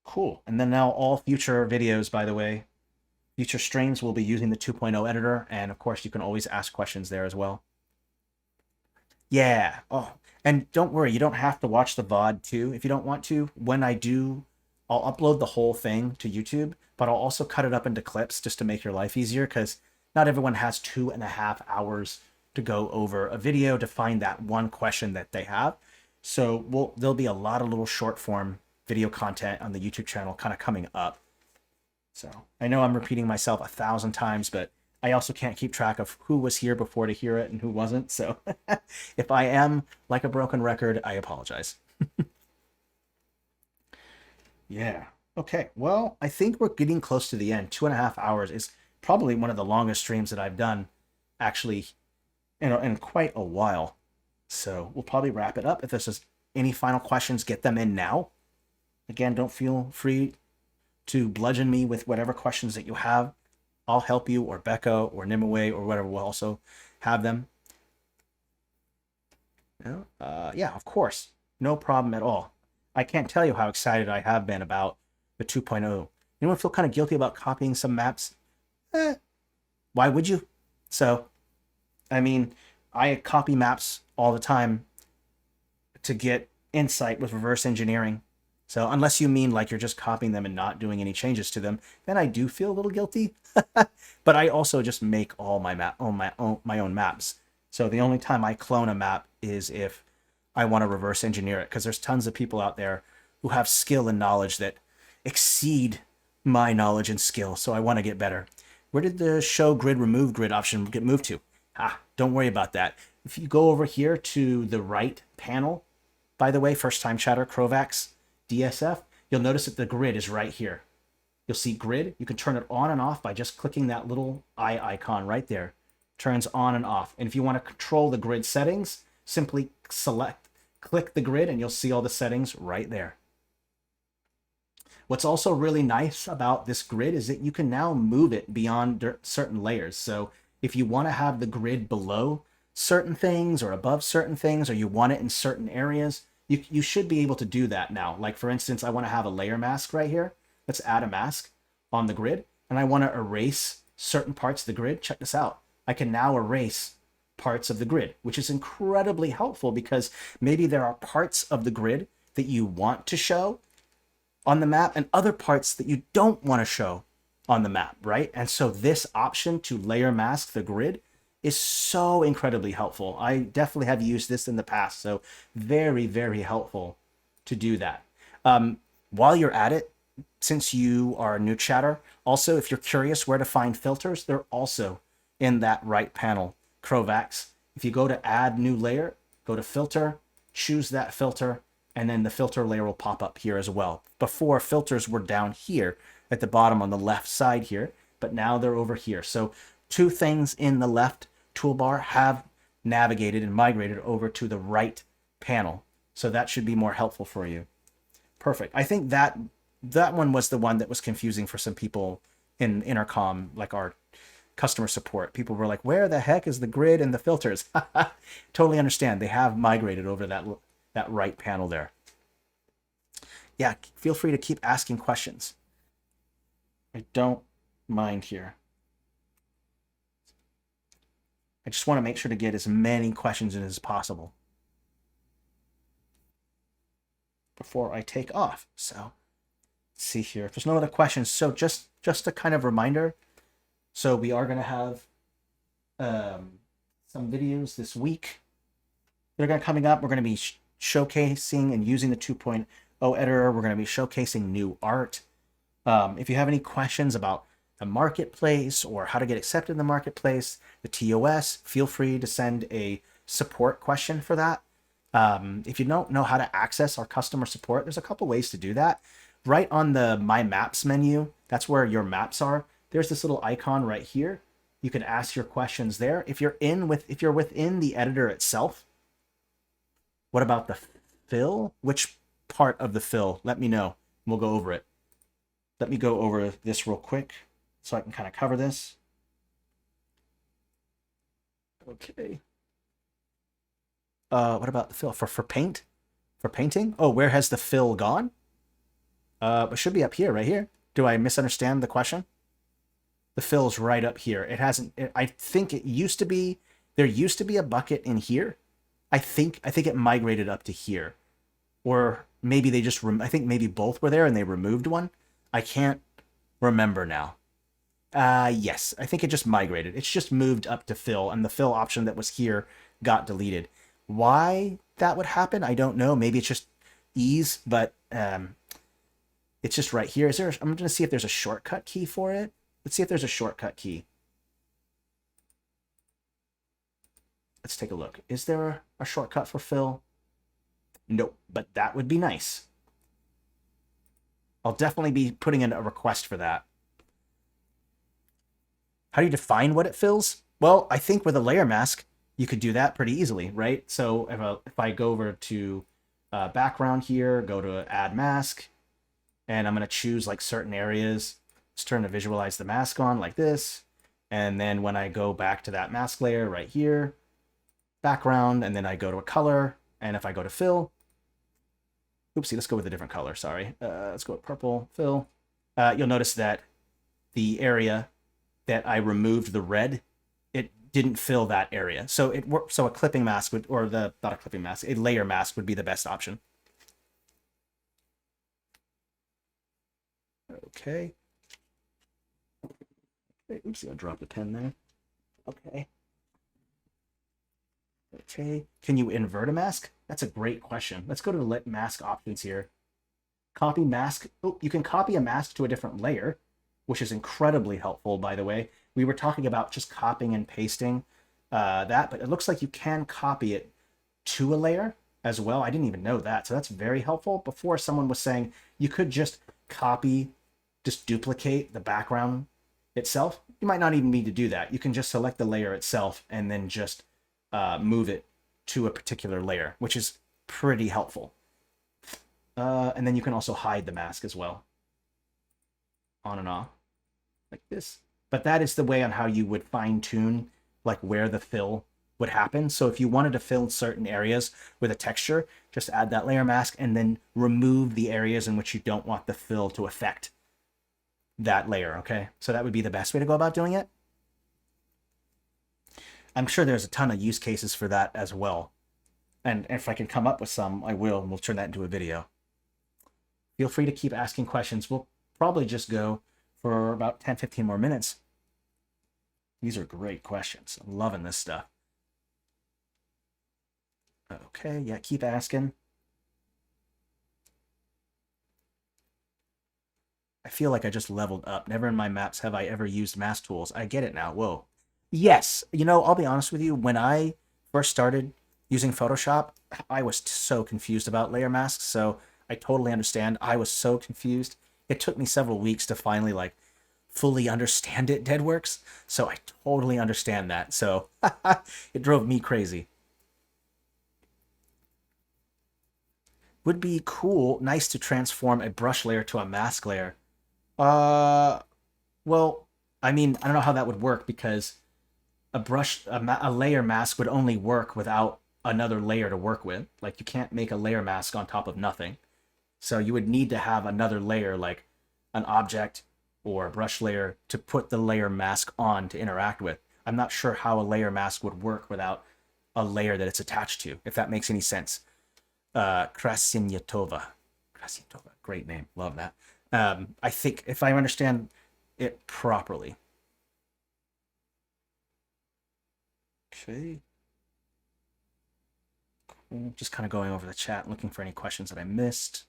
Cool. And then now all future videos, by the way, future streams will be using the 2.0 editor, and of course you can always ask questions there as well. Yeah. Oh, and don't worry, you don't have to watch the VOD too if you don't want to. When I do, I'll upload the whole thing to YouTube, but I'll also cut it up into clips just to make your life easier, because not everyone has 2.5 hours to go over a video to find that one question that they have. So there'll be a lot of little short form video content on the YouTube channel kind of coming up. So I know I'm repeating myself 1,000 times, but I also can't keep track of who was here before to hear it and who wasn't. So if I am like a broken record, I apologize. Yeah. Okay. Well, I think we're getting close to the end. 2.5 hours is probably one of the longest streams that I've done, actually, in quite a while. So we'll probably wrap it up. If there's any final questions, get them in now. Again, don't feel free to bludgeon me with whatever questions that you have. I'll help you, or Becca, or Nimue, or whatever will also have them. Yeah, of course. No problem at all. I can't tell you how excited I have been about the 2.0. Anyone feel kind of guilty about copying some maps? Why would you? So, I mean, I copy maps all the time to get insight with reverse engineering. So unless you mean like you're just copying them and not doing any changes to them, then I do feel a little guilty. But I also just make all my own maps. So the only time I clone a map is if I want to reverse engineer it, because there's tons of people out there who have skill and knowledge that exceed my knowledge and skill. So I want to get better. Where did the show grid remove grid option get moved to? Don't worry about that. If you go over here to the right panel, by the way, first time chatter, Crovax, DSF, you'll notice that the grid is right here. You'll see grid. You can turn it on and off by just clicking that little eye icon right there. Turns on and off. And if you want to control the grid settings, simply click the grid, and you'll see all the settings right there. What's also really nice about this grid is that you can now move it beyond certain layers. So if you want to have the grid below certain things or above certain things, or you want it in certain areas, you should be able to do that now. Like for instance, I want to have a layer mask right here. Let's add a mask on the grid, and I want to erase certain parts of the grid. Check this out. I can now erase parts of the grid, which is incredibly helpful because maybe there are parts of the grid that you want to show on the map and other parts that you don't want to show on the map, right? And so this option to layer mask the grid is so incredibly helpful. I definitely have used this in the past, so very, very helpful to do that. While you're at it, since you are a new chatter, also, if you're curious where to find filters, they're also in that right panel, Crovax. If you go to add new layer, go to filter, choose that filter, and then the filter layer will pop up here as well. Before, filters were down here at the bottom on the left side here, but now they're over here. So two things in the left toolbar have navigated and migrated over to the right panel. So that should be more helpful for you. Perfect. I think that one was the one that was confusing for some people in Intercom, like our customer support. People were like, where the heck is the grid and the filters? Totally understand. They have migrated over that right panel there. Yeah, feel free to keep asking questions. I don't mind here. I just want to make sure to get as many questions in as possible before I take off. So let's see here. If there's no other questions, so just a kind of reminder. So we are going to have some videos this week. They're going to coming up. We're going to be showcasing and using the 2.0 editor. We're going to be showcasing new art. If you have any questions about the marketplace or how to get accepted in the marketplace, the TOS, feel free to send a support question for that. If you don't know how to access our customer support, there's a couple ways to do that. Right on the My Maps menu, that's where your maps are. There's this little icon right here. You can ask your questions there. If you're within the editor itself, what about the fill? Which part of the fill? Let me know. We'll go over it. Let me go over this real quick so I can kind of cover this. Okay. What about the fill? For paint? For painting? Oh, where has the fill gone? It should be up here, right here. Do I misunderstand the question? The fill's right up here. It hasn't. I think it used to be. There used to be a bucket in here. I think it migrated up to here, or maybe they just. I think maybe both were there and they removed one. I can't remember now. Yes, I think it just migrated. It's just moved up to fill, and the fill option that was here got deleted. Why that would happen, I don't know. Maybe it's just ease, but it's just right here. I'm going to see if there's a shortcut key for it. Let's see if there's a shortcut key. Let's take a look. Is there a shortcut for fill? Nope, but that would be nice. I'll definitely be putting in a request for that. How do you define what it fills? Well, I think with a layer mask, you could do that pretty easily, right? So if I go over to background here, go to add mask, and I'm going to choose like certain areas. Let's turn to visualize the mask on like this. And then when I go back to that mask layer right here, background, and then I go to a color. And if I go to fill, oopsie, let's go with a different color. Sorry. Let's go with purple fill. you'll notice that the area that I removed the red, it didn't fill that area. So it worked. So a clipping mask would, or the not a clipping mask, a layer mask would be the best option. Okay. Oops, I dropped the pen there. Okay. Okay. Can you invert a mask? That's a great question. Let's go to the mask options here. Copy mask. Oh, you can copy a mask to a different layer, which is incredibly helpful, by the way. We were talking about just copying and pasting that, but it looks like you can copy it to a layer as well. I didn't even know that. So that's very helpful. Before, someone was saying you could just copy, just duplicate the background itself. You might not even need to do that. You can just select the layer itself and then just move it to a particular layer, which is pretty helpful. And then you can also hide the mask as well. On and off, like this. But that is the way on how you would fine tune like where the fill would happen. So if you wanted to fill certain areas with a texture, just add that layer mask and then remove the areas in which you don't want the fill to affect that layer, okay? So that would be the best way to go about doing it. I'm sure there's a ton of use cases for that as well. And if I can come up with some, I will, and we'll turn that into a video. Feel free to keep asking questions. We'll probably just go for about 10-15 more minutes. These are great questions. I'm loving this stuff. Okay, yeah, keep asking. I feel like I just leveled up. Never in my maps have I ever used mask tools. I get it now. Whoa. Yes, you know, I'll be honest with you. When I first started using Photoshop, I was so confused about layer masks. So I totally understand. I was so confused. It took me several weeks to finally like fully understand it, Deadworks. So I totally understand that. So it drove me crazy. Would be cool, nice to transform a brush layer to a mask layer. Uh, well, I mean, I don't know how that would work because a layer mask would only work without another layer to work with. Like you can't make a layer mask on top of nothing. So you would need to have another layer like an object or a brush layer to put the layer mask on to interact with. I'm not sure how a layer mask would work without a layer that it's attached to, if that makes any sense. Krasinyatova. Krasinyatova, great name. Love that. I think if I understand it properly. Okay. Cool. Just kind of going over the chat, looking for any questions that I missed.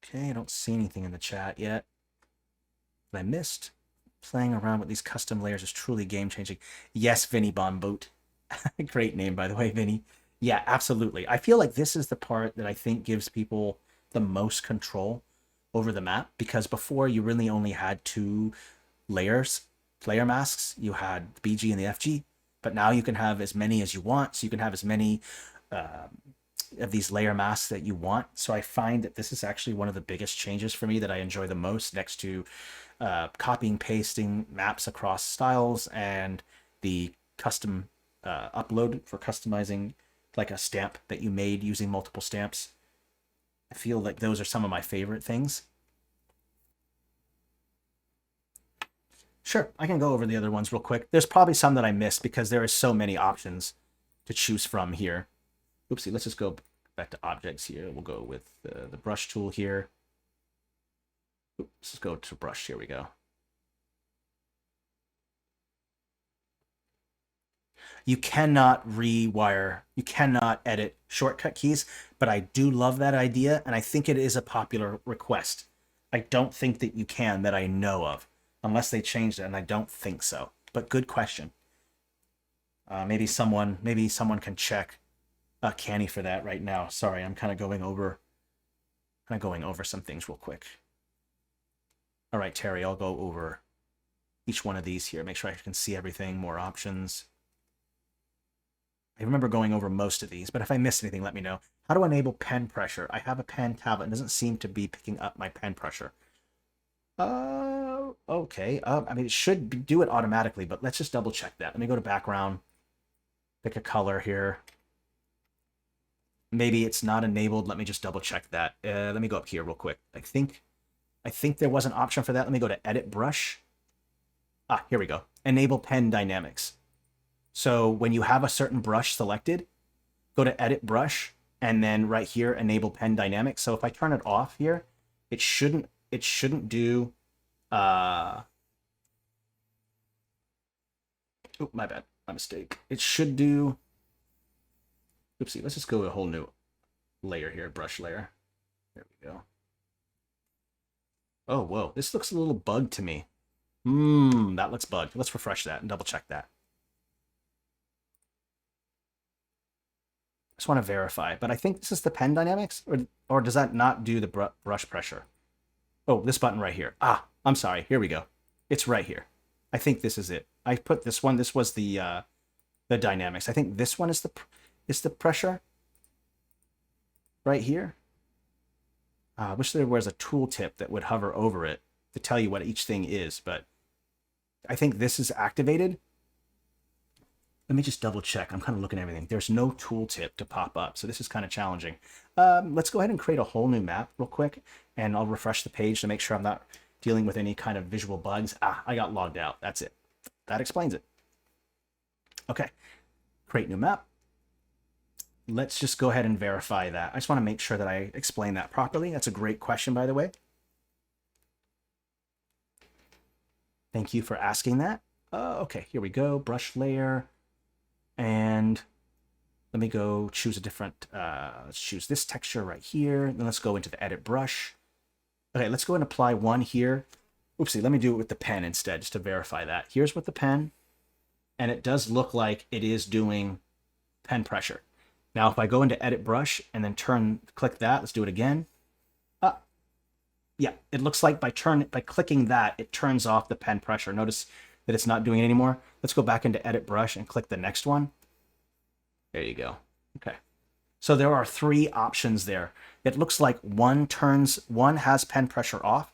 Okay, I don't see anything in the chat yet that I missed. Playing around with these custom layers is truly game-changing. Yes, Vinny Bomboot. Great name, by the way, Vinny. Yeah, absolutely. I feel like this is the part that I think gives people the most control over the map, because before you really only had two layers, layer masks. You had the BG and the FG, but now you can have as many as you want. So you can have as many of these layer masks that you want. So I find that this is actually one of the biggest changes for me that I enjoy the most, next to copying, pasting maps across styles and the custom upload for customizing like a stamp that you made using multiple stamps. I feel like those are some of my favorite things. Sure, I can go over the other ones real quick. There's probably some that I missed because there are so many options to choose from here. Oopsie, let's just go back to objects here. We'll go with the brush tool here. Oops, let's go to brush. Here we go. You cannot rewire, you cannot edit shortcut keys, but I do love that idea, and I think it is a popular request. I don't think that you can, that I know of, unless they changed it, and I don't think so. But good question. Maybe someone can check Canny for that right now. Sorry, I'm kind of going over some things real quick. All right, Terry, I'll go over each one of these here. Make sure I can see everything. More options. I remember going over most of these, but if I missed anything, let me know. How to enable pen pressure? I have a pen tablet. It doesn't seem to be picking up my pen pressure. Okay. I mean, it should do it automatically, but let's just double check that. Let me go to background. Pick a color here. Maybe it's not enabled. Let me just double check that. Let me go up here real quick. I think there was an option for that. Let me go to Edit Brush. Ah, here we go. Enable Pen Dynamics. So when you have a certain brush selected, go to Edit Brush, and then right here, Enable Pen Dynamics. So if I turn it off here, it shouldn't do. Oh, my bad. My mistake. It should do. Oopsie. Let's just go a whole new layer here, brush layer. There we go. Oh, whoa. This looks a little bugged to me. That looks bugged. Let's refresh that and double check that. I just want to verify, but I think this is the pen dynamics, or does that not do the brush pressure? Oh, this button right here. Ah, I'm sorry. Here we go. It's right here. I think this is it. I put this one. This was the dynamics. I think this one is the pressure right here. I wish there was a tooltip that would hover over it to tell you what each thing is, but I think this is activated. Let me just double check. I'm kind of looking at everything. There's no tooltip to pop up, so this is kind of challenging. Let's go ahead and create a whole new map real quick, and I'll refresh the page to make sure I'm not dealing with any kind of visual bugs. Ah, I got logged out. That's it. That explains it. Okay, create new map. Let's just go ahead and verify that. I just want to make sure that I explain that properly. That's a great question, by the way. Thank you for asking that. Okay, here we go. Brush layer. And let me go choose a different, let's choose this texture right here. Then let's go into the edit brush. Okay, let's go and apply one here. Oopsie, let me do it with the pen instead, just to verify that. Here's with the pen, and it does look like it is doing pen pressure. Now, if I go into edit brush and then click that, let's do it again. Yeah, it looks like by clicking that, it turns off the pen pressure. Notice that it's not doing it anymore. Let's go back into edit brush and click the next one. There you go. Okay. So there are 3 options there. It looks like one has pen pressure off.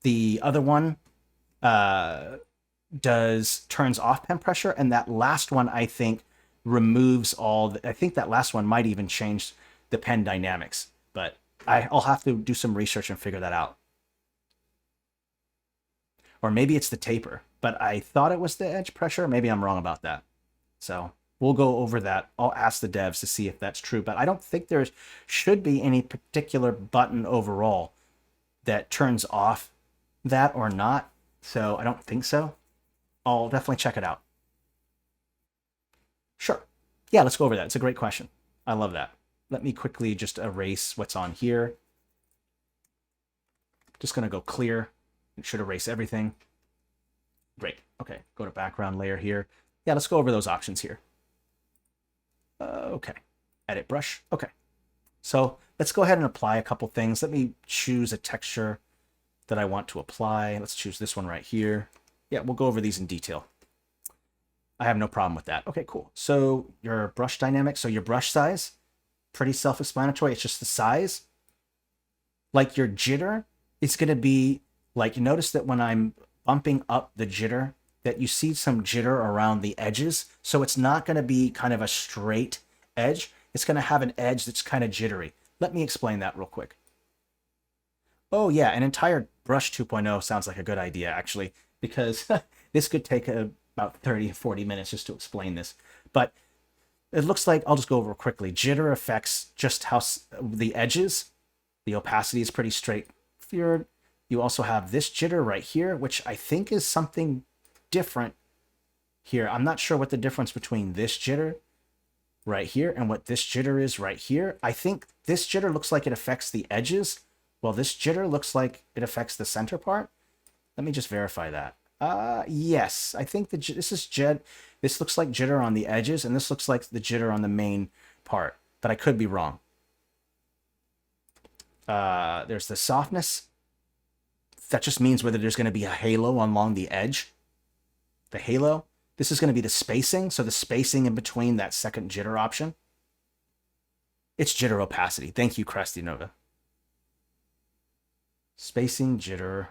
The other one turns off pen pressure, and that last one I think removes I think that last one might even change the pen dynamics, but I'll have to do some research and figure that out. Or maybe it's the taper, but I thought it was the edge pressure. Maybe I'm wrong about that. So we'll go over that. I'll ask the devs to see if that's true, but I don't think there should be any particular button overall that turns off that or not. So I don't think so. I'll definitely check it out. Sure. Yeah, let's go over that. It's a great question. I love that. Let me quickly just erase what's on here. Just going to go clear. It should erase everything. Great. Okay, go to background layer here. Yeah, let's go over those options here. Okay, edit brush. Okay, so let's go ahead and apply a couple things. Let me choose a texture that I want to apply. Let's choose this one right here. Yeah, we'll go over these in detail. I have no problem with that. Okay, cool. So your brush dynamics, so your brush size, pretty self-explanatory. It's just the size. Like your jitter, it's going to be like, you notice that when I'm bumping up the jitter, that you see some jitter around the edges. So it's not going to be kind of a straight edge. It's going to have an edge that's kind of jittery. Let me explain that real quick. Oh yeah, an entire brush 2.0 sounds like a good idea, actually, because this could take about 30 40 minutes just to explain this. But it looks like, I'll just go over quickly. Jitter affects just how the edges, the opacity is pretty straight. You also have this jitter right here, which I think is something different here. I'm not sure what the difference between this jitter right here and what this jitter is right here. I think this jitter looks like it affects the edges, while this jitter looks like it affects the center part. Let me just verify that. Yes, I think this looks like jitter on the edges, and this looks like the jitter on the main part, but I could be wrong. There's the softness. That just means whether there's going to be a halo along the edge. The halo. This is going to be the spacing, so the spacing in between that second jitter option. It's jitter opacity. Thank you, Krusty Nova. Spacing, jitter,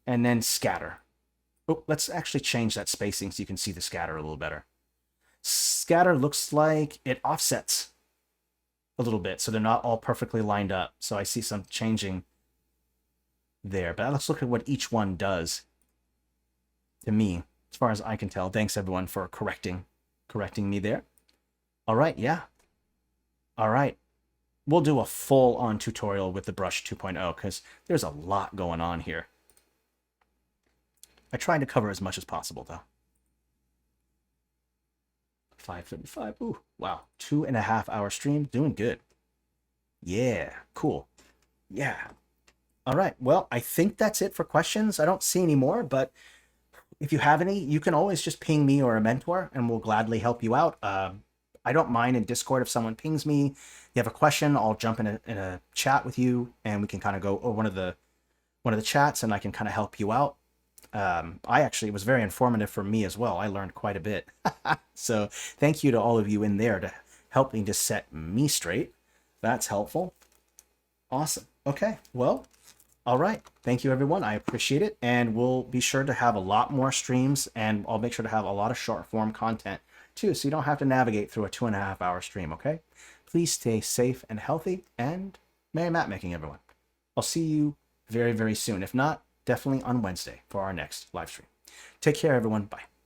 and then scatter. Oh, let's actually change that spacing so you can see the scatter a little better. Scatter looks like it offsets. a little bit, so they're not all perfectly lined up. So I see some changing there. But let's look at what each one does to me, as far as I can tell. Thanks everyone for correcting me there. All right, yeah. All right. We'll do a full-on tutorial with the brush 2.0 because there's a lot going on here. I tried to cover as much as possible, though. 5:35. Ooh, wow. 2.5 hour stream. Doing good. Yeah, cool. Yeah. All right. Well, I think that's it for questions. I don't see any more, but if you have any, you can always just ping me or a mentor, and we'll gladly help you out. I don't mind in Discord if someone pings me. You have a question, I'll jump in a chat with you, and we can kind of go over one of the chats, and I can kind of help you out. It was very informative for me as well. I learned quite a bit. So thank you to all of you in there to help me to set me straight. That's helpful. Awesome. Okay. Well, all right. Thank you, everyone. I appreciate it. And we'll be sure to have a lot more streams, and I'll make sure to have a lot of short form content too, so you don't have to navigate through a 2.5 hour stream, okay? Please stay safe and healthy, and merry map making, everyone. I'll see you very, very soon. If not, definitely on Wednesday for our next live stream. Take care, everyone. Bye.